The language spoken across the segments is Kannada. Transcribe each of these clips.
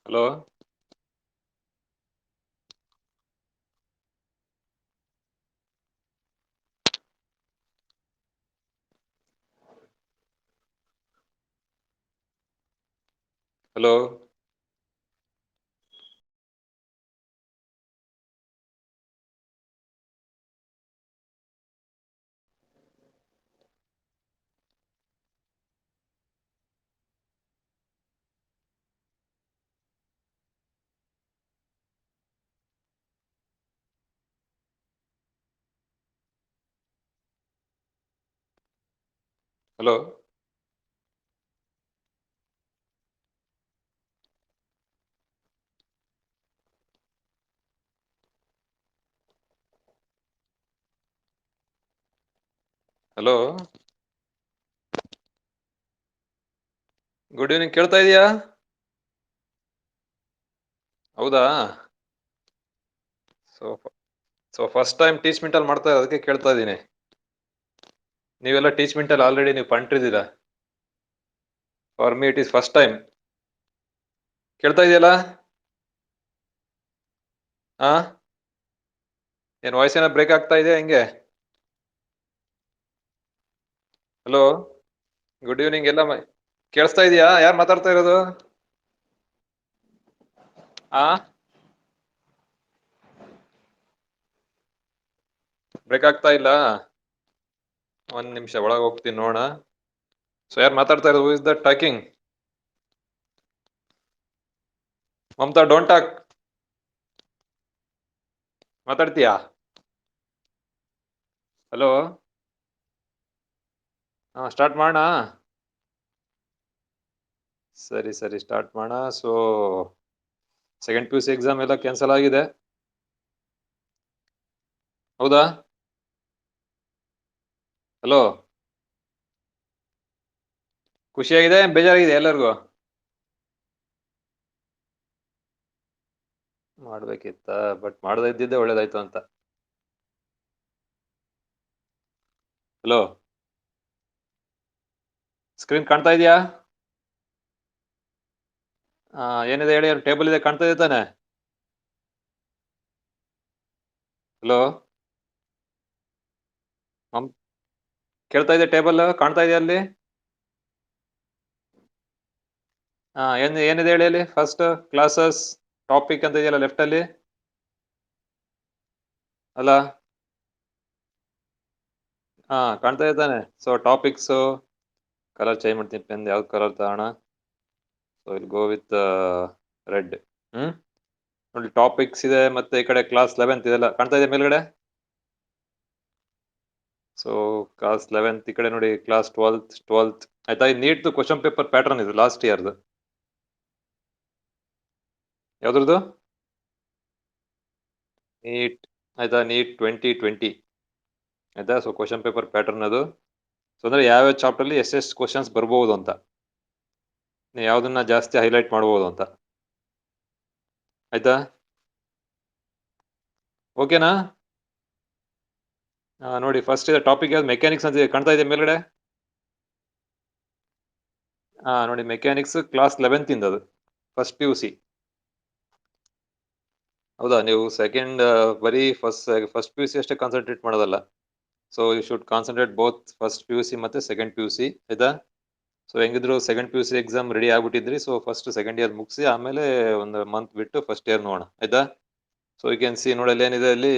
Hello. Hello. Hello. Hello. Good evening, ಕೇಳ್ತಾ ಇದೀಯಾ? ಹೌದಾ? ಸೊ ಸೊ ಫಸ್ಟ್ ಟೈಮ್ ಟೀಚ್ಮೆಂಟ್ ಅಲ್ಲಿ ಮಾಡ್ತಾ ಇರೋದಕ್ಕೆ ಕೇಳ್ತಾ ಇದ್ದೀನಿ. ನೀವೆಲ್ಲ ಟೀಚ್ಮೆಂಟ್ ಅಲ್ಲಿ ಆಲ್ರೆಡಿ ನೀವು ಪಂಟ್ರಿದ್ದೀರಾ. For me it is first time. ಕೇಳ್ತಾ ಇದೆಯಲ್ಲ? ಹಾ, ಏನ್ ವಾಯ್ಸ್ ಏನೋ ಬ್ರೇಕ್ ಆಗ್ತಾ ಇದೆಯಾ ಹೆಂಗೆ? ಹಲೋ. ಗುಡ್ ಈವ್ನಿಂಗ್ ಎಲ್ಲ ಕೇಳಿಸ್ತಾ ಇದೆಯಾ? ಯಾರು ಮಾತಾಡ್ತಾ ಇರೋದು? ಆ, ಬ್ರೇಕ್ ಆಗ್ತಾ ಇಲ್ಲ. ಒಂದ್ ನಿಮಿಷ ಒಳಗೆ ಹೋಗ್ತೀನಿ ನೋಡೋಣ. ಸೊ ಯಾರು ಮಾತಾಡ್ತಾ ಇರೋದು? Who is that talking? Mamata, don't talk. ಮಾತಾಡ್ತೀಯಾ? ಹಲೋ. ಹಾ, ಸ್ಟಾರ್ಟ್ ಮಾಡೋಣ. ಸರಿ ಸರಿ, ಸ್ಟಾರ್ಟ್ ಮಾಡೋಣ. So second P U C exam ಎಲ್ಲ ಕ್ಯಾನ್ಸಲ್ ಆಗಿದೆ, ಹೌದಾ? ಹಲೋ. ಖುಷಿಯಾಗಿದೆ, ಬೇಜಾರಾಗಿದೆ ಎಲ್ಲರಿಗೂ? ಮಾಡ್ಬೇಕಿತ್ತ, ಬಟ್ ಮಾಡದೇ ಇದ್ದಿದ್ದೆ ಒಳ್ಳೇದಾಯ್ತು ಅಂತ. ಹಲೋ. ಸ್ಕ್ರೀನ್ ಕಾಣ್ತಾ ಇದೆಯಾ? ಏನಿದೆ ಹೇಳಿ, ಟೇಬಲ್ ಇದೆ, ಕಾಣ್ತಾ ಇದೆ ತಾನೆ? ಹಲೋ. ಕೇಳ್ತಾ ಇದೆ? ಟೇಬಲ್ ಕಾಣ್ತಾ ಇದೆಯಾ ಅಲ್ಲಿ? ಏನಿದೆ ಹೇಳಿ ಅಲ್ಲಿ? ಫಸ್ಟ್ ಕ್ಲಾಸಸ್ ಟಾಪಿಕ್ ಅಂತ ಇದೆಯಲ್ಲ ಲೆಫ್ಟ್ ಅಲ್ಲಿ, ಅಲ್ಲ? ಕಾಣ್ತಾ ಇದೆ ತಾನೆ? ಸೊ ಟಾಪಿಕ್ಸ್, ಕಲರ್ ಚೇಂಜ್ ಮಾಡ್ತೀನಿ, ಪೆನ್ ಯಾವ್ದು ಕಲರ್ ತಗೋಣ? So will go with red. ನೋಡಿ, ಟಾಪಿಕ್ಸ್ ಇದೆ, ಮತ್ತೆ ಈ ಕಡೆ ಕ್ಲಾಸ್ 11 ಇದೆಲ್ಲ ಕಾಣ್ತಾ ಇದೆ ಮೇಲ್ಗಡೆ. ಸೊ ಕ್ಲಾಸ್ 11 ಈ ಕಡೆ ನೋಡಿ, ಕ್ಲಾಸ್ 12 ಆಯ್ತಾ? ಇದು ನೀಟ್ ಕ್ವಶನ್ ಪೇಪರ್ ಪ್ಯಾಟರ್ನ್, ಇದು ಲಾಸ್ಟ್ ಇಯರ್ದು. ಯಾವ್ದ್ರದ್ದು? ನೀಟ್, ಆಯ್ತಾ? ನೀಟ್ 2020 ಆಯ್ತಾ? ಸೊ ಕ್ವಶನ್ ಪೇಪರ್ ಪ್ಯಾಟರ್ನ್ ಅದು. ಸೊ ಅಂದ್ರೆ ಯಾವ್ಯಾವ ಚಾಪ್ಟರ್ಲಿ ಎಷ್ಟೆಷ್ಟು ಕ್ವಶನ್ಸ್ ಬರ್ಬೋದು ಅಂತ, ನೀವು ಯಾವ್ದನ್ನ ಜಾಸ್ತಿ ಹೈಲೈಟ್ ಮಾಡ್ಬೋದು ಅಂತ, ಆಯ್ತಾ? ಓಕೆನಾ? ನೋಡಿ, ಫಸ್ಟ್ ಇದೆ ಟಾಪಿಕ್ ಯಾವ್ದು? ಮೆಕ್ಯಾನಿಕ್ಸ್ ಅಂತ ಕಾಣ್ತಾ ಇದೆ ಮೇಲ್ಗಡೆ. ನೋಡಿ, ಮೆಕ್ಯಾನಿಕ್ಸ್ ಕ್ಲಾಸ್ 11 ಇಂದ, ಅದು ಫಸ್ಟ್ ಪಿ ಯು ಸಿ. ಹೌದಾ? ನೀವು ಸೆಕೆಂಡ್ ಬರೀ ಫಸ್ಟ್ ಪಿ ಯು ಸಿ ಅಷ್ಟೇ ಕಾನ್ಸಂಟ್ರೇಟ್ ಮಾಡೋದಲ್ಲ. So you should concentrate both first P U C ಮತ್ತೆ ಸೆಕೆಂಡ್ ಪಿ ಯು ಸಿ, ಆಯ್ತಾ? ಸೊ ಹೆಂಗಿದ್ರು second P U C exam ready ಆಗ್ಬಿಟ್ಟಿದ್ರಿ. ಸೊ ಫಸ್ಟ್ ಸೆಕೆಂಡ್ ಇಯರ್ ಮುಗಿಸಿ ಆಮೇಲೆ ಒಂದು ಮಂತ್ ಬಿಟ್ಟು ಫಸ್ಟ್ ಇಯರ್ ನೋಡೋಣ, ಆಯ್ತಾ? ಸೊ ಯು ಕ್ಯಾನ್ ಸಿ, ನೋಡಿ ಅಲ್ಲಿ ಏನಿದೆ, ಅಲ್ಲಿ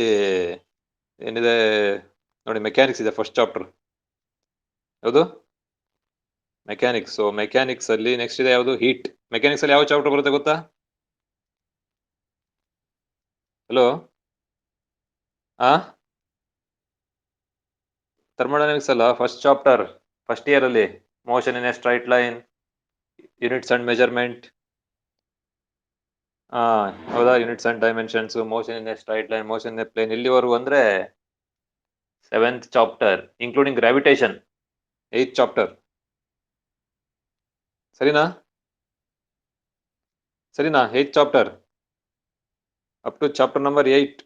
ಏನಿದೆ ನೋಡಿ, ಮೆಕ್ಯಾನಿಕ್ಸ್ ಇದೆ ಫಸ್ಟ್ ಚಾಪ್ಟರ್. ಯಾವುದು? ಮೆಕ್ಯಾನಿಕ್ಸ್. ಸೊ ಮೆಕ್ಯಾನಿಕ್ಸ್ ಅಲ್ಲಿ ನೆಕ್ಸ್ಟ್ ಇದೆ ಯಾವುದು? ಹೀಟ್. ಮೆಕ್ಯಾನಿಕ್ಸ್ ಅಲ್ಲಿ ಯಾವ ಚಾಪ್ಟರ್ ಬರುತ್ತೆ ಗೊತ್ತಾ? ಹಲೋ. ಥರ್ಮೋಡೈನಮಿಕ್ಸ್ ಅಲ್ಲ, ಫಸ್ಟ್ ಚಾಪ್ಟರ್, ಫಸ್ಟ್ ಇಯರ್ ಅಲ್ಲಿ. Motion in a straight line, units and measurement. ಹೌದಾ? Units and dimensions, motion in a straight line, motion in a plane, ಇಲ್ಲಿವರೆಗೂ ಅಂದ್ರೆ 7th chapter including gravitation, 8th chapter. ಸರಿನಾ? 8th chapter up to chapter number 8.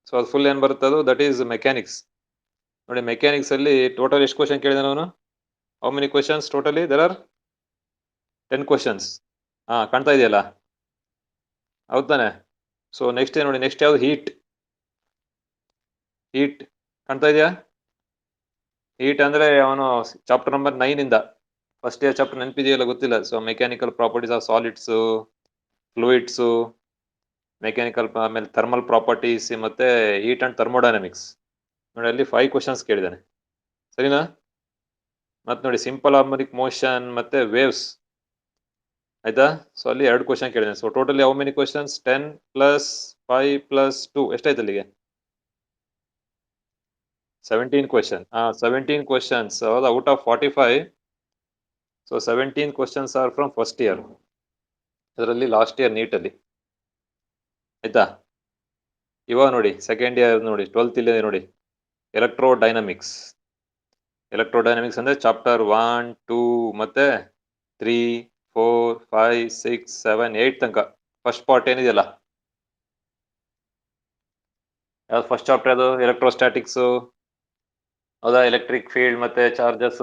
So ಅದು ಫುಲ್ ಏನ್ ಬರುತ್ತೆ, ಅದು ದಟ್ ಈಸ್ ಮೆಕ್ಯಾನಿಕ್ಸ್. ನೋಡಿ, ಮೆಕ್ಯಾನಿಕ್ಸ್ ಅಲ್ಲಿ ಟೋಟಲ್ ಎಷ್ಟು ಕ್ವಶನ್ ಕೇಳಿದೆ ನಾನು? How many questions totally? There are 10 questions. ಕಾಣ್ತಾ ಇದೆಯಲ್ಲ? ಹೌದ್ ತಾನೆ? ಸೊ ನೆಕ್ಸ್ಟ್ ನೋಡಿ, ನೆಕ್ಸ್ಟ್ ಯಾವ್ದು? ಹೀಟ್. ಹೀಟ್ ಕಾಣ್ತಾ ಇದೆಯಾ? ಹೀಟ್ ಅಂದ್ರೆ ಅವನು ಚಾಪ್ಟರ್ ನಂಬರ್ 9 ಇಂದ ಫಸ್ಟ್ ಇಯರ್ ಚಾಪ್ಟರ್ ನೆನಪಿದೆಯಲ್ಲ ಗೊತ್ತಿಲ್ಲ. So mechanical properties of solids, fluids, mechanical, ಆಮೇಲೆ ಥರ್ಮಲ್ ಪ್ರಾಪರ್ಟೀಸ್, ಮತ್ತೆ ಹೀಟ್ ಅಂಡ್ ಥರ್ಮೋಡೈನಮಿಕ್ಸ್. ನೋಡಿ ಅಲ್ಲಿ 5 ಕ್ವಶನ್ಸ್ ಕೇಳಿದ್ದಾನೆ, ಸರಿನಾ? ಮತ್ತೆ ನೋಡಿ ಸಿಂಪಲ್ ಹಾರ್ಮೋನಿಕ್ ಮೋಷನ್ ಮತ್ತೆ ವೇವ್ಸ್, ಆಯ್ತಾ? ಸೊ ಅಲ್ಲಿ 2 ಕ್ವಶನ್ ಕೇಳಿದ್ದಾನೆ. So totally how many questions? 10 plus 5 plus 2 ಎಷ್ಟಾಯ್ತು ಅಲ್ಲಿಗೆ? 17 question. 17 questions out of 45. So 17 questions are from first year, ಅದರಲ್ಲಿ ಲಾಸ್ಟ್ ಇಯರ್ ನೀಟಲ್ಲಿ, ಆಯ್ತಾ? ಇವಾಗ ನೋಡಿ ಸೆಕೆಂಡ್ ಇಯರ್ ನೋಡಿ, 12th ಇಲ್ಲಿ ನೋಡಿ, ಎಲೆಕ್ಟ್ರೋಡೈನಮಿಕ್ಸ್. ಎಲೆಕ್ಟ್ರೋಡೈನಮಿಕ್ಸ್ ಅಂದ್ರೆ ಚಾಪ್ಟರ್ 1, 2 ಮತ್ತೆ 3, 4, 5, 6, 7, 8 ತನಕ ಫಸ್ಟ್ ಪಾರ್ಟ್ ಏನಿದೆಯಲ್ಲ. ಯಾವ್ದು ಫಸ್ಟ್ ಚಾಪ್ಟರ್? ಅದು ಎಲೆಕ್ಟ್ರೋಸ್ಟಾಟಿಕ್ಸ್, ಹೌದಾ? ಎಲೆಕ್ಟ್ರಿಕ್ ಫೀಲ್ಡ್ ಮತ್ತೆ charges,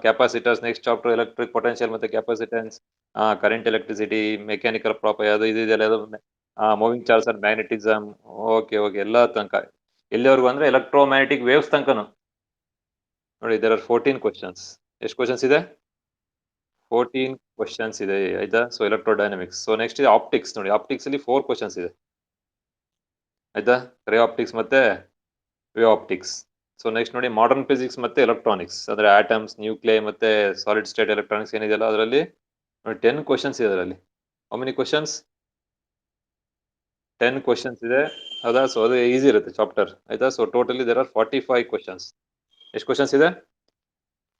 capacitors. Next chapter electric potential ಮತ್ತೆ capacitance, current, electricity, mechanical proper, ಅದು ಇದು ಇದೆಲ್ಲ, ಅದು moving charge and magnetism. Okay okay, ಎಲ್ಲ ತನಕ ಎಲ್ಲಿವರೆಗೂ ಅಂದ್ರೆ ಎಲೆಕ್ಟ್ರೋಮ್ಯಾಗ್ನೆಟಿಕ್ ವೇವ್ಸ್ ತನಕನು ನೋಡಿ. There are 14 questions. ಎಷ್ಟು ಕ್ವಶನ್ಸ್ ಇದೆ? 14 ಕ್ವಶನ್ಸ್ ಇದೆ, ಆಯ್ತಾ? So electrodynamics. ಸೊ ನೆಕ್ಸ್ಟ್ ಇದೆ ಆಪ್ಟಿಕ್ಸ್. ನೋಡಿ ಆಪ್ಟಿಕ್ಸ್ ಅಲ್ಲಿ 4 ಕ್ವಶನ್ಸ್ ಇದೆ, ಆಯ್ತಾ? ರೇ ಆಪ್ಟಿಕ್ಸ್ ಮತ್ತೆ ವೇವ್ ಆಪ್ಟಿಕ್ಸ್. ಸೊ ನೆಕ್ಸ್ಟ್ ನೋಡಿ ಮಾಡರ್ನ್ ಫಿಸಿಕ್ಸ್ ಮತ್ತೆ ಎಲೆಕ್ಟ್ರಾನಿಕ್ಸ್, ಅಂದ್ರೆ ಆಟಮ್ಸ್, ನ್ಯೂಕ್ಲಿಯೈ ಮತ್ತೆ ಸಾಲಿಡ್ ಸ್ಟೇಟ್ ಎಲೆಕ್ಟ್ರಾನಿಕ್ಸ್ ಏನಿದೆಯಲ್ಲ ಅದರಲ್ಲಿ ನೋಡಿ 10 ಕ್ವಶನ್ಸ್ ಇದೆ ಅದರಲ್ಲಿ. How many questions? 10 ಕ್ವಶನ್ಸ್ ಇದೆ, ಹೌದಾ? ಸೊ ಅದು ಈಸಿ ಇರುತ್ತೆ ಚಾಪ್ಟರ್, ಆಯ್ತಾ? So totally there are 45 questions. ಎಷ್ಟು ಕ್ವಶನ್ಸ್ ಇದೆ?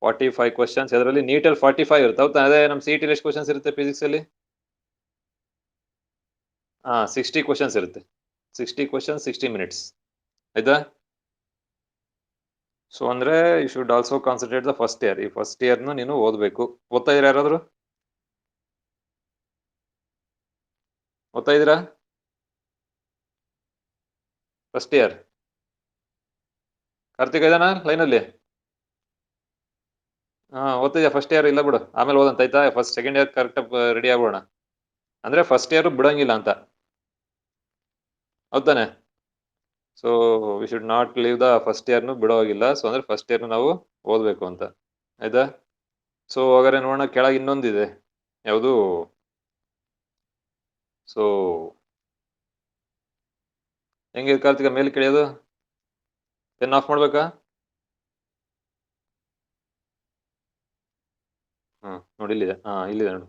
45 ಕ್ವಶನ್ಸ್. ಅದರಲ್ಲಿ ನೀಟಲ್ಲಿ 45 ಇರುತ್ತೆ, ಹೌದಾ? ಅದೇ ನಮ್ಮ ಸಿ ಟಿ ಎಷ್ಟು ಕ್ವಶನ್ಸ್ ಇರುತ್ತೆ ಫಿಸಿಕ್ಸ್ ಅಲ್ಲಿ? 60 ಕ್ವಶನ್ಸ್ ಇರುತ್ತೆ. 60 ಕ್ವಶನ್ಸ್, 60 ಮಿನಿಟ್ಸ್, ಆಯ್ತಾ? ಸೊ ಅಂದ್ರೆ you should also concentrate the first year. ಈ ಫಸ್ಟ್ ಇಯರ್ನ ನೀನು ಓದಬೇಕು. ಓದ್ತಾ ಇದೀರಾ ಯಾರಾದ್ರು? ಓದ್ತಾ ಇದೀರಾ ಫಸ್ಟ್ ಇಯರ್? ಕಾರ್ತಿಕ್ ಇದಾನ ಲೈನಲ್ಲಿ? ಓದ್ತಿದ್ಯಾ ಫಸ್ಟ್ ಇಯರ್? ಇಲ್ಲ ಬಿಡು, ಆಮೇಲೆ ಓದಂತ, ಆಯ್ತಾ? First second year correct ready ಆಗೋಣ. ಅಂದ್ರೆ ಫಸ್ಟ್ ಇಯರ್ ಬಿಡಂಗಿಲ್ಲ ಅಂತ, ಹೌದಾನೆ? So we should not leave the first ಇಯರ್ನು ಬಿಡೋಗಿಲ್ಲ. ಸೊ ಅಂದ್ರೆ ಫಸ್ಟ್ ಇಯರ್ ನಾವು ಓದ್ಬೇಕು ಅಂತ, ಆಯ್ತಾ? ಸೊ ಹಾಗಾದ್ರೆ ನೋಡೋಣ, ಕೆಳಗೆ ಇನ್ನೊಂದಿದೆ, ಯಾವುದು? ಸೊ ಹೆಂಗೆ ಕಾರ್ತಿಕ ಮೇಲೆ ಕೆಳಿಯೋದು? ಪೆನ್ ಆಫ್ ಮಾಡ್ಬೇಕಾ? ನೋಡಿ ಇಲ್ಲಿದೆ, ಇಲ್ಲಿದೆ ನೋಡಿ,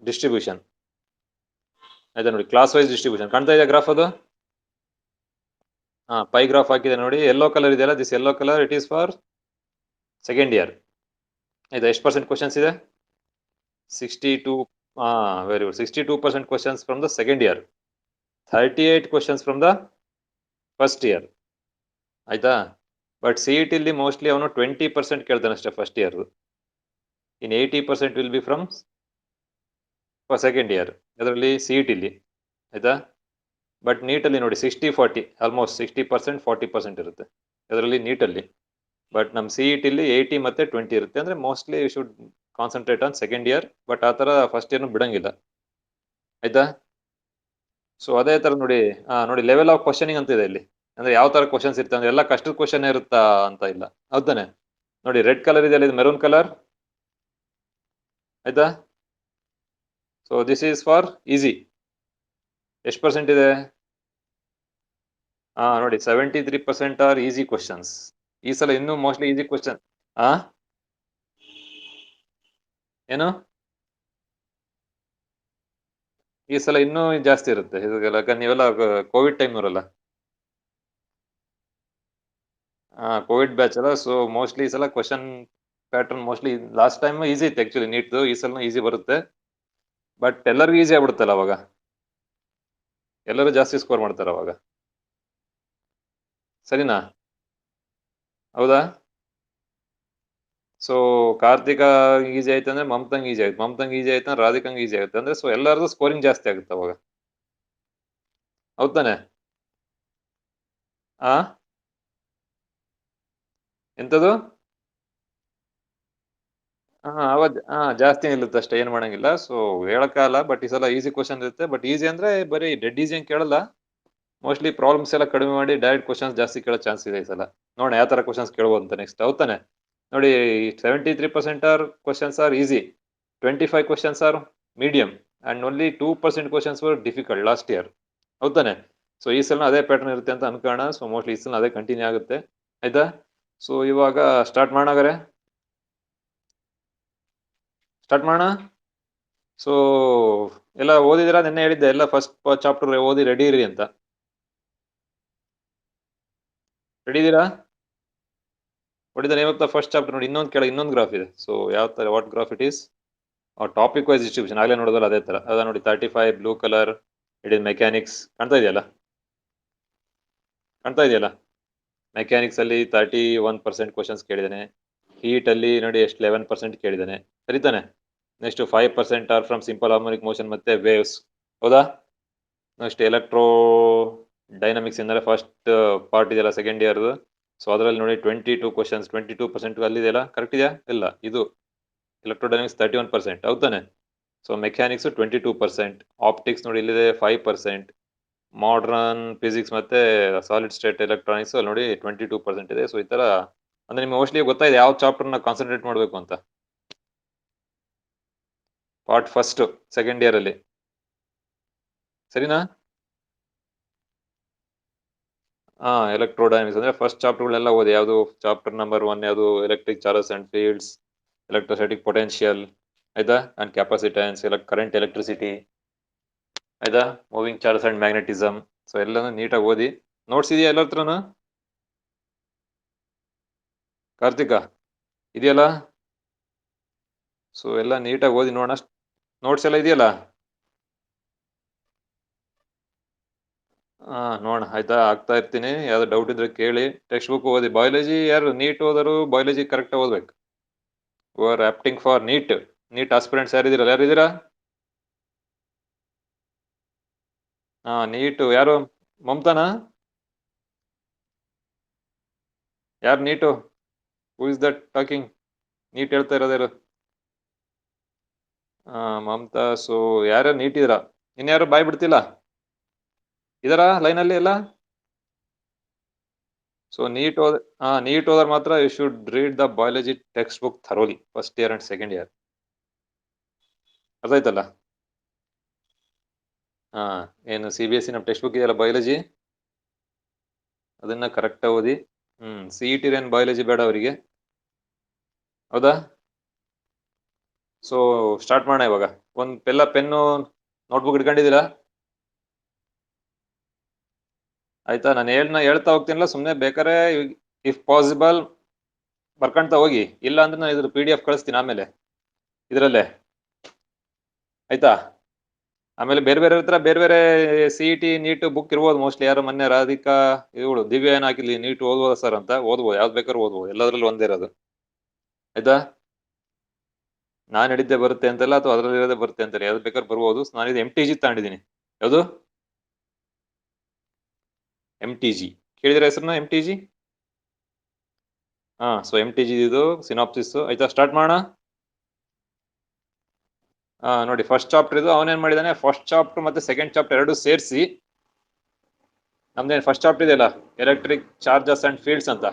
ಡಿಸ್ಟ್ರಿಬ್ಯೂಷನ್, ಆಯ್ತಾ? ನೋಡಿ ಕ್ಲಾಸ್ ವೈಸ್ ಡಿಸ್ಟ್ರಿಬ್ಯೂಷನ್ ಕಾಣ್ತಾ ಇದೆ ಗ್ರಾಫ್ ಅದು. ಪೈ ಗ್ರಾಫ್ ಹಾಕಿದೆ ನೋಡಿ, ಯೆಲ್ಲೋ ಕಲರ್ ಇದೆಯಲ್ಲ, this yellow colour it is for second year, ಆಯ್ತಾ? ಎಷ್ಟು ಪರ್ಸೆಂಟ್ ಕ್ವಶನ್ಸ್ ಇದೆ? 62. Very good. 62% questions from the second year, 38 questions from the first year, ಆಯ್ತಾ? ಬಟ್ ಸಿ ಇ ಟಿಲಿ ಮೋಸ್ಟ್ಲಿ ಅವನು 20% ಕೇಳ್ತಾನೆ ಅಷ್ಟೇ first year. In 80% will be from second year, ಅದರಲ್ಲಿ ಸಿ ಇ ಟಿಲಿ, ಆಯ್ತಾ? ಬಟ್ ನೀಟಲ್ಲಿ ನೋಡಿ 60-40, ಆಲ್ಮೋಸ್ಟ್ 60%, 40% ಇರುತ್ತೆ ಅದರಲ್ಲಿ ನೀಟಲ್ಲಿ. ಬಟ್ ನಮ್ಮ ಸಿ ಇ ಟಿಲಿ 80 ಮತ್ತೆ 20 ಇರುತ್ತೆ. ಅಂದ್ರೆ mostly you should concentrate on second year, but ಆ ಥರ ಫಸ್ಟ್ ಇಯರ್ನು ಬಿಡಂಗಿಲ್ಲ, ಆಯ್ತಾ? ಸೊ ಅದೇ ತರ ನೋಡಿ, ನೋಡಿ ಲೆವೆಲ್ ಆಫ್ ಕ್ವಶನಿಂಗ್ ಅಂತ ಇದೆ ಇಲ್ಲಿ. ಅಂದ್ರೆ ಯಾವ ತರ ಕ್ವಶನ್ಸ್ ಇರುತ್ತೆ ಅಂದ್ರೆ ಎಲ್ಲ ಕಷ್ಟದ ಕ್ವಶನ್ ಇರುತ್ತಾ ಅಂತ ಇಲ್ಲ, ಹೌದಾನೆ? ನೋಡಿ ರೆಡ್ ಕಲರ್ ಇದೆ, ಇದು ಮೆರೂನ್ ಕಲರ್, ಆಯ್ತಾ? So this is for easy. ಎಷ್ಟು ಪರ್ಸೆಂಟ್ ಇದೆ? ನೋಡಿ 73% ಆರ್ ಈಸಿ ಕ್ವಶನ್ಸ್. ಈ ಸಲ ಇನ್ನೂ ಮೋಸ್ಟ್ಲಿ ಈಸಿ ಕ್ವಶನ್. ಆ ಏನು? ಈ ಸಲ ಇನ್ನೂ ಜಾಸ್ತಿ ಇರುತ್ತೆ ಇದೆಲ್ಲ, ನೀವೆಲ್ಲ ಕೋವಿಡ್ ಟೈಮ್ ಅವರಲ್ಲ, ಕೋವಿಡ್ ಬ್ಯಾಚ್ ಅಲ್ಲ. ಸೊ ಮೋಸ್ಟ್ಲಿ ಈ ಸಲ question pattern mostly last time easy ಇತ್ತು ಆಕ್ಚುಲಿ ನೀಟ್ದು, ಈ ಸಲ ಈಸಿ ಬರುತ್ತೆ. ಬಟ್ ಎಲ್ಲರಿಗೂ ಈಸಿ ಆಗ್ಬಿಡುತ್ತಲ್ಲ ಅವಾಗ, ಎಲ್ಲರೂ ಜಾಸ್ತಿ ಸ್ಕೋರ್ ಮಾಡ್ತಾರೆ ಅವಾಗ, ಸರಿನಾ? ಹೌದಾ? ಸೊ ಕಾರ್ತಿಕ ಈಸಿ ಆಯ್ತು ಅಂದ್ರೆ ಮಮತಂಗ್ ಈಸಿ ಆಯ್ತು, ಮಮತಂಗ್ ಈಸಿ ಆಯ್ತು ಅಂದ್ರೆ ರಾಧಿಕಂಗ್ ಈಸಿ ಆಗುತ್ತೆ. ಅಂದ್ರೆ ಸೊ ಎಲ್ಲರದು ಸ್ಕೋರಿಂಗ್ ಜಾಸ್ತಿ ಆಗುತ್ತೆ ಅವಾಗ, ಹೌದಾನೆ? ಆ ಎಂತದು? ಜಾಸ್ತಿ ನಿಲ್ಲುತ್ತೆ ಅಷ್ಟೇ, ಏನ್ ಮಾಡಂಗಿಲ್ಲ. ಸೊ ಹೇಳಕ್ಕಾಗಲ್ಲ, ಬಟ್ ಈ ಸಲ ಈಸಿ ಕ್ವಶನ್ ಇರುತ್ತೆ. ಬಟ್ ಈಸಿ ಅಂದ್ರೆ ಬರೀ ಡೆಡ್ ಈಸಿ ಅಂತ ಕೇಳಲ್ಲ. ಮೋಸ್ಟ್ಲಿ ಪ್ರಾಬ್ಲಮ್ಸ್ ಎಲ್ಲ ಕಡಿಮೆ ಮಾಡಿ ಡೈರೆಕ್ಟ್ ಕ್ವಶನ್ಸ್ ಜಾಸ್ತಿ ಕೇಳೋ ಚಾನ್ಸ್ ಇದೆ ಈ ಸಲ. ನೋಡೋಣ ಯಾವ ತರ ಕ್ವಶನ್ಸ್ ಕೇಳ್ಬೋದು ಅಂತ ನೆಕ್ಸ್ಟ್. ಹೌದಾನೆ? ನೋಡಿ, 73% are questions are easy, 25 questions are medium, and only 2% questions were difficult last year. ಹೌದಾನೆ? ಸೊ ಈ ಸಲ ಅದೇ ಪ್ಯಾಟರ್ನ್ ಇರುತ್ತೆ ಅಂತ ಅನ್ಕೋಣ. ಸೊ ಮೋಸ್ಟ್ಲಿ ಈ ಸಲ ಅದೇ ಕಂಟಿನ್ಯೂ ಆಗುತ್ತೆ. ಆಯ್ತಾ? ಸೊ ಇವಾಗ ಸ್ಟಾರ್ಟ್ ಮಾಡೋಣ. ಸ್ಟಾರ್ಟ್ ಮಾಡೋಣ. ಸೊ ಎಲ್ಲ ಓದಿದಿರಾ? ನಿನ್ನೆ ಹೇಳಿದ್ದೆ ಎಲ್ಲ ಫಸ್ಟ್ ಚಾಪ್ಟರ್ ಓದಿ ರೆಡಿ ಇರಿ ಅಂತ. ರೆಡಿ ಇದೀರಾ? What is the name of the first chapter? ನೋಡಿ, ಇನ್ನೊಂದು ಗ್ರಾಫ್ ಇದೆ. ಸೊ ಯಾವ ತರ, what graph it is? Topic wise distribution ಆಗಲೇ ನೋಡೋದಲ್ಲ ಅದೇ ತರ ಅದ ನೋಡಿ. 35 blue colour, it is mechanics. ಕಾಣ್ತಾ ಇದೆಯಲ್ಲ? ಮೆಕ್ಯಾನಿಕ್ಸ್ ಅಲ್ಲಿ 31% ಕ್ವಶನ್ಸ್ ಕೇಳಿದ್ದಾನೆ. ಹೀಟ್ ಅಲ್ಲಿ ನೋಡಿ ಎಷ್ಟು 11% ಕೇಳಿದ್ದಾನೆ. ಸರಿತಾನೆ? Next 5% are from simple harmonic motion ಮತ್ತೆ ವೇವ್ಸ್. ಹೌದಾ? ನೆಕ್ಸ್ಟ್ ಎಲೆಕ್ಟ್ರೋ ಡೈನಮಿಕ್ಸ್ ಎಂದರೆ ಫಸ್ಟ್ ಪಾರ್ಟ್ ಇದೆಯಲ್ಲ ಸೆಕೆಂಡ್ ಇಯರ್. ಸೊ ಅದರಲ್ಲಿ ನೋಡಿ 22 ಕ್ವಶನ್ಸ್, 22% ಅಲ್ಲಿದೆಯಲ್ಲ, ಕರೆಕ್ಟ್ ಇದೆಯಾ? ಇಲ್ಲ, ಇದು ಎಲೆಕ್ಟ್ರೋಡೈನಮಿಕ್ಸ್ 31%. ಹೌದಾನೆ? ಸೊ ಮೆಕ್ಯಾನಿಕ್ಸ್ 22%, ಆಪ್ಟಿಕ್ಸ್ ನೋಡಿ ಇಲ್ಲಿದೆ 5%, ಮಾಡರ್ನ್ ಫಿಸಿಕ್ಸ್ ಮತ್ತೆ ಸಾಲಿಡ್ ಸ್ಟೇಟ್ ಎಲೆಕ್ಟ್ರಾನಿಕ್ಸ್ ಅಲ್ಲಿ ನೋಡಿ 22% ಇದೆ. ಸೊ ಈ ತರ ಅಂದ್ರೆ ನಿಮ್ಗೆ ಮೋಸ್ಟ್ಲಿ ಗೊತ್ತಾಯಿದೆ ಯಾವ ಚಾಪ್ಟರ್ನ ಕಾನ್ಸಂಟ್ರೇಟ್ ಮಾಡಬೇಕು ಅಂತ. ಪಾರ್ಟ್ ಫಸ್ಟ್ ಸೆಕೆಂಡ್ ಇಯರ್ ಅಲ್ಲಿ, ಸರಿನಾ? ಎಲೆಕ್ಟ್ರೋಡೈನಮಿಕ್ಸ್ ಅಂದ್ರೆ ಫಸ್ಟ್ ಚಾಪ್ಟರ್ಗಳೆಲ್ಲ ಓದಿ. ಯಾವುದು ಚಾಪ್ಟರ್ ನಂಬರ್ 1 ಯಾವುದು? Electric charges and fields, electrostatic potential, ಆಯ್ತಾ, ಅಂಡ್ ಕೆಪಾಸಿಟೆನ್ಸ್, ಕರೆಂಟ್ ಎಲೆಕ್ಟ್ರಿಸಿಟಿ, ಆಯ್ತಾ, moving charges and magnetism. So ಎಲ್ಲಾನು ನೀಟಾಗಿ ಓದಿ. ನೋಟ್ಸ್ ಇದೆಯಾ ಎಲ್ಲ ಹತ್ರನೂ? ಕಾರ್ತಿಕ ಇದೆಯಲ್ಲ? ಸೊ ಎಲ್ಲ ನೀಟಾಗಿ ಓದಿ ನೋಡೋಣ. ನೋಟ್ಸ್ ಎಲ್ಲ ಇದೆಯಲ್ಲ? ನೋಡೋಣ, ಆಯ್ತಾ? ಆಗ್ತಾ ಇರ್ತೀನಿ. ಯಾವ್ದು ಡೌಟ್ ಇದ್ರೆ ಕೇಳಿ. ಟೆಕ್ಸ್ಟ್ ಬುಕ್ ಓದಿ. ಬಯಾಲಜಿ ಯಾರು ನೀಟ್ ಓದರು? ಬಯಾಲಜಿ ಕರೆಕ್ಟ್ ಓದ್ಬೇಕು. Are opting for NEET. NEET aspirants ಯಾರಿದ್ದೀರಲ್ಲ, ಯಾರಿದ್ದೀರಾ? ನೀಟು ಯಾರು? ಮಮತಾನಾ? ಯಾರು NEET? Who is that talking? NEET ಹೇಳ್ತಾ ಇರೋದ್ಯಾರು? ಮಮತಾ. ಸೊ ಯಾರ್ಯಾರು ನೀಟ್ ಇದ್ದೀರಾ? ಇನ್ಯಾರು ಬಾಯ್ ಬಿಡ್ತಿಲ್ಲ? ಇದರ ಲೈನಲ್ಲಿ ಎಲ್ಲ? ಸೊ ನೀಟ್ ಓದರ್ ಮಾತ್ರ you should read the biology textbook thoroughly, first year and second year. ಅದಾಯ್ತಲ್ಲ? ಏನು CBSE ನಮ್ಮ ಟೆಕ್ಸ್ಟ್ ಬುಕ್ ಇದೆಯಲ್ಲ ಬಯಾಲಜಿ, ಅದನ್ನ ಕರೆಕ್ಟ್ ಓದಿ. CET ಏನ್ ಬಯಾಲಜಿ ಬೇಡ ಅವರಿಗೆ. ಹೌದಾ? ಸೊ ಸ್ಟಾರ್ಟ್ ಮಾಡೋಣ ಇವಾಗ. ಒಂದು ಪೆನ್ನು ನೋಟ್ಬುಕ್ ಇಟ್ಕೊಂಡಿದ್ದೀರಾ? ಆಯ್ತಾ? ನಾನು ಹೇಳ್ತಾ ಹೋಗ್ತೀನಲ್ಲ, ಸುಮ್ಮನೆ ಬೇಕಾರೆ ಇಫ್ ಪಾಸಿಬಲ್ ಬರ್ಕೊಂತ ಹೋಗಿ. ಇಲ್ಲ ಅಂದ್ರೆ ನಾನು ಇದ್ರ PDF ಕಳಿಸ್ತೀನಿ ಆಮೇಲೆ ಇದರಲ್ಲೇ. ಆಯ್ತಾ? ಆಮೇಲೆ ಬೇರೆ ಬೇರೆ ಹತ್ರ ಬೇರೆ ಬೇರೆ CET ನೀಟ್ ಬುಕ್ ಇರ್ಬೋದು ಮೋಸ್ಟ್ಲಿ. ಯಾರು ಮೊನ್ನೆ ರಾಧಿಕಾ ಇವಳು ದಿವ್ಯಾ ಏನ್ ಹಾಕಿದ್ಲಿ, ನೀಟ್ ಓದ್ಬೋದ ಸರ್ ಅಂತ. ಓದ್ಬೋದು, ಯಾವ್ದು ಬೇಕಾದ್ರೂ ಓದ್ಬೋದು, ಎಲ್ಲದ್ರಲ್ಲಿ ಒಂದೇ ಇರೋದು. ಆಯ್ತಾ? ನಾನು ಹೇಳಿದ್ದೆ ಬರುತ್ತೆ ಅಂತಲ್ಲ, ಅಥವಾ ಅದ್ರಲ್ಲಿ ಇರೋದೇ ಬರುತ್ತೆ ಅಂತಾರೆ, ಯಾವ್ದು ಬೇಕಾದ್ರೂ ಬರ್ಬೋದು. ನಾನು ಇದು MTG ತಗೊಂಡಿದ್ದೀನಿ. ಯಾವುದು? MTG ಕೇಳಿದ್ರೆ ಹೆಸರನ್ನ? MTG. ಸೊ MTG ಇದು ಸಿನಾಪ್ಸಿಸ್. ಆಯ್ತಾ? ಸ್ಟಾರ್ಟ್ ಮಾಡೋಣ. ನೋಡಿ, ಫಸ್ಟ್ ಚಾಪ್ಟರ್ ಇದು. ಅವನೇನ್ ಮಾಡಿದಾನೆ, ಫಸ್ಟ್ ಚಾಪ್ಟರ್ ಮತ್ತೆ ಸೆಕೆಂಡ್ ಚಾಪ್ಟರ್ ಎರಡು ಸೇರಿಸಿ, ನಮ್ದೇನು ಫಸ್ಟ್ ಚಾಪ್ಟರ್ ಇದೆಯಲ್ಲ ಎಲೆಕ್ಟ್ರಿಕ್ ಚಾರ್ಜಸ್ ಅಂಡ್ ಫೀಲ್ಡ್ಸ್ ಅಂತ,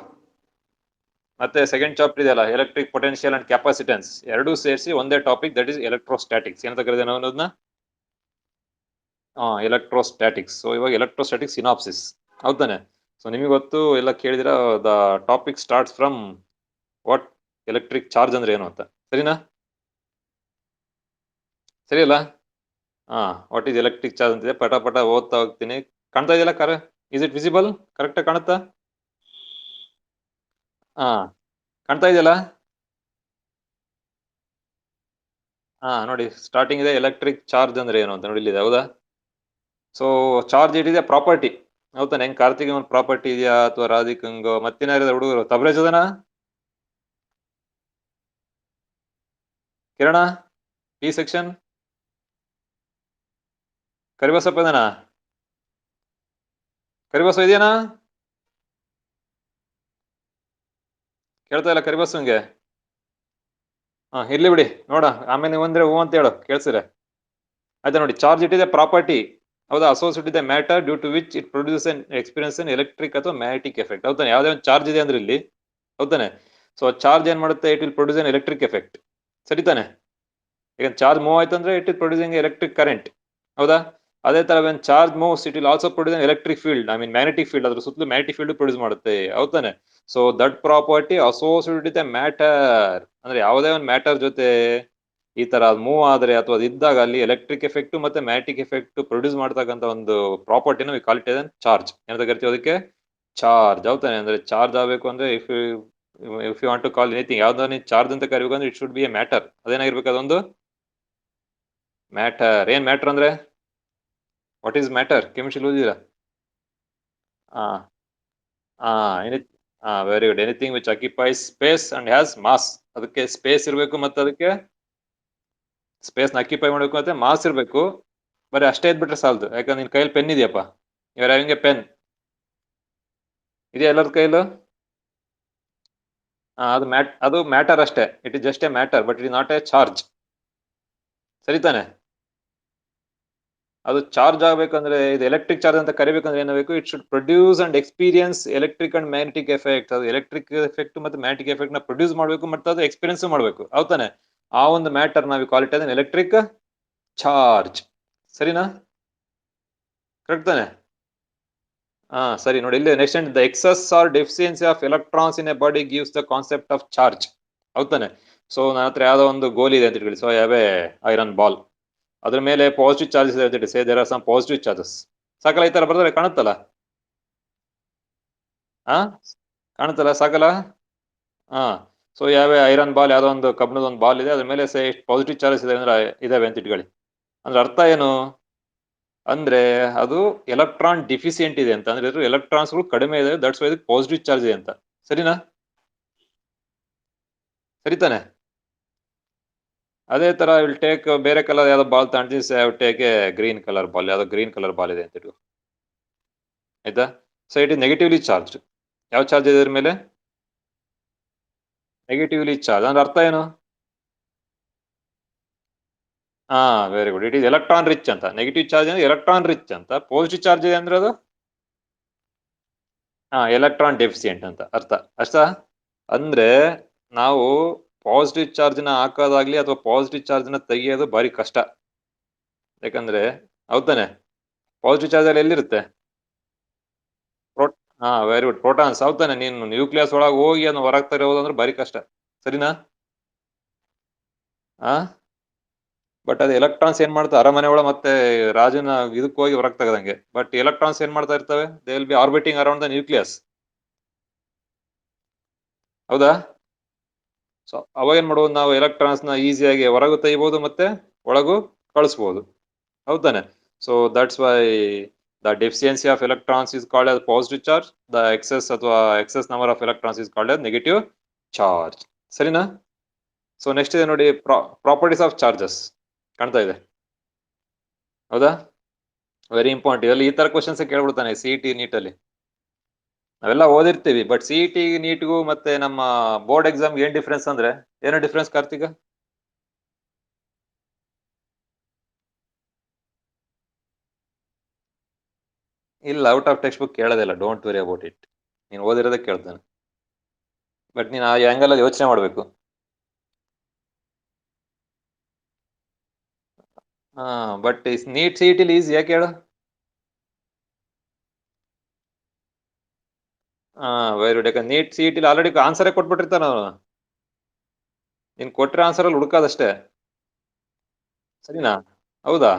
ಮತ್ತೆ ಸೆಕೆಂಡ್ ಚಾಪ್ಟರ್ ಇದೆಯಲ್ಲ ಎಲೆಕ್ಟ್ರಿಕ್ ಪೊಟೆನ್ಷಿಯಲ್ ಅಂಡ್ ಕೆಪಾಸಿಟೆನ್ಸ್, ಎರಡೂ ಸೇರಿಸಿ ಒಂದೇ ಟಾಪಿಕ್, ದಟ್ ಇಸ್ ಎಲೆಕ್ಟ್ರೋಸ್ಟಾಟಿಕ್ಸ್. ಏನಂತ ಕರೆದ ನಾವು ಅದನ್ನ? ಎಲೆಕ್ಟ್ರೋಸ್ಟಾಟಿಕ್ಸ್. ಸೊ ಇವಾಗ ಎಲೆಕ್ಟ್ರೋಸ್ಟಾಟಿಕ್ ಸಿನಾಪ್ಸಿಸ್. ಹೌದಾನೆ? ಸೊ ನಿಮಗೆ ಗೊತ್ತು ಎಲ್ಲ ಕೇಳಿದಿರ, the topic starts from what electric charge ಅಂದ್ರೆ ಏನು ಅಂತ. ಸರಿನಾ? ಸರಿ ಅಲ್ಲ? ವಾಟ್ ಈಸ್ ಎಲೆಕ್ಟ್ರಿಕ್ ಚಾರ್ಜ್ ಅಂತಿದೆ. ಪಟ ಪಟ ಓದ್ತಾ ಹೋಗ್ತೀನಿ. ಕಾಣ್ತಾ ಇದೆಯಲ್ಲ? Is it visible? ಕರೆಕ್ಟಾಗಿ ಕಾಣುತ್ತಾ? ಕಾಣ್ತಾ ಇದೆಯಲ್ಲ? ನೋಡಿ, ಸ್ಟಾರ್ಟಿಂಗ್ ಇದೆ ಎಲೆಕ್ಟ್ರಿಕ್ ಚಾರ್ಜ್ ಅಂದ್ರೆ ಏನು ಅಂತ ನೋಡಿ, ಇಲ್ಲಿದೆ. ಹೌದಾ? ಸೊ ಚಾರ್ಜ್ ಇಟ್ ಇದೆ ಪ್ರಾಪರ್ಟಿ. ಹೌದಾನೆ? ಹೆಂಗ್ ಕಾರ್ತಿಕ್ ಒಂದು ಪ್ರಾಪರ್ಟಿ ಇದೆಯಾ, ಅಥವಾ ರಾಧಿಕಂಗ್ ಮತ್ತಿನ ಹುಡುಗರು ತಬ್ರೇಜ್ ಅದನ? ಕಿರಣ P ಸೆಕ್ಷನ್, ಕರಿಬಸಪ್ಪ ಇದನ? ಕರಿಬಸ ಇದೆಯಾ? ಕೇಳ್ತಾ ಇಲ್ಲ ಕರಿಬಸ್ಸಂಗೆ? ಇರ್ಲಿ ಬಿಡಿ ನೋಡ, ಆಮೇಲೆ ನೀವು ಅಂದ್ರೆ ಹೂ ಅಂತ ಹೇಳು ಕೇಳ್ಸಿರೆ. ಆಯ್ತಾ ನೋಡಿ, charge it is a property, ಹೌದಾ, ಅಸೋಸಿಯೇಟ್ ಇದೆ matter due to which it produce an experience an electric ಅಥವಾ ಮ್ಯಾಗ್ನೆಟಿಕ್ ಎಫೆಕ್ಟ್. ಹೌದಾನೆ, ಯಾವುದೇ ಒಂದು ಚಾರ್ಜ್ ಇದೆ ಅಂದ್ರೆ ಇಲ್ಲಿ, ಹೌದಾನೆ, ಸೊ ಚಾರ್ಜ್ ಏನ್ ಮಾಡುತ್ತೆ, it will produce an electric effect. ಸರಿತಾನೆ, ಈಗ ಚಾರ್ಜ್ ಮೂವ್ ಆಯ್ತು ಅಂದ್ರೆ it is producing electric current. ಹೌದಾ, ಅದೇ ತರ when charge moves it will also produce electric field, I mean magnetic field, ಅದ್ರ ಸುತ್ತಲೂ ಮ್ಯಾಗ್ನೆಟಿಕ್ ಫೀಲ್ಡ್ ಪ್ರೊಡ್ಯೂಸ್ ಮಾಡುತ್ತೆ. ಹೌದಾನೆ, so that property associated with matter, ಅಂದ್ರೆ ಯಾವುದೇ ಒಂದು ಮ್ಯಾಟರ್ ಜೊತೆ ಈ ತರ ಮೂವ್ ಆದ್ರೆ ಅಥವಾ ಇದ್ದಾಗ ಅಲ್ಲಿ ಎಲೆಕ್ಟ್ರಿಕ್ ಎಫೆಕ್ಟ್ ಮತ್ತೆ ಮ್ಯಾಗ್ನೆಟಿಕ್ ಎಫೆಕ್ಟ್ ಪ್ರೊಡ್ಯೂಸ್ ಮಾಡ್ತಕ್ಕಂಥ ಒಂದು ಪ್ರಾಪರ್ಟಿನ we call it as charge. ಏನಂತ ಕರಿತೀವಿ ಅದಕ್ಕೆ? ಚಾರ್ಜ್. ಹೌದಾನೆ, ಅಂದ್ರೆ ಚಾರ್ಜ್ ಆಗಬೇಕು ಅಂದ್ರೆ if you want to call anything, ಯಾವ್ದಾದ್ರು ನೀವು ಚಾರ್ಜ್ ಅಂತ ಕರಿಬೇಕು ಅಂದ್ರೆ it should be a matter. ಅದೇನಾಗಿರ್ಬೇಕು, ಅದೊಂದು ಮ್ಯಾಟರ್. ಏನ್ ಮ್ಯಾಟರ್ ಅಂದ್ರೆ? What is matter? ಕೆಮಿಸ್ಟ್ರಿ ಓದಿರಾ? ಹಾ ಹಾ very good. Anything which occupies space and has mass. ಅದಕ್ಕೆ ಸ್ಪೇಸ್ ಇರಬೇಕು ಮತ್ತೆ ಅದಕ್ಕೆ ಸ್ಪೇಸ್ ನ ಆಕ್ಯುಪೈ ಮಾಡಬೇಕು ಮತ್ತೆ ಮಾಸ್ ಇರಬೇಕು. ಬರೀ ಅಷ್ಟೇ ಇದ್ಬಿಟ್ರೆ ಸಾಲದು, ಯಾಕಂದ್ರೆ ನಿನ್ ಕೈಯಲ್ಲಿ ಪೆನ್ ಇದೆಯಪ್ಪ, ಇವ್ರ ಹ್ಯಾವಿಂಗ್ ಎ ಪೆನ್ ಇದೆಯಾ ಎಲ್ಲರ ಕೈಲೂ? ಅದು ಮ್ಯಾಟರ್ ಅಷ್ಟೇ, it is just a matter but it is not a charge. ಸರಿತಾನೆ, ಅದು ಚಾರ್ಜ್ ಆಗ್ಬೇಕಂದ್ರೆ ಇದು ಎಲೆಕ್ಟ್ರಿಕ್ ಚಾರ್ಜ್ ಅಂತ ಕರಿಬೇಕಂದ್ರೆ ಏನಾಗಬೇಕು, it should produce and experience electric and magnetic effect. ಅದು ಎಲೆಕ್ಟ್ರಿಕ್ ಎಫೆಕ್ಟ್ ಮತ್ತೆ ಮ್ಯಾಗ್ನೆಟಿಕ್ ಎಫೆಕ್ಟ್ ನ ಪ್ರೊಡ್ಯೂಸ್ ಮಾಡಬೇಕು ಮತ್ತೆ ಅದು ಎಕ್ಸ್ಪೀರಿಯನ್ಸ್ ಮಾಡಬೇಕು. ಹೌದಾನೆ, ಆ ಒಂದು ಮ್ಯಾಟರ್ ನಾವು ಕಾಲ್ ಇಟ್ ಎಲೆಕ್ಟ್ರಿಕ್ ಚಾರ್ಜ್. ಸರಿನಾ? ಕರೆಕ್ಟ್ ತಾನೆ? ಸರಿ ನೋಡಿ, ಇಲ್ಲಿ next the excess or deficiency of electrons in a body gives the concept of charge. ಹೌದಾನೆ, ಸೊ ನನ್ನ ಹತ್ರ ಯಾವ್ದೋ ಒಂದು ಗೋಲ್ ಇದೆ ಅಂತ ಹೇಳಿ, ಸೊ ಯಾವೇ ಐರನ್ ಬಾಲ್, ಅದ್ರ ಮೇಲೆ ಪಾಸಿಟಿವ್ ಚಾರ್ಜಸ್ ಇದೆ, say there are some positive charges. ಸಾಕಲ್ಲ, ಈ ತರ ಬರೆದ್ರೆ ಕಾಣುತ್ತಲ್ಲ? ಹಾ, ಕಾಣುತ್ತಲ್ಲ ಸಾಕಲ್ಲ? ಹಾ, ಸೊ ಯಾವೇ ಐರನ್ ಬಾಲ್, ಯಾವ್ದೋ ಒಂದು ಕಬ್ಣದ ಒಂದು ಬಾಲ್ ಇದೆ, ಅದ್ರ ಮೇಲೆ ಸೇ ಎಷ್ಟು ಪಾಸಿಟಿವ್ ಚಾರ್ಜಸ್ ಇದೆ ಅಂದ್ರೆ ಇದಾವೆ ಅಂತ ಇಟ್ಕೊಳ್ಳಿ. ಅಂದ್ರೆ ಅರ್ಥ ಏನು ಅಂದ್ರೆ ಅದು ಎಲೆಕ್ಟ್ರಾನ್ ಡಿಫಿಸಿಯೆಂಟ್ ಇದೆ ಅಂತ, ಅಂದ್ರೆ ಎಲೆಕ್ಟ್ರಾನ್ಸ್ಗಳು ಕಡಿಮೆ ಇದೆ, ದಟ್ಸ್ ವೈ ಪಾಸಿಟಿವ್ ಚಾರ್ಜ್ ಇದೆ ಅಂತ. ಸರಿನಾ? ಸರಿತಾನೆ? ಅದೇ ತರ ವಿಲ್ ಟೇಕ್ ಬೇರೆ ಕಲರ್ ಯಾವ್ದೋ ಬಾಲ್ ತಗೊಂಡು take A green colour ball, ಯಾವ್ದೋ ಗ್ರೀನ್ ಕಲರ್ ಬಾಲ್ ಇದೆ ಅಂತ ಇಟ್ಕೊ. ಆಯ್ತಾ, so it is negatively charge. ಯಾವ ಚಾರ್ಜ್ ಇದೆ ಇದ್ರ ಮೇಲೆ? Negatively charge. ಅಂದ್ರೆ ಅರ್ಥ ಏನು? ಹಾ, very good. It is electron rich ಅಂತ. ನೆಗೆಟಿವ್ ಚಾರ್ಜ್ ಅಂದ್ರೆ ಎಲೆಕ್ಟ್ರಾನ್ ರಿಚ್ ಅಂತ, ಪಾಸಿಟಿವ್ ಚಾರ್ಜ್ ಇದೆ ಅಂದ್ರೆ ಅದು ಎಲೆಕ್ಟ್ರಾನ್ ಡೆಫಿಸಿಯೆಂಟ್ ಅಂತ ಅರ್ಥ. ಅಷ್ಟ ಅಂದ್ರೆ ನಾವು ಪಾಸಿಟಿವ್ ಚಾರ್ಜ್ ನ ಹಾಕೋದಾಗ್ಲಿ ಅಥವಾ ಪಾಸಿಟಿವ್ ಚಾರ್ಜ್ ನ ತೆಗಿಯೋದು ಬಾರಿ ಕಷ್ಟ. ಯಾಕಂದ್ರೆ ಹೌದಾನೆ, ಪಾಸಿಟಿವ್ ಚಾರ್ಜ್ ಅಲ್ಲಿ ಎಲ್ಲಿರುತ್ತೆ? Very good, protons. ಹೌದಾನೆ, ನೀನು ನ್ಯೂಕ್ಲಿಯಸ್ ಒಳಗೆ ಹೋಗಿ ಅದನ್ನ ಹೊರಗೆ ತರೋದು ಅಂದ್ರೆ ಬಾರಿ ಕಷ್ಟ. ಸರಿನಾ? ಆ ಬಟ್ ಅದು ಎಲೆಕ್ಟ್ರಾನ್ಸ್ ಏನ್ ಮಾಡ್ತಾ ಅರಮನೆ ಒಳ ಮತ್ತೆ ರಾಜನ ಇದಕ್ಕೆ ಹೋಗಿ ಹೊರಗೆ ತೆಗದಂಗೆ. ಬಟ್ ಎಲೆಕ್ಟ್ರಾನ್ಸ್ ಏನ್ ಮಾಡ್ತಾ ಇರ್ತವೆ, they will be orbiting around the nucleus. ಹೌದಾ? ಸೊ ಅವಾಗ ಏನ್ ಮಾಡ್ಬೋದು ನಾವು, ಎಲೆಕ್ಟ್ರಾನ್ಸ್ ನ ಈಸಿಯಾಗಿ ಹೊರಗು ತೆಗಿಬಹುದು ಮತ್ತೆ ಒಳಗು ಕಳಿಸಬಹುದು. ಹೌದಾನೆ, so that's why the deficiency of electrons is called as positive charge, the excess ಅಥವಾ excess number of electrons is called as negative charge. ಸರಿನಾ? ಸೊ ನೆಕ್ಸ್ಟ್ ಇದೆ ನೋಡಿ, ಪ್ರಾಪರ್ಟೀಸ್ ಆಫ್ ಚಾರ್ಜಸ್ ಕಾಣ್ತಾ ಇದೆ. ಹೌದಾ, ವೆರಿ ಇಂಪಾರ್ಟೆಂಟ್. ಇಲ್ಲಿ ಈ ತರ ಕ್ವಶನ್ಸ್ ಕೇಳ್ಬಿಡ್ತಾನೆ ಸಿಇಟಿ ನೀಟ್ ಅಲ್ಲಿ. ನಾವೆಲ್ಲ ಓದಿರ್ತೀವಿ, ಬಟ್ ಸಿಇಟಿ ನೀಟ್ಗೂ ಮತ್ತೆ ನಮ್ಮ ಬೋರ್ಡ್ ಎಕ್ಸಾಮ್ ಏನ್ ಡಿಫ್ರೆನ್ಸ್ ಅಂದ್ರೆ, ಏನೋ ಡಿಫ್ರೆನ್ಸ್ ಕಾರ್ತಿಕ? ಇಲ್ಲ, ಔಟ್ ಆಫ್ ಟೆಕ್ಸ್ಟ್ ಬುಕ್ ಕೇಳೋದಿಲ್ಲ, ಡೋಂಟ್ ವೆರಿ ಅಬೌಟ್ ಇಟ್. ನೀನು ಓದಿರೋದೇ ಕೇಳ್ತಾನೆ, ಬಟ್ ನೀನು ಆ ಆಂಗಲ್ ಅಲ್ಲಿ ಯೋಚನೆ ಮಾಡ್ಬೇಕು. ಬಟ್ ನೀಟ್ ಸಿಇಟಿ ಈಸಿ ಯಾಕೆ ಹೇಳು? Very good. ಯಾಕಂದ್ರೆ ನೀಟ್ ಸಿಇಟಿ ಆಲ್ರೆಡಿ ಆನ್ಸರೇ ಕೊಟ್ಬಿಟ್ಟಿರ್ತಾನ ಅವನು, ನೀನ್ ಕೊಟ್ರೆ ಆನ್ಸರ್ ಅಲ್ಲಿ ಹುಡುಕಾದಷ್ಟೇ. ಸರಿನಾ? ಹೌದಾ?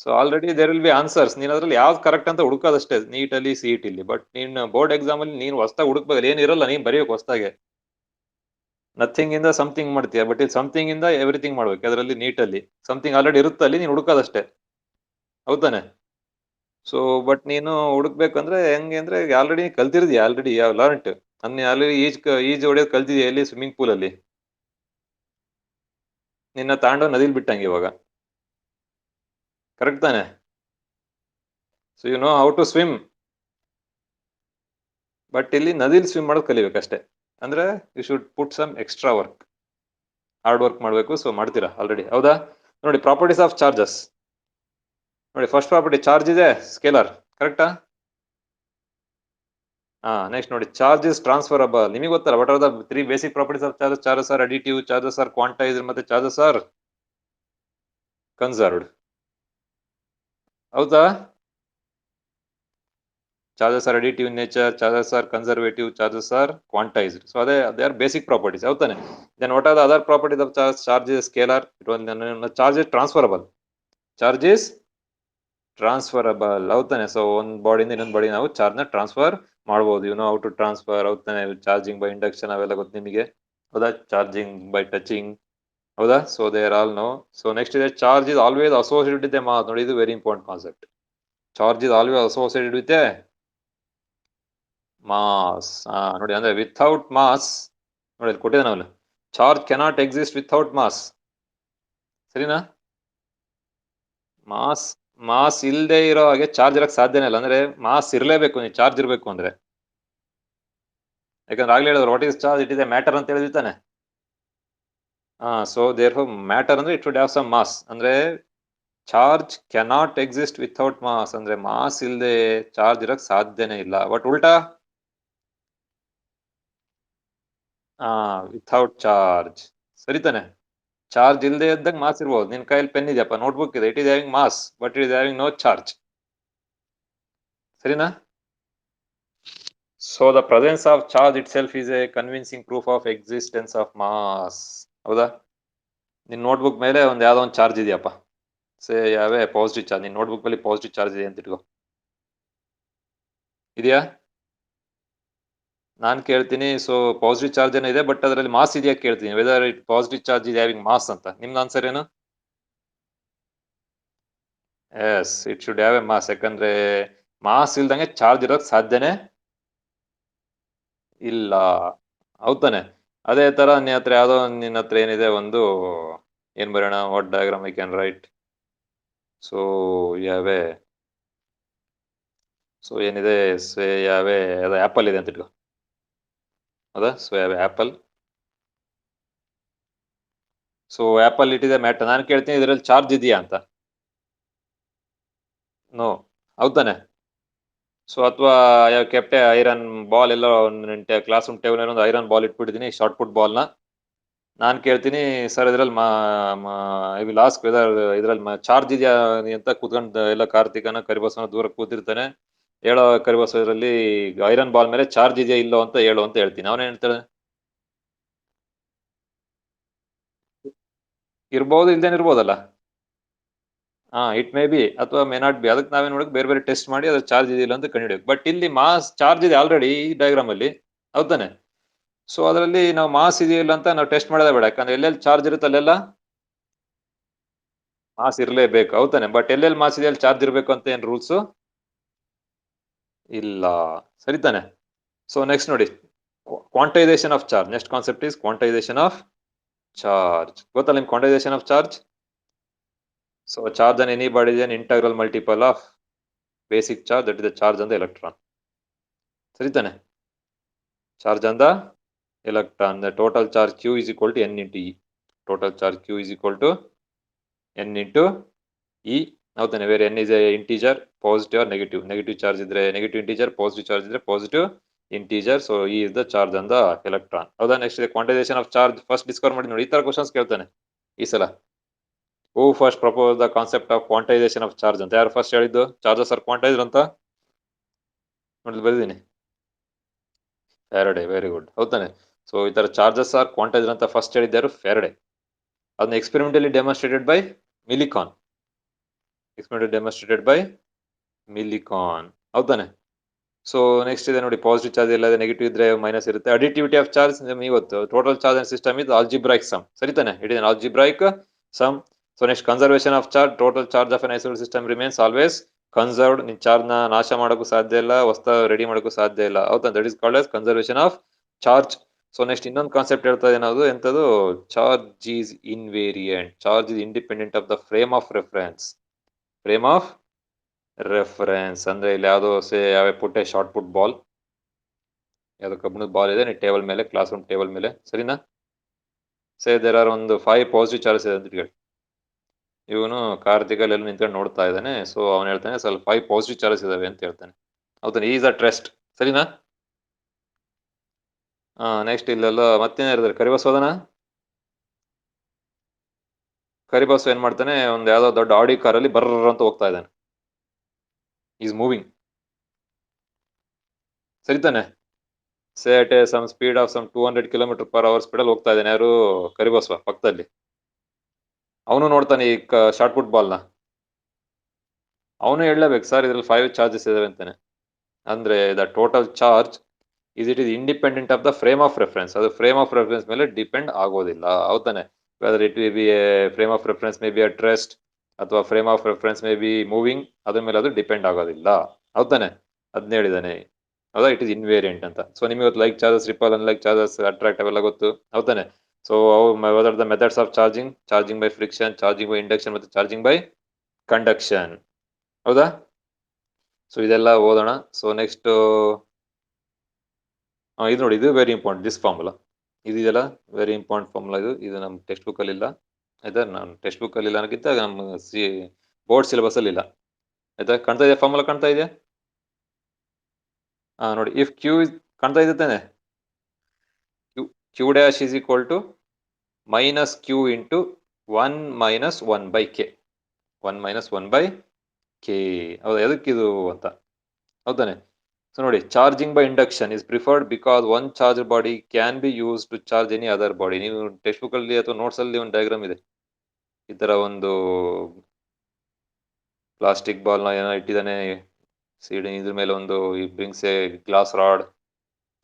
So already there will be answers, ನೀನ್ ಅದ್ರಲ್ಲಿ ಯಾವ್ದು ಕರೆಕ್ಟ್ ಅಂತ ಹುಡುಕೋದಷ್ಟೇ ನೀಟಲ್ಲಿ ಸಿಇಟಿಲಿ. ಬಟ್ ನೀನ್ ಬೋರ್ಡ್ ಎಕ್ಸಾಮ್ ಅಲ್ಲಿ ನೀನ್ ಹೊಸ್ತಾಗಿ ಹುಡುಕ್ಬೇಕು, ಏನಿರಲ್ಲ ನೀನ್ ಬರೆಯೋಕೆ ಹೊಸ್ತಾಗೆ. ನಥಿಂಗ್ ಇಂದ ಸಮಥಿಂಗ್ ಮಾಡ್ತೀಯ, ಬಟ್ ಇದು ಸಮಥಿಂಗ್ ಇಂದ ಎವ್ರಿಥಿಂಗ್ ಮಾಡ್ಬೇಕು. ಅದರಲ್ಲಿ ನೀಟಲ್ಲಿ ಸಮಥಿಂಗ್ ಆಲ್ರೆಡಿ ಇರುತ್ತಲ್ಲಿ, ನೀನ್ ಹುಡುಕೋದಷ್ಟೇ. ಹೌದಾನೆ? ಸೊ ಬಟ್ ನೀನು ಹುಡುಕ್ಬೇಕಂದ್ರೆ ಹೆಂಗೆ ಅಂದ್ರೆ ಆಲ್ರೆಡಿ ಕಲ್ತಿರ್ತೀಯ, ಆಲ್ರೆಡಿ ಯಾವ ಲರ್ನ್ಟ್ ಅಲ್ಲಿ ಆಲ್ರೆಡಿ ಈಜ್ ಹೊಡೆಯೋದು ಕಲ್ತಿದ್ಯಾ ಎಲ್ಲಿ, ಸ್ವಿಮ್ಮಿಂಗ್ ಪೂಲ್ ಅಲ್ಲಿ. ನಿನ್ನ ತಾಂಡು ನದಿಲ್ ಬಿಟ್ಟಂಗೆ ಇವಾಗ. ಕರೆಕ್ಟ್ ತಾನೆ? So you know how to swim, but ಇಲ್ಲಿ ನದಿಲ್ ಸ್ವಿಮ್ ಮಾಡೋದು ಕಲಿಬೇಕಷ್ಟೇ. ಅಂದ್ರೆ you should put some extra work. Hard work ಮಾಡಬೇಕು. ಸೊ ಮಾಡ್ತೀರಾ ಆಲ್ರೆಡಿ, ಹೌದಾ? ನೋಡಿ ಪ್ರಾಪರ್ಟೀಸ್ ಆಫ್ ಚಾರ್ಜಸ್. ನೋಡಿ ಫಸ್ಟ್ ಪ್ರಾಪರ್ಟಿ ಚಾರ್ಜ್ ಇದೆ ಸ್ಕೇಲರ್, ಕರೆಕ್ಟಾ? ನೆಕ್ಸ್ಟ್ ನೋಡಿ ಚಾರ್ಜ್ ಇಸ್ ಟ್ರಾನ್ಸ್ಫರಬಲ್. ನಿಮಗೆ ಗೊತ್ತಲ್ಲ what are the 3 basic properties of charges? Charges are additive, charges are quantized, ಮತ್ತೆ ಚಾರ್ಜಸ್ ಆರ್ ಕನ್ಸರ್ವ್ಡ್. ಹೌದಾ? Charges are additive in nature, charges are conservative, charges are quantized. So they are basic properties, ಹೌದಾನೆ? Then what are the other properties of charge? Charge is scalar, charge is transferable. Charge is transferable, ಹೌದಾನೆ? ಸೊ ಒಂದು ಬಾಡಿಯಿಂದ ಇನ್ನೊಂದು ಬಾಡಿ ನಾವು ಚಾರ್ಜ್ ನ ಟ್ರಾನ್ಸ್ಫರ್ ಮಾಡಬಹುದು. You know how to transfer, ಹೌದಾನೆ? ಚಾರ್ಜಿಂಗ್ ಬೈ ಇಂಡಕ್ಷನ್ ಅವೆಲ್ಲ ಗೊತ್ತು ನಿಮಗೆ, ಹೌದಾ? ಚಾರ್ಜಿಂಗ್ ಬೈ ಟಚಿಂಗ್, ಹೌದಾ? So they are all know. So next ಇದೆ charge is always associated with a mass. ನೋಡಿ ಇದು very important concept. Charge is always associated with a mass. ನೋಡಿ ಅಂದ್ರೆ ವಿಥೌಟ್ ಮಾಸ್, ನೋಡಿ ಕೊಟ್ಟಿದ್ದಾನೆ ಅವನು, charge cannot exist without mass. ಸರಿನಾ? ಮಾಸ್ ಮಾಸ್ ಇಲ್ಲದೆ ಇರೋ ಹಾಗೆ ಚಾರ್ಜ್ ಇರಕ್ ಸಾಧ್ಯನೇ ಇಲ್ಲ. ಅಂದ್ರೆ ಮಾಸ್ ಇರಲೇಬೇಕು ನೀವು ಚಾರ್ಜ್ ಇರಬೇಕು ಅಂದ್ರೆ. ಯಾಕಂದ್ರೆ ಆಗ್ಲೇ ಹೇಳಿದ್ರು what is charge, it is a matter ಅಂತ ಹೇಳಿದ್ದಾನೆ. ಸೊ ದೇರ್ ಫೋರ್ ಮ್ಯಾಟರ್ ಅಂದ್ರೆ it would have some mass. ಅಂದ್ರೆ charge cannot exist without mass ಅಂದ್ರೆ ಮಾಸ್ ಇಲ್ಲದೆ ಚಾರ್ಜ್ ಇರಕ್ ಸಾಧ್ಯನೇ ಇಲ್ಲ. ಬಟ್ ಉಲ್ಟಾ ವಿಥೌಟ್ ಚಾರ್ಜ್, ಸರಿತಾನೆ? ಚಾರ್ಜ್ ಇಲ್ಲದೆ ಇದ್ದಾಗ ಮಾಸ್ ಇರ್ಬೋದು. ನಿನ್ ಕೈಯಲ್ಲಿ ಪೆನ್ ಇದೆಯಪ್ಪ, ನೋಟ್ಬುಕ್ ಇದೆ, it is having mass but it is having no charge. ಸರಿನಾ? So the presence of charge itself is a convincing proof of existence of mass. ಹೌದಾ? ನಿನ್ ನೋಟ್ಬುಕ್ ಮೇಲೆ ಒಂದ್ ಯಾವ್ದೋ ಒಂದು ಚಾರ್ಜ್ ಇದೆಯಪ್ಪ, ಸೇ ಯಾವೇ ಪಾಸಿಟಿವ್ ಚಾರ್ಜ್. ನಿನ್ ನೋಟ್ಬುಕ್ ಮೇಲೆ ಪಾಸಿಟಿವ್ ಚಾರ್ಜ್ ಇದೆ ಅಂತ ಇಟ್ಕೋ, ಇದೆಯಾ? ನಾನ್ ಕೇಳ್ತೀನಿ, ಸೊ ಪಾಸಿಟಿವ್ ಚಾರ್ಜ್ ಏನೋ ಇದೆ ಬಟ್ ಅದರಲ್ಲಿ ಮಾಸ್ ಇದೆಯಾ ಕೇಳ್ತೀನಿ. ವೆದರ್ ಇಟ್ ಪಾಸಿಟಿವ್ ಚಾರ್ಜ್ ಇದೆ ಹ್ಯಾವಿಂಗ್ ಮಾಸ್ ಅಂತ. ನಿಮ್ದು ಆನ್ಸರ್ ಏನು? Yes, it should have a mass. ಯಾಕಂದ್ರೆ ಮಾಸ್ ಇಲ್ದಂಗೆ ಚಾರ್ಜ್ ಇರೋಕ್ ಸಾಧ್ಯನೇ ಇಲ್ಲ, ಹೌದಾನೆ? ಅದೇ ತರ ನಿನ್ನ ಹತ್ರ ಯಾವ್ದೋ ನಿನ್ನ ಹತ್ರ ಏನಿದೆ ಒಂದು, ಏನ್ ಬರೋಣ, what diagram I can write. So ಯಾವೇ, ಸೊ ಏನಿದೆ, ಸೇ ಯಾವೇ ಅದು ಆಪಲ್ ಇದೆ ಅಂತ ಇಟ್ಕೋ, ಹೌದಾ? ಸೊ ಯಾವೇ ಆಪಲ್. ಸೊ ಆಪಲ್ ಇಟ್ಟಿದೆ ಮ್ಯಾಟರ್. ನಾನು ಕೇಳ್ತೀನಿ ಇದರಲ್ಲಿ ಚಾರ್ಜ್ ಇದೆಯಾ ಅಂತ. ನೋ, ಹೌದಾನೆ? ಸೊ ಅಥವಾ ಯಾವ ಕೆಪ್ಟೆ ಐರನ್ ಬಾಲ್ ಎಲ್ಲ ಕ್ಲಾಸ್ ರೂಮ್ ಟೇಬಲ್ ಒಂದು ಐರನ್ ಬಾಲ್ ಇಟ್ಬಿಟ್ಟಿದ್ದೀನಿ, ಶಾರ್ಟ್ ಪುಟ್ ಬಾಲ್ನ. ನಾನು ಕೇಳ್ತೀನಿ ಸರ್ ಇದ್ರಲ್ಲಿ ಐ ವಿಲ್ ಆಸ್ಕ್ ವೆದರ್ ಇದ್ರಲ್ಲಿ ಚಾರ್ಜ್ ಇದೆಯಾ ಅಂತ. ಕೂತ್ಕೊಂಡು ಎಲ್ಲ ಕಾರ್ತಿಕನ ಕರಿಬಸವನ ದೂರ ಕೂತಿರ್ತಾನೆ. ಹೇಳೋ ಕರಿಬಸವ ಇದರಲ್ಲಿ ಐರನ್ ಬಾಲ್ ಮೇಲೆ ಚಾರ್ಜ್ ಇದೆಯಾ ಇಲ್ಲೋ ಅಂತ ಹೇಳು ಅಂತ ಹೇಳ್ತೀನಿ. ಅವನೇನ್ ಹೇಳ್ತಾನೆ? ಇರ್ಬೋದು, ಇಲ್ದೇನೆ ಇರ್ಬೋದಲ್ಲ. ಇಟ್ ಮೇ ಬಿ ಅಥವಾ ಮೇ ನಾಟ್ ಬಿ. ಅದಕ್ಕೆ ನಾವೇನ್ ನೋಡಕ್ ಬೇರೆ ಬೇರೆ ಟೆಸ್ಟ್ ಮಾಡಿ ಅದ್ರ ಚಾರ್ಜ್ ಇದೆಯಿಲ್ಲ ಅಂತ ಕಂಡಿಡಿಯೋದು. ಬಟ್ ಇಲ್ಲಿ ಮಾಸ್ ಚಾರ್ಜ್ ಇದೆ ಆಲ್ರೆಡಿ ಈ ಡಯಾಗ್ರಾಮ್ ಅಲ್ಲಿ, ಹೌದಾನೆ? ಸೊ ಅದರಲ್ಲಿ ನಾವು ಮಾಸ್ ಇದೆಯಿಲ್ಲ ಅಂತ ನಾವು ಟೆಸ್ಟ್ ಮಾಡೋದೇ ಬೇಡ. ಯಾಕಂದ್ರೆ ಎಲ್ಲೆಲ್ಲಿ ಚಾರ್ಜ್ ಇರುತ್ತೆ ಅಲ್ಲೆಲ್ಲ ಮಾಸ್ ಇರಲೇಬೇಕು, ಹೌದಾನೆ? ಬಟ್ ಎಲ್ಲೆಲ್ಲಿ ಮಾಸ್ ಇದೆ ಅಲ್ಲಿ ಚಾರ್ಜ್ ಇರಬೇಕು ಅಂತ ಏನ್ ರೂಲ್ಸ್ ಇಲ್ಲ, ಸರಿತಾನೆ? ಸೊ ನೆಕ್ಸ್ಟ್ ನೋಡಿ quantisation of charge. Next concept is quantisation of charge. ಗೊತ್ತಲ್ಲ ನಿಮ್ quantisation of charge? So charge on any body is an integral multiple of basic charge, that is the charge on the electron. ಸರಿತಾನೆ? Charge on the electron, the total charge q is equal to n into e. Total charge q is equal to n into e, ಹೌದಾನೆ? Where n is a integer, positive or negative. Negative charge ಇದ್ರೆ ನೆಗೆಟಿವ್ ಇಂಟೀಜರ್, ಪಾಸಿಟಿವ್ ಚಾರ್ಜ್ ಇದ್ರೆ positive integer. So E is the charge on the electron, ಹೌದಾ? ನೆಕ್ಸ್ಟ್ ಇದೆ quantization of charge. First discover ಮಾಡಿ ನೋಡಿ, ಈ ತರ ಕ್ವಶನ್ಸ್ ಕೇಳ್ತಾನೆ ಈ ಸಲ. Who first propose the concept of quantization of charge ಅಂತ? ಯಾರು ಫಸ್ಟ್ ಹೇಳಿದ್ದು ಚಾರ್ಜಸ್ ಆರ್ ಕ್ವಾಂಟೈಸ್ಡ್ ಅಂತ? ನೋಡಿ ಬರೆದಿದ್ದೀನಿ, ಫ್ಯಾರಡೆ. ವೆರಿ ಗುಡ್, ಹೌದಾನೆ? ಸೊ ಈ ತರ ಚಾರ್ಜಸ್ ಆರ್ ಕ್ವಾಂಟೈಸ್ಡ್ ಅಂತ ಫಸ್ಟ್ ಹೇಳಿದ್ದಾರು ಫ್ಯಾರಡೆ. ಅದನ್ನ experimentally demonstrated by Millikan. Experimentally demonstrated by Millikan, ಹೌದಾನೆ? ಸೊ ನೆಕ್ಸ್ಟ್ ಇದೆ ನೋಡಿ ಪಾಸಿಟಿವ್ ಚಾರ್ಜ್ ಇಲ್ಲ, ನೆಗೆಟಿವ್ ಇದ್ರೆ ಮೈನಸ್ ಇರುತ್ತೆ. ಅಡಿಟಿವಿಟಿ ಆಫ್ ಚಾರ್ಜ್ ಇವತ್ತು ಟೋಟಲ್ ಚಾರ್ಜ್ ಅಂಡ್ ಸಿಸ್ಟಮ್ ಇದು ಆಲ್ಜಿಬ್ರಾಯಿಕ್ ಸಮ್, ಸರಿತಾನೆ? It is algebraic sum. So next conservation of charge. Total charge of an isolated system remains always conserved. ನಿನ್ ಚಾರ್ಜ್ ನ ನಾಶ ಮಾಡೋಕ್ಕೂ ಸಾಧ್ಯ ಇಲ್ಲ, ಹೊಸ ರೆಡಿ ಮಾಡೋಕ್ಕೂ ಸಾಧ್ಯ ಇಲ್ಲ, ಹೌದಾ? That is called as conservation of charge. So next ಇನ್ನೊಂದು ಕಾನ್ಸೆಪ್ಟ್ ಹೇಳ್ತಾ ಇದೆ ನಾವು, ಎಂತದು? Charge is invariant. Charge is independent of the frame of reference. Frame of reference ಅಂದ್ರೆ ಇಲ್ಲಿ ಯಾವ್ದೋ ಯಾವ ಪುಟ್ಟೆ ಶಾರ್ಟ್ ಪುಟ್ ಬಾಲ್, ಯಾವ್ದೋ ಕಬ್ಬಿಣದ ಬಾಲ್ ಇದೆ ಟೇಬಲ್ ಮೇಲೆ, ಕ್ಲಾಸ್ ರೂಮ್ ಟೇಬಲ್ ಮೇಲೆ, ಸರಿನಾ? ಸೇ ದೇರ್ ಆರ್ ಒಂದು 5 ಪಾಸಿಟಿವ್ ಚಾರ್ಜಸ್ ಇದೆ ಅಂತ ಇಟ್ಕೊಳ್ಳಿ. ಇವನು ಕಾರ್ತಿಕಲ್ಲಿ ಎಲ್ಲ ನಿಂತ್ಕೊಂಡು ನೋಡ್ತಾ ಇದ್ದಾನೆ. ಸೊ ಅವನು ಹೇಳ್ತಾನೆ ಸ್ವಲ್ಪ 5 ಪಾಸಿಟಿವ್ ಚಾರ್ಜಸ್ ಇದಾವೆ ಅಂತ ಹೇಳ್ತಾನೆ. ಹೌದಾನೆ, ಈಸ್ ಅಟ್ ರೆಸ್ಟ್. ಸರಿನಾ? ನೆಕ್ಸ್ಟ್ ಇಲ್ಲೆಲ್ಲ ಮತ್ತೇನು ಹೇಳಿದ್ರೆ ಕರಿಬಸೋದನ. ಕರಿಬಾಸು ಏನ್ ಮಾಡ್ತಾನೆ, ಒಂದು ಯಾವ್ದೋ ದೊಡ್ಡ ಆಡಿ ಕಾರಲ್ಲಿ ಬರ್ರ ಅಂತ ಹೋಗ್ತಾ ಇದ್ದಾನೆ. Is moving. ಸರಿತಾನೆ? Say at a some speed of some 200 km/h ಸ್ಪೀಡಲ್ಲಿ ಹೋಗ್ತಾ ಇದ್ದಾನೆ. ಯಾರು? ಕರಿಬಸವ ಪಕ್ಕದಲ್ಲಿ. ಅವನು ನೋಡ್ತಾನೆ ಈ ಶಾರ್ಟ್ ಪುಟ್ ಬಾಲ್ನ. ಅವನು ಹೇಳಲೇಬೇಕು, ಸರ್ ಇದ್ರಲ್ಲಿ 5 ಚಾರ್ಜಸ್ ಇದಾವೆ ಅಂತಾನೆ. ಅಂದ್ರೆ the total charge it is independent of the frame of reference. ಅದು ಫ್ರೇಮ್ ಆಫ್ ರೆಫರೆನ್ಸ್ ಮೇಲೆ ಡಿಪೆಂಡ್ ಆಗೋದಿಲ್ಲ. ಹೌದಾನೆ? Whether it will be a frame of reference may be at rest ಅಥವಾ frame of reference may be moving, ಅದ್ರ ಮೇಲೆ ಅದು ಡಿಪೆಂಡ್ ಆಗೋದಿಲ್ಲ. ಹೌದಾನೆ? ಅದನ್ನ ಹೇಳಿದಾನೆ. ಹೌದಾ? ಇಟ್ ಇಸ್ ಇನ್ವೇರಿಯಂಟ್ ಅಂತ. ಸೊ ನಿಮಗೆ ಗೊತ್ತು like charges, repel, unlike charges, attract ಅವೆಲ್ಲ ಗೊತ್ತು. ಹೌದಾನೆ? So what are the methods of charging? Charging by friction, charging by induction ಮತ್ತು ಚಾರ್ಜಿಂಗ್ ಬೈ ಕಂಡಕ್ಷನ್. ಹೌದಾ? ಸೊ ಇದೆಲ್ಲ ಓದೋಣ. ಸೊ ನೆಕ್ಸ್ಟ್ ಇದು ನೋಡಿ, ಇದು ವೆರಿ ಇಂಪಾರ್ಟೆಂಟ್ ದಿಸ್ ಫಾರ್ಮುಲಾ. ಇದೆಯಲ್ಲ ವೆರಿ ಇಂಪಾರ್ಟೆಂಟ್ ಫಾರ್ಮುಲಾ. ಇದು ನಮ್ಮ ಟೆಕ್ಸ್ಟ್ ಬುಕ್ ಅಲ್ಲಿ ಇಲ್ಲ. ಆಯ್ತಾ? ನಾನು ಟೆಕ್ಸ್ಟ್ ಬುಕ್ ಅಲ್ಲಿ ಇಲ್ಲ ಅನ್ನೋಕ್ಕಿಂತ ನಮ್ಮ ಬೋರ್ಡ್ ಸಿಲೆಬಸ್ ಅಲ್ಲಿ ಇಲ್ಲ. ಆಯ್ತಾ? ಕಾಣ್ತಾ ಇದೆಯಾ ಫಾರ್ಮುಲಾ? ಕಾಣ್ತಾ ಇದೆಯಾ? ನೋಡಿ, ಇಫ್ ಕ್ಯೂ ಕಾಣ್ತಾ ಇದೆ ತಾನೆ? Q dash is equal to minus Q into 1 minus 1/k. 1 minus 1/k. ಹೌದಾ? ಎದಕ್ಕಿದು ಅಂತ. ಹೌದಾನೆ? ಸೊ ನೋಡಿ, charging by induction is preferred because one charge body can be use to charge any other body. ನೀವು ಟೆಕ್ಸ್ಟ್ ಬುಕ್ ಅಲ್ಲಿ ಅಥವಾ ನೋಟ್ಸ್ ಅಲ್ಲಿ ಒಂದು ಡಯಾಗ್ರಾಮ್ ಇದೆ. ಈ ತರ ಒಂದು ಪ್ಲಾಸ್ಟಿಕ್ ಬಾಲ್ ನ ಏನೋ ಇಟ್ಟಿದ್ದಾನೆ ಸೀಡಿ, ಇದ್ರ ಮೇಲೆ ಒಂದು ಬ್ರಿಂಗ್ಸ್ ಎ ಗ್ಲಾಸ್ ರಾಡ್.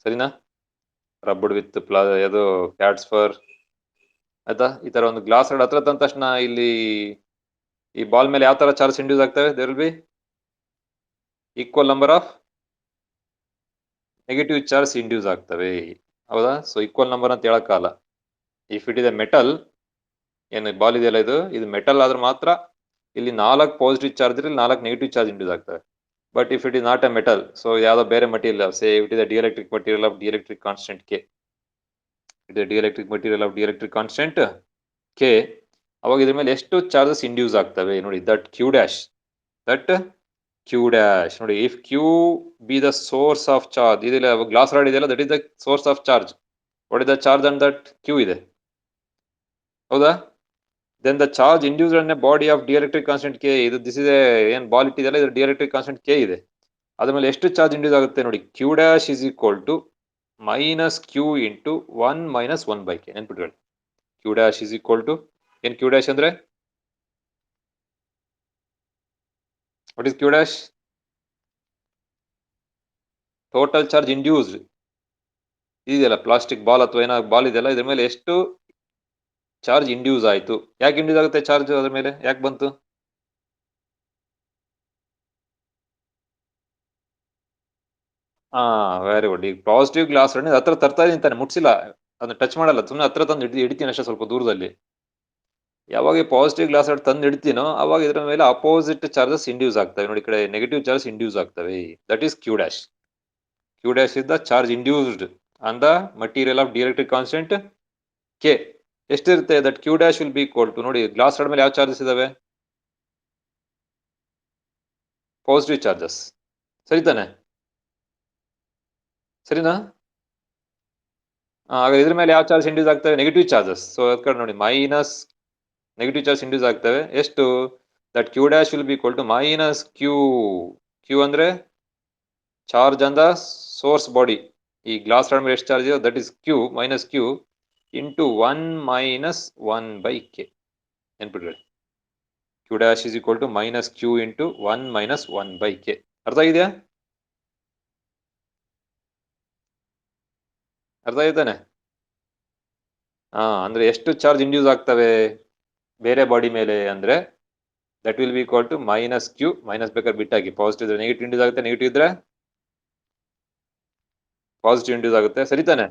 ಸರಿನಾ? ರಬ್ಬಡ್ ವಿತ್ ಅದು ಕ್ಯಾಟ್ಸ್ ಫರ್. ಆಯ್ತಾ? ಈ ತರ ಒಂದು ಗ್ಲಾಸ್ ರಾಡ್ ಹತ್ರ ತಂದ ತಕ್ಷಣ ಇಲ್ಲಿ ಈ ಬಾಲ್ ಮೇಲೆ ಯಾವ ತರ ಚಾರ್ಜ್ ಇಂಡ್ಯೂಸ್ ಆಗ್ತವೆ? There will be equal number of negative charge induce ಆಗ್ತವೆ. ಹೌದಾ? ಸೊ ಈಕ್ವಲ್ ನಂಬರ್ ಅಂತ ಹೇಳಕ್ಕಾಗಲ್ಲ. If it is a metal, ಏನು ಬಾಲ್ ಇದೆಯಲ್ಲ, ಇದು ಮೆಟಲ್ ಆದ್ರೆ ಮಾತ್ರ ಇಲ್ಲಿ 4 ಪಾಸಿಟಿವ್ ಚಾರ್ಜ್ ಇರಲಿ, 4 ನೆಗೆಟಿವ್ ಚಾರ್ಜ್ ಇಂಡ್ಯೂಸ್ ಆಗ್ತವೆ. But if it is not a metal, so ಯಾವ್ದೋ ಬೇರೆ material, say it is a dielectric material of dielectric constant K, it is dielectric material of dielectric constant K, ಅವಾಗ ಇದ್ರ ಮೇಲೆ ಎಷ್ಟು ಚಾರ್ಜಸ್ ಇಂಡ್ಯೂಸ್ ಆಗ್ತವೆ ನೋಡಿ. ದಟ್ ಕ್ಯೂ ಡ್ಯಾಶ್ ನೋಡಿ, if Q be the source of charge, ಇದೆಲ್ಲ ಗ್ಲಾಸ್ ರಾಡ್ ಇದೆಯಲ್ಲ, that is the source of charge. What is the charge and that Q ಇದೆ. ಹೌದಾ? then the charge induced on a body of dielectric constant k, ಇದು ದಿಸ್ ಇಸ್ ಏನ್ ಬಾಲ್ ಇಟ್ಟಿದೆಯಲ್ಲ, ಇದು dielectric constant k ಇದೆ. ಅದ್ರ ಮೇಲೆ ಎಷ್ಟು ಚಾರ್ಜ್ ಇಂಡ್ಯೂಸ್ ಆಗುತ್ತೆ ನೋಡಿ, q dash is equal to minus q into 1 minus 1/k. ನೆನ್ಪಿಟ್ಕೊಳ್ಳಿ, q dash is equal to ಏನ್? q ಡ್ಯಾಶ್ ಅಂದ್ರೆ what is q dash? Total charge induced ಇದೆಯಲ್ಲ, ಪ್ಲಾಸ್ಟಿಕ್ ಬಾಲ್ ಅಥವಾ ಏನೋ ಬಾಲ್ ಇದೆಯಲ್ಲ, ಇದ್ರ ಮೇಲೆ ಎಷ್ಟು ಚಾರ್ಜ್ ಇಂಡ್ಯೂಸ್ ಆಯ್ತು. ಯಾಕೆ ಇಂಡ್ಯೂಸ್ ಆಗುತ್ತೆ ಚಾರ್ಜ್ ಅದ್ರ ಮೇಲೆ? ಯಾಕೆ ಬಂತು? Very good. ಈಗ ಪಾಸಿಟಿವ್ ಗ್ಲಾಸ್ ರಾಡ್ ಹತ್ರ ತರ್ತಾ ಇದೀನಿ ತಾನೆ, ಮುಟ್ಸಿಲ್ಲ, ಅದನ್ನ ಟಚ್ ಮಾಡಲ್ಲ, ಸುಮ್ಮನೆ ಹತ್ರ ತಂದು ಹಿಡಿತೀನಿ ಅಷ್ಟೇ, ಸ್ವಲ್ಪ ದೂರದಲ್ಲಿ. ಯಾವಾಗ ಪಾಸಿಟಿವ್ ಗ್ಲಾಸ್ ರಾಡ್ ತಂದು ಹಿಡ್ತೀನೋ ಅವಾಗ ಇದ್ರ ಮೇಲೆ ಅಪೋಸಿಟ್ ಚಾರ್ಜಸ್ ಇಂಡ್ಯೂಸ್ ಆಗ್ತವೆ ನೋಡಿ. ಈ ಕಡೆ ನೆಗೆಟಿವ್ ಚಾರ್ಜ್ ಇಂಡ್ಯೂಸ್ ಆಗ್ತವೆ. That is Q dash. Q dash is the charge induced on the material of dielectric constant K. ಎಷ್ಟಿರುತ್ತೆ? That Q dash will be equal to, ನೋಡಿ ಗ್ಲಾಸ್ ರಾಡ್ ಮೇಲೆ ಯಾವ ಚಾರ್ಜಸ್ ಇದಾವೆ? Positive charges. ಸರಿ ತಾನೆ? ಸರಿನಾ? ಆಗ ಇದ್ರ ಮೇಲೆ ಯಾವ ಚಾರ್ಜ್ ಇಂಡ್ಯೂಸ್ ಆಗ್ತವೆ? Negative charges. ಸೊ ಅದ್ ನೋಡಿ, ಮೈನಸ್ ನೆಗೆಟಿವ್ ಚಾರ್ಜ್ ಇಂಡ್ಯೂಸ್ ಆಗ್ತವೆ. ಎಷ್ಟು? That Q dash will be equal to minus Q. Q ಅಂದ್ರೆ charge on the source body. ಈ ಗ್ಲಾಸ್ ರಾಡ್ ಮೇಲೆ ಎಷ್ಟು ಚಾರ್ಜ್ ಇದೆ? That is Q minus Q into 1 minus 1/k. ನೆನ್ಪಿಡ್ರಿ, Q dash is equal to minus Q into 1 minus 1/k. ಅರ್ಥ ಇದೆಯಾ? ಅರ್ಥ ಆಯ್ತಾನೆ? ಅಂದ್ರೆ ಎಷ್ಟು ಚಾರ್ಜ್ ಇಂಡ್ಯೂಸ್ ಆಗ್ತವೆ ಬೇರೆ ಬಾಡಿ ಮೇಲೆ ಅಂದ್ರೆ that will be equal to minus Q. Minus ಬೇಕಾದ್ರೆ ಬಿಟ್ಟಾಗಿ, ಪಾಸಿಟಿವ್ ಇದ್ರೆ ನೆಗೆಟಿವ್ ಇಂಡ್ಯೂಸ್ ಆಗುತ್ತೆ, ನೆಗೆಟಿವ್ ಇದ್ರೆ ಪಾಸಿಟಿವ್ ಇಂಡ್ಯೂಸ್ ಆಗುತ್ತೆ. ಸರಿ ತಾನೆ?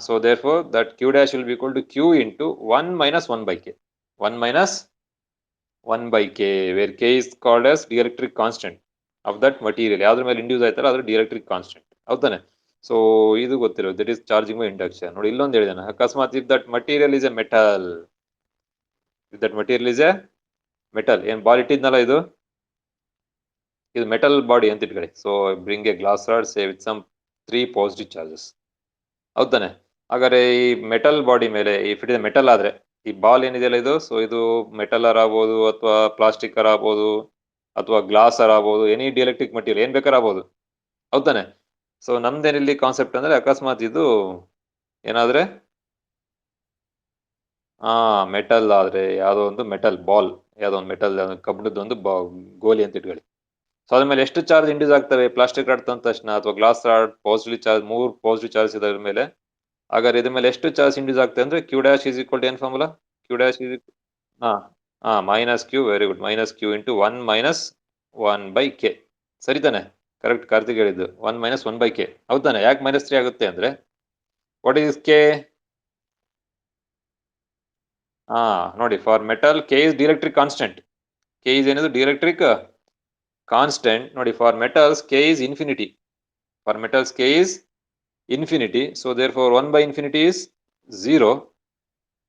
So therefore that Q dash will be equal to Q into 1 minus 1/k. 1 minus 1/k, where k is called as dielectric constant of that material. ಯಾವ್ದ್ರ ಮೇಲೆ ಇಂಡ್ಯೂಸ್ ಆಯ್ತಲ್ಲ ಅದ್ರ dielectric constant. ಹೌದಾನೆ? ಸೊ ಇದು ಗೊತ್ತಿರೋ that is charging by induction. ನೋಡಿ ಇಲ್ಲೊಂದು ಹೇಳಿದಾನೆ, ಅಕಸ್ಮಾತ್ if that material is a metal, if that material is a metal, ಏನ್ ಬಾಲ್ ಇಟ್ಟಿದ್ನಲ್ಲ ಇದು ಮೆಟಲ್ ಬಾಡಿ ಅಂತ ಇಟ್ಕೊಳ್ಳಿ. So bring a glass rod say with some 3 positive charges. ಹೌದಾನೆ? ಹಾಗಾದ್ರೆ ಈ ಮೆಟಲ್ ಬಾಡಿ ಮೇಲೆ ಇಫ್ ಇಟ್ ಇಸ್ ಮೆಟಲ್ ಆದ್ರೆ ಈ ಬಾಲ್ ಏನಿದೆಯಲ್ಲ ಇದು, ಸೊ ಇದು ಮೆಟಲ್ ಆಗ್ಬೋದು ಅಥವಾ ಪ್ಲಾಸ್ಟಿಕ್ ಆಗ್ಬೋದು ಅಥವಾ ಗ್ಲಾಸ್ ಆಗ್ಬೋದು, ಎನಿ ಡಿಎಲೆಕ್ಟ್ರಿಕ್ ಮಟೀರಿಯಲ್ ಏನ್ ಬೇಕಾದ್ರೂ ಆಗ್ಬೋದು. ಹೌದಾನೆ? ಸೊ ನಮ್ದೇನಿಲ್ಲಿ ಕಾನ್ಸೆಪ್ಟ್ ಅಂದ್ರೆ ಅಕಸ್ಮಾತ್ ಇದು ಏನಾದ್ರೆ ಮೆಟಲ್ ಆದ್ರೆ ಯಾವ್ದೋ ಒಂದು ಮೆಟಲ್ ಬಾಲ್, ಯಾವ್ದೋ ಒಂದು ಮೆಟಲ್ ಕಬ್ಬಿಣದ ಗೋಲಿ ಅಂತ ಇಟ್ಕೊಳ್ಳಿ. ಸೊ ಅದ್ರ ಮೇಲೆ ಎಷ್ಟು ಚಾರ್ಜ್ ಇಂಡ್ಯೂಸ್ ಆಗ್ತವೆ ಪ್ಲಾಸ್ಟಿಕ್ ರಾಡ್ ತಂದ ತಕ್ಷಣ ಅಥವಾ glass rod? Positive charge, 3 positive charge ಇದೆ ಅದ್ರ ಮೇಲೆ. ಹಾಗಾದ್ರೆ ಇದ್ರ ಮೇಲೆ ಎಷ್ಟು ಚಾರ್ಜ್ ಇಂಡ್ಯೂಸ್ ಆಗ್ತದೆ ಅಂದ್ರೆ Q dash is equal to ಏನ್ formula? Q dash is minus Q, very good, minus Q into 1 minus 1 by K. ಸರಿ ತಾನೆ? ಕರೆಕ್ಟ್, ಕಾರ್ತಿಕ್ ಹೇಳಿದ್ದು 1 ಮೈನಸ್ 1 ಬೈ ಕೆ. ಹೌದಾನೆ? ಯಾಕೆ -3 ಆಗುತ್ತೆ ಅಂದ್ರೆ ವಾಟ್ ಈಸ್ ಕೆ? ನೋಡಿ, for metal K is dielectric constant. K is ಏನದು? Dielectric constant. ನೋಡಿ, for metals K is infinity. For metals K is infinity, so therefore 1 by infinity is 0,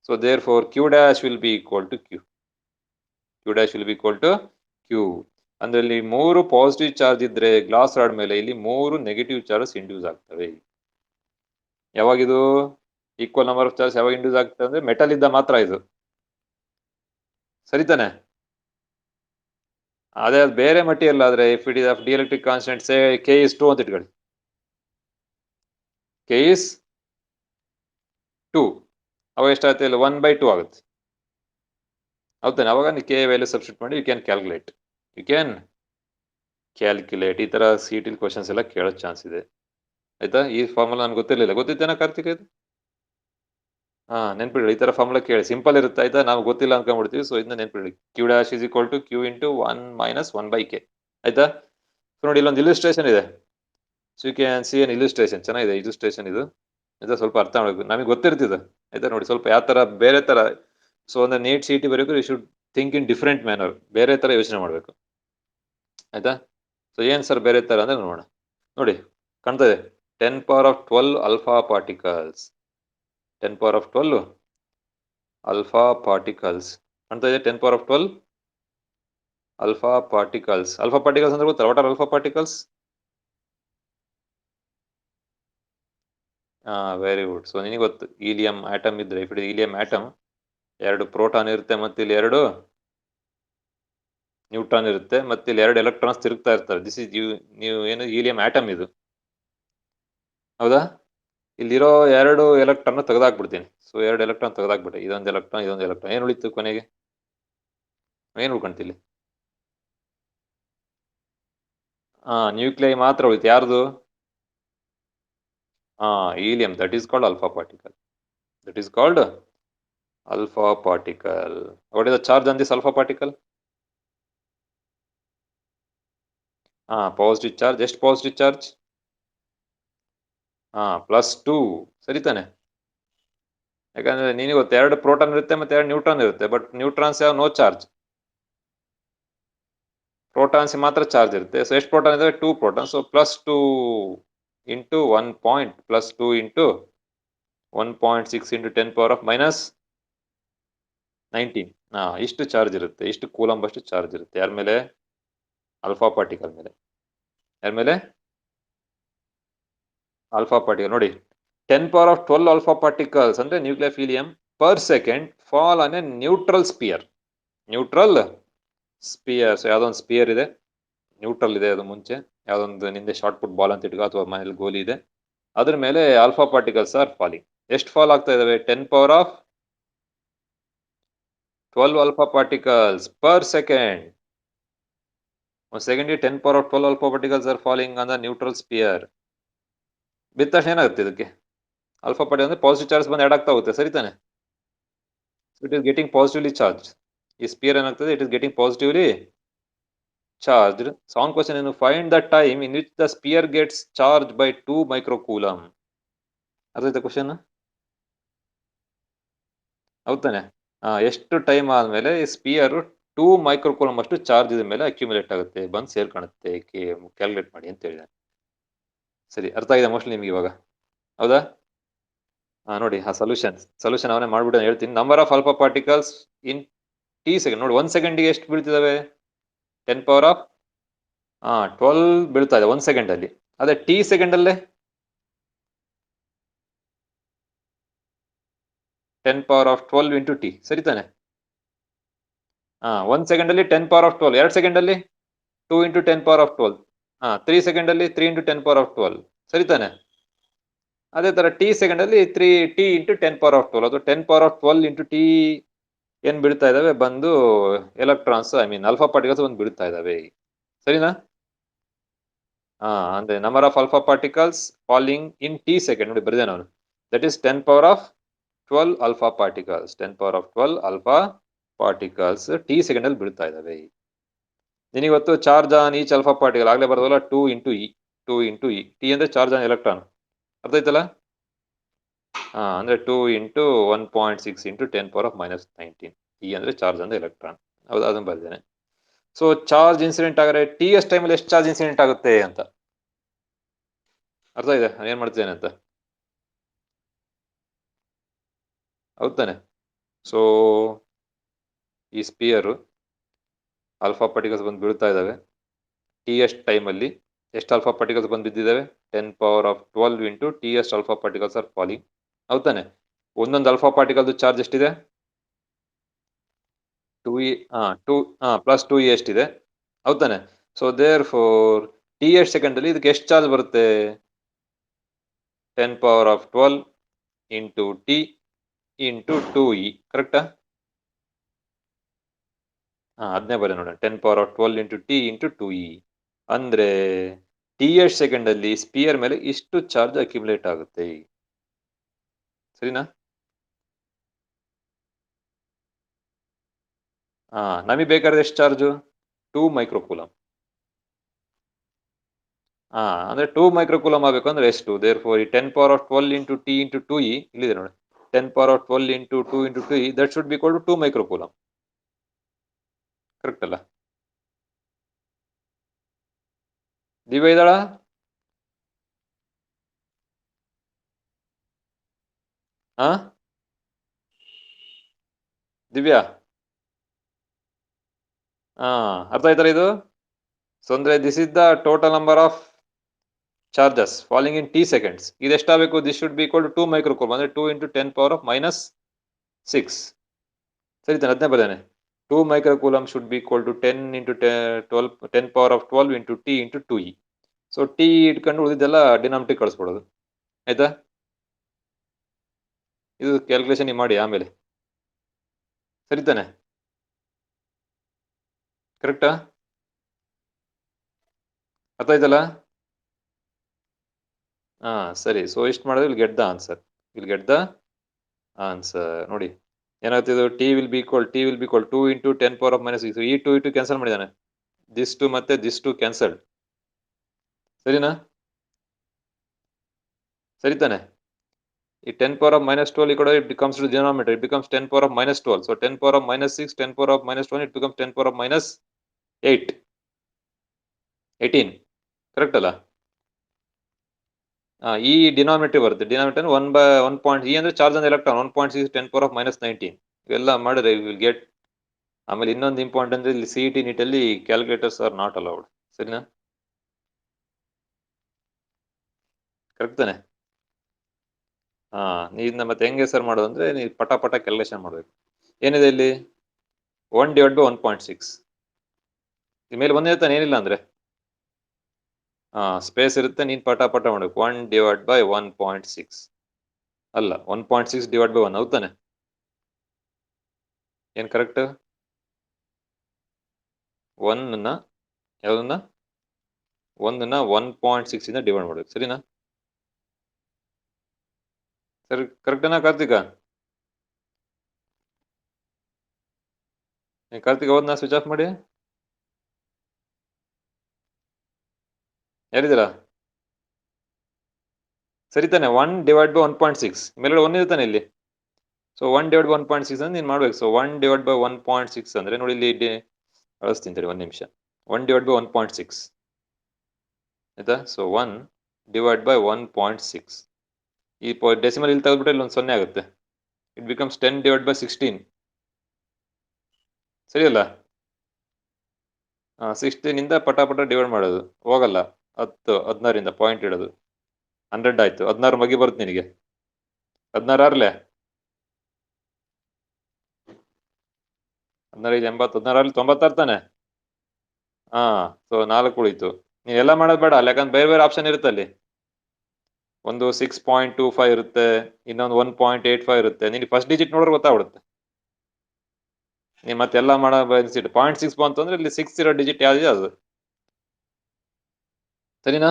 so therefore q dash will be equal to q. q dash will be equal to q. ಅಂದ್ರೆ ಇಲ್ಲಿ 3 ಪಾಸಿಟಿವ್ ಚಾರ್ಜ್ ಇದ್ರೆ ಗ್ಲಾಸ್ ರಾಡ್ ಮೇಲೆ ಇಲ್ಲಿ 3 ನೆಗೆಟಿವ್ ಚಾರ್ಜಸ್ ಇಂಡ್ಯೂಸ್ ಆಗ್ತವೆ. ಯಾವಾಗಿದು ಈಕ್ವಲ್ ನಂಬರ್ ಆಫ್ ಚಾರ್ಜ್ ಯಾವಾಗ ಇಂಡ್ಯೂಸ್ ಆಗ್ತದೆ ಅಂದ್ರೆ ಮೆಟಲ್ ಇದ್ದ ಮಾತ್ರ ಇದು. ಸರಿತಾನೆ? ಅದೇ ಅದು ಬೇರೆ ಮಟೀರಿಯಲ್ ಆದ್ರೆ if it is of dielectric constant say K is 2 ಅಂತ ಇಟ್ಕೊಳ್ಳಿ, ಕೆ ಇಸ್ 2, ಅವಾಗ ಎಷ್ಟಾಗುತ್ತೆ? ಇಲ್ಲ 1 by 2 ಆಗುತ್ತೆ. ಹೌದಾನೆ? ಅವಾಗ ನೀವು ಕೆ ವ್ಯಾಲ್ಯೂ ಸಬ್ಸ್ಟಿಟ್ಯೂಟ್ ಮಾಡಿ ಯು ಕ್ಯಾನ್ ಕ್ಯಾಲ್ಕುಲೇಟ್. ಈ ತರ ಸಿಟಿ ಕ್ವಶನ್ಸ್ ಎಲ್ಲ ಕೇಳೋ ಚಾನ್ಸ್ ಇದೆ. ಆಯ್ತಾ? ಈ ಫಾರ್ಮುಲಾ ನನ್ಗೆ ಗೊತ್ತಿರಲಿಲ್ಲ. ಗೊತ್ತಿತ್ತೇನಾ ಕಾರ್ತಿಕ್ ಇದು? ನೆನ್ಪಿಡಿ, ಈ ತರ ಫಾರ್ಮುಲಾ ಕೇಳಿ, ಸಿಂಪಲ್ ಇರುತ್ತೆ. ಆಯ್ತಾ? ನಾವು ಗೊತ್ತಿಲ್ಲ ಅನ್ಕೊಂಡ್ಬಿಡ್ತೀವಿ. ಸೊ ಇದನ್ನ ನೆನ್ಪಿಡಿ, Q dash is equal to Q into 1 minus 1 by K. ಆಯ್ತಾ? ನೋಡಿ, ಇಲ್ಲೊಂದು ಇಲಿಸ್ಟ್ರೇಷನ್ ಇದೆ. So you can see an illustration. ಚೆನ್ನಾಗಿದೆ ಇಲಿಸ್ಟ್ರೇಷನ್ ಇದು. ಆಯ್ತಾ? ಸ್ವಲ್ಪ ಅರ್ಥ ಮಾಡಬೇಕು, ನಮಗೆ ಗೊತ್ತಿರ್ತಿದೆ. ಆಯ್ತಾ? ನೋಡಿ, ಸ್ವಲ್ಪ ಯಾವ ತರ ಬೇರೆ ತರ. ಸೊ ಒಂದು ನೀಟ್ ಸಿಟಿ ಬರೀಬೇಕು, you should think in different manner, ಬೇರೆ ತರ ಯೋಚನೆ ಮಾಡಬೇಕು. ಆಯ್ತಾ? ಸೊ ಏನ್ ಸರ್ ಬೇರೆ ತರ ಅಂದ್ರೆ ನೋಡೋಣ. ನೋಡಿ, ಕಾಣ್ತಾ ಇದೆ 10 power of 12 alpha particles. 10 power of 12 alpha particles ಕಾಣ್ತಾ ಇದೆ. 10 power of 12 alpha particles. Alpha particles ಅಂದ್ರೆ ಗೊತ್ತಾ? What are alpha particles? Very good. So ನಿನಗೆ ಗೊತ್ತು, ಹೀಲಿಯಂ ಆಟಮ್ ಇದ್ರೆ, if it helium atom, 2 proton ಇರುತ್ತೆ ಮತ್ತೆ ಇಲ್ಲಿ 2 ನ್ಯೂಟ್ರಾನ್ ಇರುತ್ತೆ, ಮತ್ತೆ ಇಲ್ಲಿ 2 ಎಲೆಕ್ಟ್ರಾನ್ಸ್ ತಿರುಗ್ತಾ ಇರ್ತಾರೆ. ದಿಸ್ ಇಸ್ ನೀವು ಏನು ಹೀಲಿಯಂ ಆಟಮ್ ಇದು. ಹೌದಾ? ಇಲ್ಲಿರೋ 2 ಎಲೆಕ್ಟ್ರಾನ್ ತೆಗೆದಾಕ್ಬಿಡ್ತೀನಿ. ಸೊ 2 ಎಲೆಕ್ಟ್ರಾನ್ ತೆಗೆದಾಕ್ಬಿಟ್ಟೆ, ಇದೊಂದು ಎಲೆಕ್ಟ್ರಾನ್ ಇದೊಂದು ಎಲೆಕ್ಟ್ರಾನ್. ಏನು ಉಳಿತು ಕೊನೆಗೆ? ಏನು ಉಳ್ಕೊಂತಿಲ್ಲಿ? ನ್ಯೂಕ್ಲಿಯೈ ಮಾತ್ರ ಉಳಿತು. ಯಾರ್ದು? Helium. That is called alpha particle. That is called alpha particle. What is the charge on this alpha particle? Positive charge. Just positive charge? +2. ಸರಿ ತಾನೆ? ಯಾಕಂದ್ರೆ ನಿನಗೆ ಗೊತ್ತು, 2 ಪ್ರೋಟಾನ್ ಇರುತ್ತೆ ಮತ್ತೆ 2 ನ್ಯೂಟ್ರಾನ್ ಇರುತ್ತೆ. ಬಟ್ ನ್ಯೂಟ್ರಾನ್ಸ್ ಯಾವ ನೋ ಚಾರ್ಜ್, ಪ್ರೋಟಾನ್ಸ್ ಮಾತ್ರ ಚಾರ್ಜ್ ಇರುತ್ತೆ. ಸೊ ಎಷ್ಟು ಪ್ರೋಟಾನ್ ಇದೆ? 2 proton. So +2 into 1 point, +2 into 1.6 into 10 power of -19. ಇಷ್ಟು ಚಾರ್ಜ್ ಇರುತ್ತೆ, ಇಷ್ಟು ಕೂಲಂಬ್ ಅಷ್ಟು ಚಾರ್ಜ್ ಇರುತ್ತೆ. ಯಾರ ಮೇಲೆ? ಆಲ್ಫಾ ಪಾರ್ಟಿಕಲ್ ಮೇಲೆ. ಯಾರ ಮೇಲೆ? Alpha particle. ನೋಡಿ, 10 ಪವರ್ ಆಫ್ 12 ಆಲ್ಫಾ ಪಾರ್ಟಿಕಲ್ಸ್ ಅಂದ್ರೆ nuclear helium per second fall on a neutral sphere. Neutral sphere. So ಯಾವ್ದೊಂದು ಸ್ಪಿಯರ್ ಇದೆ, ನ್ಯೂಟ್ರಲ್ ಇದೆ, ಅದು ಮುಂಚೆ ಯಾವ್ದೊಂದು ನಿಂದೆ ಶಾರ್ಟ್ ಪುಟ್ ಬಾಲ್ ಅಂತ ಇಟ್ಕೋ, ಅಥವಾ ಮನೇಲಿ ಗೋಲಿ ಇದೆ, ಅದ್ರ ಮೇಲೆ ಆಲ್ಫಾ ಪಾರ್ಟಿಕಲ್ಸ್ ಆರ್ ಫಾಲಿಂಗ್. ಎಷ್ಟು ಫಾಲ್ ಆಗ್ತಾ ಇದಾವೆ? 10 power of 12 alpha particles per second. ಒಂದು ಸೆಕೆಂಡ್ಗೆ 10 power of 12 alpha particles are falling on the neutral sphere. ಬಿದ್ದ ತಕ್ಷಣ ಏನಾಗುತ್ತೆ ಇದಕ್ಕೆ? ಆಲ್ಫಾ ಪಾರ್ಟಿಕಲ್ ಅಂದ್ರೆ ಪಾಸಿಟಿವ್ ಚಾರ್ಜ್ ಬಂದು ಆಡ್ ಆಗ್ತಾ ಹೋಗುತ್ತೆ. ಸರಿ ತಾನೆ? It is getting positively charge. ಈ ಸ್ಪಿಯರ್ ಏನಾಗ್ತದೆ? It is getting positively charged. So on question is find the time in which the sphere gets charged by 2 microcoulomb. ಅರ್ಥ ಆಯ್ತಾ ಕ್ವಶನ್? ಹೌದಾನೆ? ಎಷ್ಟು ಟೈಮ್ ಆದ್ಮೇಲೆ ಸ್ಪಿಯರ್ 2 ಮೈಕ್ರೋಕೂಲಮ್ ಅಷ್ಟು ಚಾರ್ಜ್ ಇದ ಮೇಲೆ ಅಕ್ಯುಮುಲೇಟ್ ಆಗುತ್ತೆ, ಬಂದು ಸೇರ್ಕೊಳುತ್ತೆ. ಕ್ಯಾಲ್ಕುಲೇಟ್ ಮಾಡಿ ಅಂತ ಹೇಳಿದೆ. ಸರಿ, ಅರ್ಥ ಆಗಿದೆ ಮೋಸ್ಟ್ಲಿ ನಿಮ್ಗೆ ಇವಾಗ, ಹೌದಾ? ನೋಡಿ ಆ ಸೊಲ್ಯೂಷನ್ ಅವನೇ ಮಾಡ್ಬಿಟ್ಟು ಹೇಳ್ತೀನಿ. Number of alpha particles in T second. ನೋಡಿ 1 ಸೆಕೆಂಡ್ಗೆ ಎಷ್ಟು ಬೀಳ್ತಿದಾವೆ? 10 ಪವರ್ ಆಫ್ 12 ಬೀಳ್ತಾ ಇದೆ 1 ಸೆಕೆಂಡ್ ಅಲ್ಲಿ. ಅದೇ ಟಿ ಸೆಕೆಂಡ್ ಅಲ್ಲೇ 10 ಪವರ್ ಆಫ್ 12 ಇಂಟು ಟಿ, ಸರಿ ತಾನೆ? 1 ಸೆಕೆಂಡ್ ಅಲ್ಲಿ 10 ಪವರ್ ಆಫ್ 12, 2 ಸೆಕೆಂಡ್ ಅಲ್ಲಿ 2 ಇಂಟು 10 ಪವರ್ ಆಫ್ 12, 3 ಸೆಕೆಂಡ್ ಅಲ್ಲಿ 3 ಇಂಟು 10 ಪವರ್ ಆಫ್ 12, ಸರಿ ತಾನೆ? ಅದೇ ತರ ಟಿ ಸೆಕೆಂಡ್ ಅಲ್ಲಿ 3t ಇಂಟು 10 ಪವರ್ ಆಫ್ 12, ಅದು 10 ಪವರ್ ಆಫ್ 12 ಇಂಟು ಟಿ ಏನ್ ಬೀಳ್ತಾ ಇದಾವೆ ಬಂದು electrons, I mean alpha particles ಬಂದು ಬೀಳ್ತಾ ಇದಾವೆ, ಸರಿನಾ? ಅಂದ್ರೆ number of alpha particles falling in T second, ನೋಡಿ ಬರೆದೆ ನಾನು, that is 10 power of 12 alpha particles, 10 power of 12 alpha particles T second ಅಲ್ಲಿ ಬೀಳ್ತಾ ಇದಾವೆ. ನಿನಗೊತ್ತು charge on each alpha particle ಆಗ್ಲೇ ಬರೋದಲ್ಲ, 2 ಇಂಟು ಇ ಟಿ ಅಂದ್ರೆ ಚಾರ್ಜ್ ಆನ್ ಎಲೆಕ್ಟ್ರಾನ್, ಅರ್ಥ ಆಯ್ತಲ್ಲ? ಅಂದ್ರೆ 2 into 1.6 into 10 power of -19 E ಅಂದ್ರೆ ಚಾರ್ಜ್ ಅಂದ್ರೆ ಎಲೆಕ್ಟ್ರಾನ್, ಹೌದು ಅದನ್ನ ಬರ್ದೇನೆ. ಸೊ ಚಾರ್ಜ್ ಇನ್ಸಿಡೆಂಟ್ ಆಗಿದ್ರೆ ಟಿ ಎಸ್ ಟೈಮಲ್ಲಿ ಎಷ್ಟು ಚಾರ್ಜ್ ಇನ್ಸಿಡೆಂಟ್ ಆಗುತ್ತೆ ಅಂತ ಅರ್ಥ ಇದೆ ನಾನು ಏನ್ ಮಾಡ್ತಿದ್ದೇನೆ ಅಂತ, ಹೌದ್ ತಾನೆ? ಸೊ ಈ ಸ್ಪಿಯರ್ ಆಲ್ಫಾ ಪಾರ್ಟಿಕಲ್ಸ್ ಬಂದು ಬೀಳ್ತಾ ಇದಾವೆ. ಟಿ ಎಸ್ ಟೈಮಲ್ಲಿ ಎಷ್ಟು ಆಲ್ಫಾ ಪಾರ್ಟಿಕಲ್ಸ್ ಬಂದು ಬಿದ್ದಿದ್ದಾವೆ? 10 power of 12 into T S alpha particles are falling, ಹೌದ್ ತಾನೆ? ಒಂದೊಂದು ಆಲ್ಫಾ ಪಾರ್ಟಿಕಲ್ದು ಚಾರ್ಜ್ ಎಷ್ಟಿದೆ? 2e, 2 ಪ್ಲಸ್ 2e ಎಷ್ಟಿದೆ, ಹೌದ್ ತಾನೆ? So therefore T S second ಅಲ್ಲಿ ಇದಕ್ಕೆ ಎಷ್ಟು ಚಾರ್ಜ್ ಬರುತ್ತೆ? 10 power of 12 into T into 2e, ಕರೆಕ್ಟಾ? ಅದನ್ನೇ ಬರೀ ನೋಡೋಣ, 10 power of 12 into T into 2e ಅಂದ್ರೆ ಟಿ ಎಸ್ ಸೆಕೆಂಡ್ ಅಲ್ಲಿ ಸ್ಪಿಯರ್ ಮೇಲೆ ಇಷ್ಟು ಚಾರ್ಜ್ ಅಕ್ಯುಮುಲೇಟ್ ಆಗುತ್ತೆ, ಸರಿನಾ? ನಮಗೆ ಬೇಕಾದ್ರೆ ಎಷ್ಟು ಚಾರ್ಜು? 2 ಮೈಕ್ರೋಕೂಲಮ್. ಅಂದ್ರೆ 2 ಮೈಕ್ರೋಕೂಲಮ್ ಆಗಬೇಕು ಅಂದ್ರೆ ಎಷ್ಟು? ದೇರ್ ಫೋರ್ ಈ 10 power of 12 into T into 2e ಇಲ್ಲಿದೆ ನೋಡಿ, 10 power of 12 into 2 into 2e, that should be equal to 2 microcoulomb, correct ಅಲ್ಲ? ದಿವ್ಯ ಇದ್ದಾಳ? ದಿವ್ಯಾ, ಅರ್ಥ ಆಯ್ತಲ್ಲ ಇದು? ಸೊ ಅಂದ್ರೆ this is the total number of charges falling in T seconds. ಇದು ಎಷ್ಟಾಗಬೇಕು? This should be equal to 2 microcoulomb, ಅಂದ್ರೆ 2 ಇಂಟು 10 ಪವರ್ ಆಫ್ -6, ಸರಿ ತಾನೆ? ಅದನ್ನೇ ಬರ್ತೇನೆ, 2 microcoulomb should be equal to 10 into 10 power of 12 into T into 2e. So T ಇಟ್ಕೊಂಡು ಉಳಿದೆಲ್ಲ ಡಿನಾಮಿನೇಟರ್ ಕಳಿಸ್ಬಿಡೋದು, ಆಯ್ತಾ? ಇದು ಕ್ಯಾಲ್ಕುಲೇಷನ್ ಮಾಡಿ ಆಮೇಲೆ, ಸರಿ ತಾನೆ? ಕರೆಕ್ಟಾ? ಅರ್ಥ ಆಯ್ತಲ್ಲ? ಸರಿ. ಸೊ ಇಷ್ಟು ಮಾಡಿದ್ರೆ ವಿಲ್ ಗೆಟ್ ದ ಆನ್ಸರ್, ನೋಡಿ ಏನಾಗ್ತಿದೆ? T will be equal 2 into 10 power of -6, ಈ 2 ಕ್ಯಾನ್ಸಲ್ ಮಾಡಿದ್ದಾನೆ, ದಿಸ್ 2 ಮತ್ತೆ ದಿಸ್ 2 ಕ್ಯಾನ್ಸಲ್ಡ್, ಸರಿನಾ? ಸರಿ ತಾನೆ? ಈ 10 ಪವರ್ ಆಫ್ -12 ಈ ಕಡೆ it becomes to denominator, it becomes 10 power of -12, so 10 power of -6, 10 power of -1, it becomes 10 power of -8, 18, correct ಅಲ್ಲ? ಈ ಡಿನಾಮಿನೇಟರ್ ಬರುತ್ತೆ, ಡಿನಾಮಿನೇಟರ್ 1 ಪಾಯಿಂಟ್ ಇ ಅಂದ್ರೆ charge on electron, 1.6 10 power of -19 ಇವೆಲ್ಲ ಮಾಡಿದ್ರೆ ವಿಲ್ ಗೆಟ್. ಆಮೇಲೆ ಇನ್ನೊಂದು ಇಂಪಾರ್ಟೆಂಟ್ ಅಂದ್ರೆ ಇಲ್ಲಿ ಸಿ ಇ ಟಿ ನೀಟಲ್ಲಿ ಕ್ಯಾಲ್ಕುಲೇಟರ್ಸ್ ಆರ್ ನಾಟ್ ಅಲೌಡ್, ಸರಿನಾ? ಕರೆಕ್ಟ್ ತಾನೆ? ಇದನ್ನ ಮತ್ತೆ ಹೆಂಗೆ ಸರ್ ಮಾಡೋದು ಅಂದ್ರೆ ನೀವು ಪಟ ಕ್ಯಾಲ್ಕುಲೇಷನ್ ಮಾಡಬೇಕು. ಏನಿದೆ ಇಲ್ಲಿ? 1/1.6, ಮೇಲೆ ಒಂದೇ ತಾನೆ, ಏನಿಲ್ಲ ಅಂದ್ರೆ ಸ್ಪೇಸ್ ಇರುತ್ತೆ, ನೀನ್ ಪಟ ಮಾಡಬೇಕು. 1/1.6 ಅಲ್ಲ, 1.6/1, ಹೌದ್ ತಾನೆ? ಏನ್ ಕರೆಕ್ಟ್? 1ನ ಯಾವ್ದನ್ನ 1.6 ಇಂದ ಡಿವೈಡ್ ಮಾಡಬೇಕು, ಸರಿನಾ? ಸರಿ, ಕರೆಕ್ಟನಾ ಕಾರ್ತಿಕ? ಕಾರ್ತಿಕ್ ಹೋದ್ನಾ ಸ್ವಿಚ್ ಆಫ್ ಮಾಡಿ? ಯಾರಿದ್ದೀರಾ? ಸರಿ ತಾನೆ? 1/1.6 ಮೇಲ್ಗಡೆ 1 ಇದೆ ತಾನೆ ಇಲ್ಲಿ, ಸೊ 1/1.6 ಅಂದ್ರೆ ನೀನ್ ಮಾಡ್ಬೇಕು. ಸೊ 1/1.6 ಅಂದ್ರೆ ನೋಡಿ ಇಲ್ಲಿ ಕಳಿಸ್ತೀನಿ ತಡಿ, 1 ನಿಮಿಷ. 1/1.6 ಆಯ್ತಾ? So 1 divide by 1.6. ಈ ಡೆಸಿಮಲ್ ಇಲ್ಲಿ ತೆಗೆದ್ಬಿಟ್ರೆ ಇಲ್ಲೊಂದು 0 ಆಗುತ್ತೆ. It becomes 10 divide by 16. ಸರಿಯಲ್ಲ? 16 ಇಂದ ಪಟ ಡಿವೈಡ್ ಮಾಡೋದು ಹೋಗಲ್ಲ. 10 16 ಪಾಯಿಂಟ್ ಇಡೋದು 100 ಆಯ್ತು. 16 ಮಗಿ ಬರುತ್ತೆ ನಿನಗೆ. 16 ಆರ್ಲೆ 16 80 16 96 ತಾನೆ. ಹಾ, ಸೊ 4 ಉಳಿತು. ನೀವೆಲ್ಲ ಮಾಡೋದು ಬೇಡ, ಯಾಕಂದ್ರೆ ಬೇರೆ ಬೇರೆ ಆಪ್ಷನ್ ಇರುತ್ತೆ ಅಲ್ಲಿ. ಒಂದು 6.25 ಇರುತ್ತೆ, ಇನ್ನೊಂದು 1.85 ಇರುತ್ತೆ. ನಿನಗೆ ಫಸ್ಟ್ ಡಿಜಿಟ್ ನೋಡಿದ್ರೆ ಗೊತ್ತಾಗ್ಬಿಡುತ್ತೆ. ನೀವು ಮತ್ತೆಲ್ಲ ಮಾಡೋ ಬನ್ಸಿಟ್ಟು 0.6 ಬಂತು ಅಂದ್ರೆ ಇಲ್ಲಿ 6 ಇರೋ ಡಿಜಿಟ್ ಯಾವ್ದಿದೆ ಅದು. ಸರಿನಾ?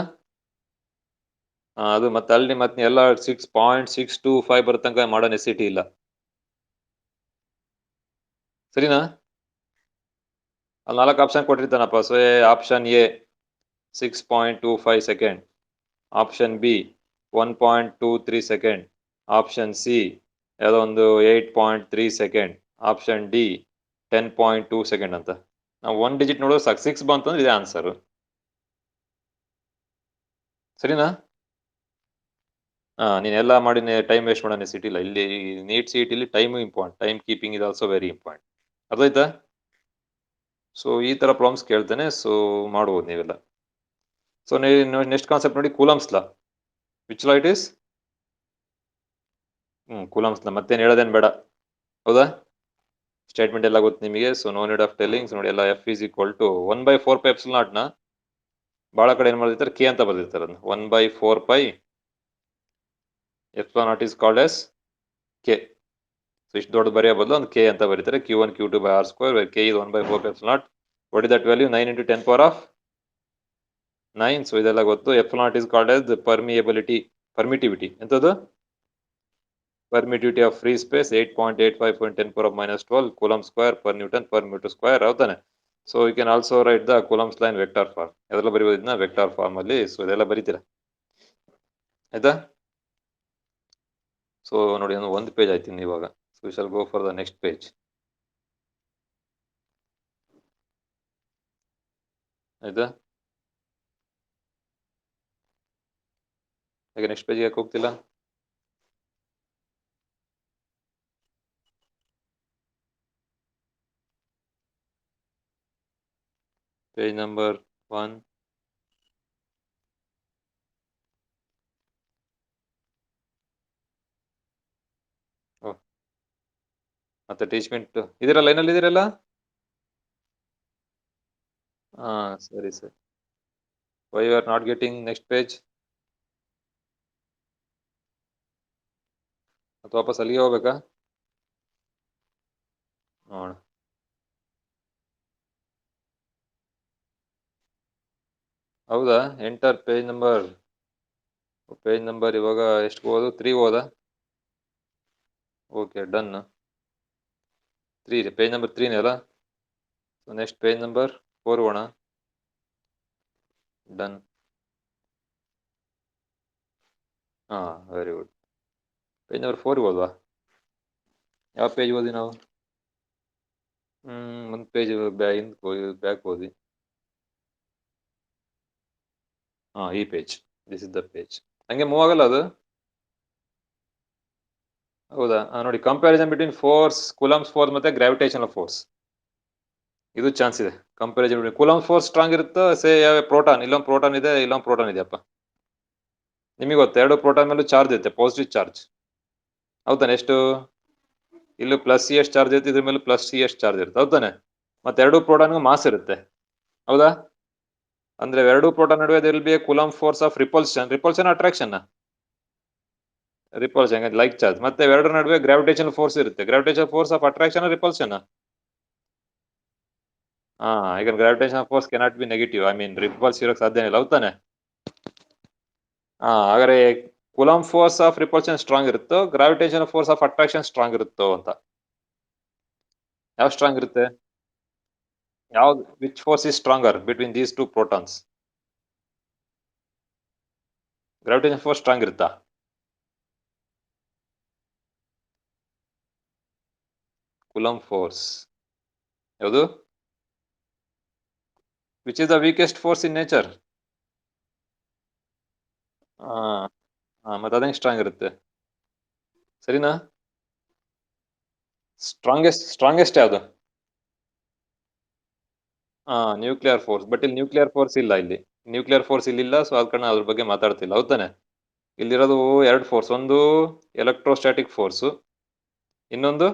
ಅದು ಮತ್ತೆ ಅಲ್ಲಿ ಮತ್ತೆ ಎಲ್ಲ 6.625 ಬರೋ ತನಕ ಮಾಡೋ ನೆಸಿಟಿ ಇಲ್ಲ. ಸರಿನಾ? ಅಲ್ಲಿ 4 ಆಪ್ಷನ್ ಕೊಟ್ಟಿರ್ತಾನಪ್ಪ. So option A 6.25 second, option B 1.23 second, option C ಯಾವುದೋ ಒಂದು 8.3 ಸೆಕೆಂಡ್, ಆಪ್ಷನ್ ಡಿ 10.2 ಸೆಕೆಂಡ್ ಅಂತ. ನಾವು 1 ಡಿಜಿಟ್ ನೋಡೋದು ಸಾಕು. 6 ಬಂತು ಅಂದ್ರೆ ಇದೇ ಆನ್ಸರು. ಸರಿನಾ? ನೀನೆಲ್ಲ ಮಾಡಿ ಟೈಮ್ ವೇಸ್ಟ್ ಮಾಡೋ ನೆಸಿಟಿ ಇಲ್ಲ. ಇಲ್ಲಿ ನೀಟ್ ಸಿ ಇಲ್ಲಿ time important. Time keeping is also very important. ಅರ್ಥಾಯ್ತಾ? ಸೊ ಈ ತರ ಪ್ರಾಬ್ಲಮ್ಸ್ ಕೇಳ್ತೇನೆ. ಸೊ ಮಾಡ್ಬೋದು ನೀವೆಲ್ಲ. ಸೊ ನೆಕ್ಸ್ಟ್ ಕಾನ್ಸೆಪ್ಟ್ ನೋಡಿ, Coulomb's law. Which law it is? Coulomb's law. ಮತ್ತೇನು ಹೇಳೋದೇನು ಬೇಡ, ಹೌದಾ? ಸ್ಟೇಟ್ಮೆಂಟ್ ಎಲ್ಲ ಗೊತ್ತು ನಿಮಗೆ. So no need of tellings. ನೋಡಿ, ಎಲ್ಲ F is equal to 1/4π ನ ಭಾಳ ಕಡೆ ಏನು ಮಾಡಿರ್ತಾರೆ, ಕೆ ಅಂತ ಬರ್ದಿರ್ತಾರೆ. ಅದನ್ನ 1/4π ε0 is called as K. So ಇಷ್ಟು ದೊಡ್ಡ ಬರೆಯೋ ಬದಲು ಒಂದು ಕೆ ಅಂತ ಬರೀತಾರೆ. Q1 Q2 by R², where k is 1/4π0. What is that value? 9 into 10 power of 9. So ಇದೆಲ್ಲ ಗೊತ್ತು. ε0 is called as the permittivity. ಎಂಥದ್ದು? Permittivity of free space 8.85 × 10 power of -12 coulomb square per Newton per meter square. ಹೌದಾನೆ? So you can also write the Coulomb's law in vector form. ಅದೆಲ್ಲ ಬರೀಬೋದು ಇದನ್ನ ವೆಕ್ಟರ್ ಫಾರ್ಮ್ ಅಲ್ಲಿ. ಸೊ ಇದೆಲ್ಲ ಬರೀತೀರಾ, ಆಯ್ತಾ? ಸೊ ನೋಡಿ, ಒಂದು ಪೇಜ್ ಆಯ್ತು ಇವಾಗ. So we shall go for the next page. ಆಯ್ತಾ? ಈಗ ನೆಕ್ಸ್ಟ್ ಪೇಜ್ ಯಾಕೆ ಹೋಗ್ತಿಲ್ಲ? Page number 1. ಮತ್ತೆ ಟೀಚ್ಮೆಂಟ್ ಇದೆಲ್ಲ ಲೈನಲ್ಲಿ ಇದೀರಲ್ಲ? ಸರಿ ಸರಿ. Why you are not getting next page? ಅಥವಾ ವಾಪಸ್ ಅಲ್ಲಿಗೆ ಹೋಗ್ಬೇಕಾ? ನೋಡ. ಹೌದಾ? Enter page number. Page number ಇವಾಗ ಎಷ್ಟು ಹೋದು? 3 ಹೋದಾ? Okay, done. 3 ಇದೆ. ಪೇಜ್ ನಂಬರ್ 3 ಅಲ್ಲ? ಸೊ ನೆಕ್ಸ್ಟ್ ಪೇಜ್ ನಂಬರ್ 4 ಹೋಗೋಣ. Done. Very good. Page number 4 ಹೋದ್ವಾ? ಯಾವ ಪೇಜ್ ಓದಿ ನಾವು? ಒಂದು ಪೇಜ್ ಬ್ಯಾಕ್ ಓದಿ. ಈ page. This is the page. ಹಂಗೆ ಮೂವ್ ಆಗಲ್ಲ ಅದು? ಹೌದಾ? ನೋಡಿ, comparison between force, coulombs force ಮತ್ತೆ ಗ್ರಾವಿಟೇಷನಲ್ ಫೋರ್ಸ್. ಇದು ಚಾನ್ಸ್ ಇದೆ. Comparison between coulombs force strong ಇರುತ್ತೋ, ಸೇ ಯಾವ ಪ್ರೋಟಾನ್, ಇಲ್ಲೊಂದು ಪ್ರೋಟಾನ್ ಇದೆ, ಇಲ್ಲೊಂದು ಪ್ರೋಟಾನ್ ಇದೆಯಪ್ಪ. ನಿಮಗೆ ಗೊತ್ತು, ಎರಡು ಪ್ರೋಟಾನ್ ಮೇಲೂ ಚಾರ್ಜ್ ಇರುತ್ತೆ, ಪಾಸಿಟಿವ್ ಚಾರ್ಜ್. ಹೌದಾನೆ? ಎಷ್ಟು? ಇಲ್ಲೂ +CS ಚಾರ್ಜ್ ಇರುತ್ತೆ, ಇದ್ರ ಮೇಲೆ +CS ಚಾರ್ಜ್ ಇರುತ್ತೆ. ಹೌದಾನೆ? ಮತ್ತೆ ಎರಡು ಪ್ರೋಟಾನ್ಗೂ ಮಾಸ್ ಇರುತ್ತೆ. ಹೌದಾ? ಅಂದ್ರೆ ಎರಡು ಪ್ರೋಟಾನ್ ನಡುವೆ there will be a Coulomb force of repulsion attraction. Repulsion, like charge. ಮತ್ತೆ ಎರಡರ ನಡುವೆ ಗ್ರಾವಿಟೇಷನಲ್ ಫೋರ್ಸ್ ಇರುತ್ತೆ. Gravitational force of attraction, repulsion. ಈಗ gravitational force cannot be negative. I mean repulse ಇರೋಕ್ಕೆ ಸಾಧ್ಯ ಇಲ್ಲ. ಹೌದಾನೆ? ಹಾಗಾದ್ರೆ Coulomb force of repulsion strong ಇರುತ್ತೋ, gravitational force of attraction strong ಇರುತ್ತೋ ಅಂತ? ಯಾವ ಸ್ಟ್ರಾಂಗ್ ಇರುತ್ತೆ? ಯಾವ್ದು? Which force is stronger between these two protons? Gravitation force strong ಇರುತ್ತಾ? ಕೂಲಂಬ್ ಫೋರ್ಸ್ ಯಾವುದು? Which is the weakest force in nature? ಮತ್ತೆ ಅದಂಗೆ ಸ್ಟ್ರಾಂಗ್ ಇರುತ್ತೆ, ಸರಿನಾ? ಸ್ಟ್ರಾಂಗೆಸ್ಟ್ ಯಾವುದು? ನ್ಯೂಕ್ಲಿಯರ್ ಫೋರ್ಸ್, ಬಟ್ ಇಲ್ಲಿ ನ್ಯೂಕ್ಲಿಯರ್ ಫೋರ್ಸ್ ಇಲ್ಲ, ಇಲ್ಲಿ ನ್ಯೂಕ್ಲಿಯರ್ ಫೋರ್ಸ್ ಇಲ್ಲಿಲ್ಲ, ಸೊ ಅದ್ ಕಾರಣ ಅದ್ರ ಬಗ್ಗೆ ಮಾತಾಡ್ತಿಲ್ಲ, ಹೌದಾನೆ? ಇಲ್ಲಿರೋದು ಎರಡು ಫೋರ್ಸ್, ಒಂದು ಎಲೆಕ್ಟ್ರೋಸ್ಟಾಟಿಕ್ ಫೋರ್ಸು, ಇನ್ನೊಂದು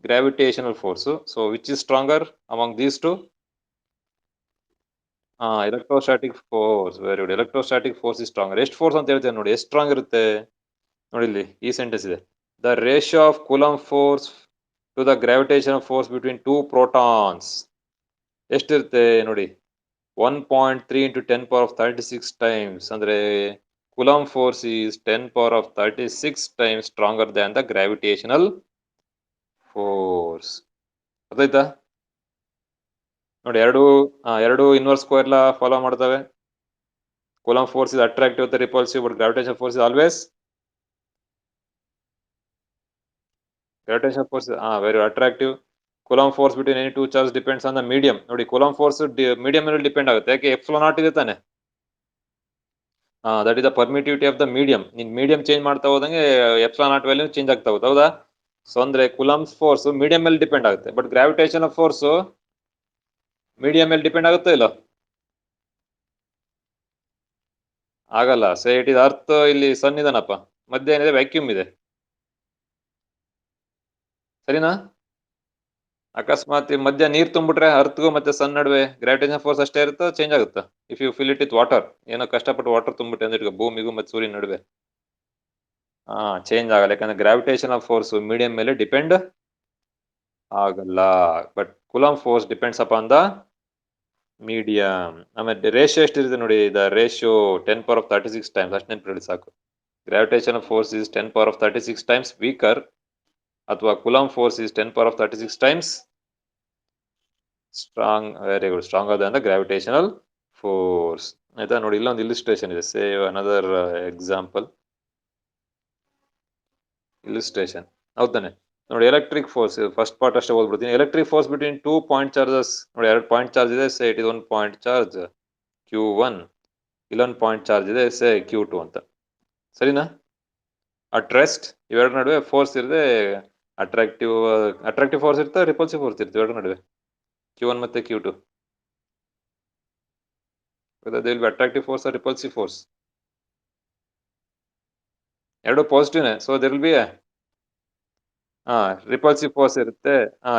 gravitational force. So which is stronger among these two? Electrostatic force, very good, electrostatic force is stronger. ಎಷ್ಟು ಫೋರ್ಸ್ ಅಂತ ಹೇಳ್ತೇವೆ ನೋಡಿ, ಎಷ್ಟು ಸ್ಟ್ರಾಂಗ್ ಇರುತ್ತೆ ನೋಡಿ, ಇಲ್ಲಿ ಈ ಸೆಂಟೆನ್ಸ್ ಇದೆ, the ratio of Coulomb force to the gravitational force between two protons ಎಷ್ಟಿರುತ್ತೆ ನೋಡಿ, 1.3 into 10 power of 36 times. ಅಂದ್ರೆ coulomb force is 10 power of 36 times stronger than the gravitational force. ಗೊತ್ತಾಯ್ತಾ? ನೋಡಿ, ಎರಡು ಇನ್ವರ್ಸ್ ಸ್ಕ್ವೇರ್ ಲಾ ಫಾಲೋ ಮಾಡ್ತವೆ. Coulomb force is attractive to repulsive, but gravitational force is always very attractive. Coulomb force between any two charge depends on the medium. ನೋಡಿ, ಕೂಲಂಬ್ ಫೋರ್ಸ್ ಮೀಡಿಯಂ ಮೇಲೆ ಡಿಪೆಂಡ್ ಆಗುತ್ತೆ, ಯಾಕೆ? ಎಪ್ಸಿಲಾನ್ ನಾಟ್ ಇದೆ ತಾನೆ. That is the permittivity of the medium. ನೀನ್ ಮೀಡಿಯಂ ಚೇಂಜ್ ಮಾಡ್ತಾ ಹೋದಂಗೆ ಎಪ್ಸಿಲಾನ್ ನಾಟ್ ವ್ಯಾಲ್ಯೂ ಚೇಂಜ್ ಆಗ್ತಾ ಹೋಗುತ್ತೆ, ಹೌದಾ? ಸೊ ಅಂದ್ರೆ ಕೂಲಂಬ್ಸ್ ಫೋರ್ಸ್ ಮೀಡಿಯಂ ಮೇಲೆ ಡಿಪೆಂಡ್ ಆಗುತ್ತೆ, ಬಟ್ ಗ್ರಾವಿಟೇಷನ್ ಫೋರ್ಸ್ ಮೀಡಿಯಂ ಮೇಲೆ ಡಿಪೆಂಡ್ ಆಗುತ್ತೋ ಇಲ್ಲ? ಆಗಲ್ಲ. ಸೇ ಇಟ್ ಇಸ್ ಅರ್ತ್, ಇಲ್ಲಿ ಸನ್ ಇದನಪ್ಪ, ಮಧ್ಯೆ ಏನಿದೆ? ವ್ಯಾಕ್ಯೂಮ್ ಇದೆ, ಸರಿನಾ? ಅಕಸ್ಮಾತ್ ಮಧ್ಯ ನೀರ್ ತುಂಬಿಟ್ರೆ ಅರ್ತ್ಗೂ ಮತ್ತೆ ಸನ್ ನಡುವೆ ಗ್ರಾವಿಟೇಷನ್ ಫೋರ್ಸ್ ಅಷ್ಟೇ ಇರುತ್ತೋ ಚೇಂಜ್ ಆಗುತ್ತಾ? If you fill it with water, ಏನೋ ಕಷ್ಟಪಟ್ಟು ವಾಟರ್ ತುಂಬಿಟ್ಟೆ ಅಂದ್ರೆ ಭೂಮಿಗೂ ಮತ್ತೆ ಸೂರ್ಯನ ನಡುವೆ, ಚೇಂಜ್ ಆಗಲ್ಲ, ಯಾಕಂದ್ರೆ ಗ್ರಾವಿಟೇಷನ್ ಫೋರ್ಸ್ ಮೀಡಿಯಂ ಮೇಲೆ ಡಿಪೆಂಡ್ ಆಗಲ್ಲ. But Coulomb force depends upon the medium. ಆಮೇಲೆ ರೇಷಿಯೋ ಎಷ್ಟಿರುತ್ತೆ ನೋಡಿ, the ratio 10 power of 36 times, ಅಷ್ಟು ನೆನಪಿರಲಿ ಸಾಕು. Gravitation force is 10 power of 36 times weaker, ಅಥವಾ Coulomb force is 10 power of 36 times strong, very good, stronger than the gravitational force. ಆಯ್ತಾ? ನೋಡಿ, ಇಲ್ಲೊಂದು ಇಲಿಸ್ಟ್ರೇಷನ್ ಇದೆ, ಸೇವ್ ಅನದರ್ ಎಕ್ಸಾಂಪಲ್ ಇಲಿಸ್ಟ್ರೇಷನ್, ಹೌದಾನೆ? ನೋಡಿ, ಎಲೆಕ್ಟ್ರಿಕ್ ಫೋರ್ಸ್ ಫಸ್ಟ್ ಪಾರ್ಟ್ ಅಷ್ಟೇ ಓದ್ಬಿಡ್ತೀನಿ. Electric force between two point charges. ನೋಡಿ, ಎರಡು ಪಾಯಿಂಟ್ ಚಾರ್ಜ್ ಇದೆ, say it is one point charge Q1, ಇಲ್ಲೊಂದು ಪಾಯಿಂಟ್ ಚಾರ್ಜ್ ಇದೆ, ಸೇ Q2 ಅಂತ, ಸರಿನಾ? ಅಟ್ ರೆಸ್ಟ್ ಇವೆರಡು ನಡುವೆ ಫೋರ್ಸ್ ಇರುತ್ತೆ, ಅಟ್ರಾಕ್ಟಿವ್ ಫೋರ್ಸ್ ಇರುತ್ತೆ, ರಿಪಲ್ಸಿವ್ ಫೋರ್ಸ್ ಇರುತ್ತೆ ಇವೆರಡು ನಡುವೆ, Q1 ಮತ್ತೆ Q2. whether they will be attractive force or repulsive force, ಎರಡು ಪಾಸಿಟಿವ್ನೇ, so there will be repulsive force ಇರುತ್ತೆ.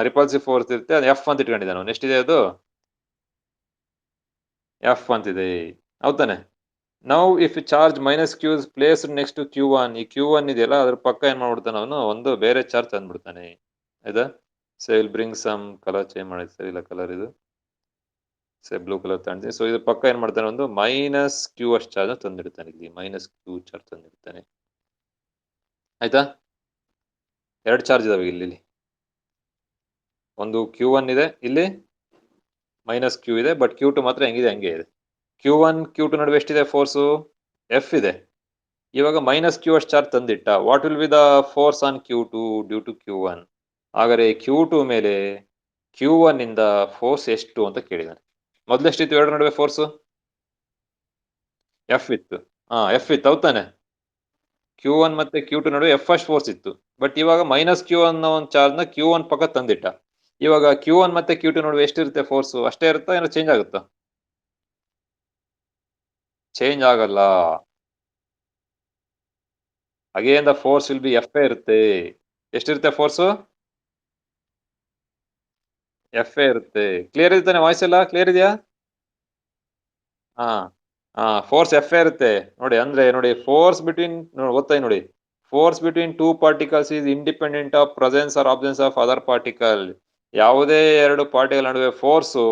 ರಿಪಲ್ಸಿವ್ ಫೋರ್ಸ್ ಇರುತ್ತೆ, ಅದು ಎಫ್ ಅಂತ ಇಟ್ಕೊಂಡಿದ್ದಾನೆ ಅವನು. ಎಷ್ಟಿದೆ ಅದು? ಎಫ್ ಅಂತಿದೆ, ಹೌದಾನೆ? Now if charge minus Q is placed next to Q1, ಈ Q1 ಇದೆಯಲ್ಲ, ಅದ್ರ ಪಕ್ಕ ಏನ್ ಮಾಡ್ಬಿಡ್ತಾನೆ ಅವನು, ಒಂದು ಬೇರೆ ಚಾರ್ಜ್ ತಂದ್ಬಿಡ್ತಾನೆ, ಆಯ್ತಾ? So will bring some colour change ಮಾಡಿದ್ ಸರಿ ಇಲ್ಲ, ಕಲರ್ ಇದು ಸೇ ಬ್ಲೂ ಕಲರ್ ತಗೊಂಡಿದ್ದೀನಿ. ಸೊ ಇದ್ರ ಪಕ್ಕ ಏನ್ ಮಾಡ್ತಾನೆ, ಒಂದು ಮೈನಸ್ ಕ್ಯೂ ಅಷ್ಟು ಚಾರ್ಜ್ ತಂದಿಡ್ತಾನೆ, ಇಲ್ಲಿ ಮೈನಸ್ ಕ್ಯೂ ಚಾರ್ಜ್ ತಂದಿಡ್ತಾನೆ, ಆಯ್ತಾ? ಎರಡು ಚಾರ್ಜ್ ಇದಾವೆ ಇಲ್ಲಿ, ಒಂದು Q1 ಇದೆ, ಇಲ್ಲಿ ಮೈನಸ್ ಕ್ಯೂ ಇದೆ, ಬಟ್ Q2 ಮಾತ್ರ ಹೆಂಗಿದೆ ಹಂಗೆ ಇದೆ. Q1 Q2 ನಡುವೆ ಎಷ್ಟಿದೆ ಫೋರ್ಸು? ಎಫ್ ಇದೆ. ಇವಾಗ ಮೈನಸ್ ಕ್ಯೂ ಅಷ್ಟು ಚಾರ್ಜ್ ತಂದಿಟ್ಟ, what will be the force on Q2 due to Q1? ಹಾಗಾದ್ರೆ Q2 ಮೇಲೆ Q1 ಇಂದ ಫೋರ್ಸ್ ಎಷ್ಟು ಅಂತ ಕೇಳಿದಾನೆ. ಮೊದಲೆಷ್ಟಿತ್ತು ಎರಡು ನಡುವೆ ಫೋರ್ಸು? ಎಫ್ ಇತ್ತು, ಎಫ್ ಇತ್ತು, ಹೌದಾನೆ? Q1 ಮತ್ತೆ Q2 ನಡುವೆ ಎಫ್ ಅಷ್ಟು ಫೋರ್ಸ್ ಇತ್ತು, ಬಟ್ ಇವಾಗ ಮೈನಸ್ ಕ್ಯೂ ಅನ್ನೋ ಒಂದು ಚಾರ್ಜ್ ನ Q1 ಪಕ್ಕ ತಂದಿಟ್ಟ. ಇವಾಗ Q1 ಮತ್ತೆ Q2 ನಡುವೆ ಎಷ್ಟಿರುತ್ತೆ ಫೋರ್ಸು? ಅಷ್ಟೇ ಇರುತ್ತಾ, ಏನೋ ಚೇಂಜ್ ಆಗುತ್ತಾ? ಚೇಂಜ್ ಆಗಲ್ಲ. Again the force will be F ಇರುತ್ತೆ. ಎಷ್ಟಿರುತ್ತೆ ಫೋರ್ಸು? ಎಫ್ ಇರುತ್ತೆ. ಕ್ಲಿಯರ್ ಇರ್ತಾನೆ? ವಾಯ್ಸ್ ಎಲ್ಲ ಕ್ಲಿಯರ್ ಇದೆಯಾ? ಫೋರ್ಸ್ ಎಫ್ ಇರುತ್ತೆ ನೋಡಿ. ಅಂದ್ರೆ ನೋಡಿ, ಫೋರ್ಸ್ ಬಿಟ್ವೀನ್, ಓದ್ತಾ ನೋಡಿ, force between two particles is independent of presence or absence of other particle. ಯಾವುದೇ ಎರಡು ಪಾರ್ಟಿಕಲ್ ನಡುವೆ ಫೋರ್ಸು,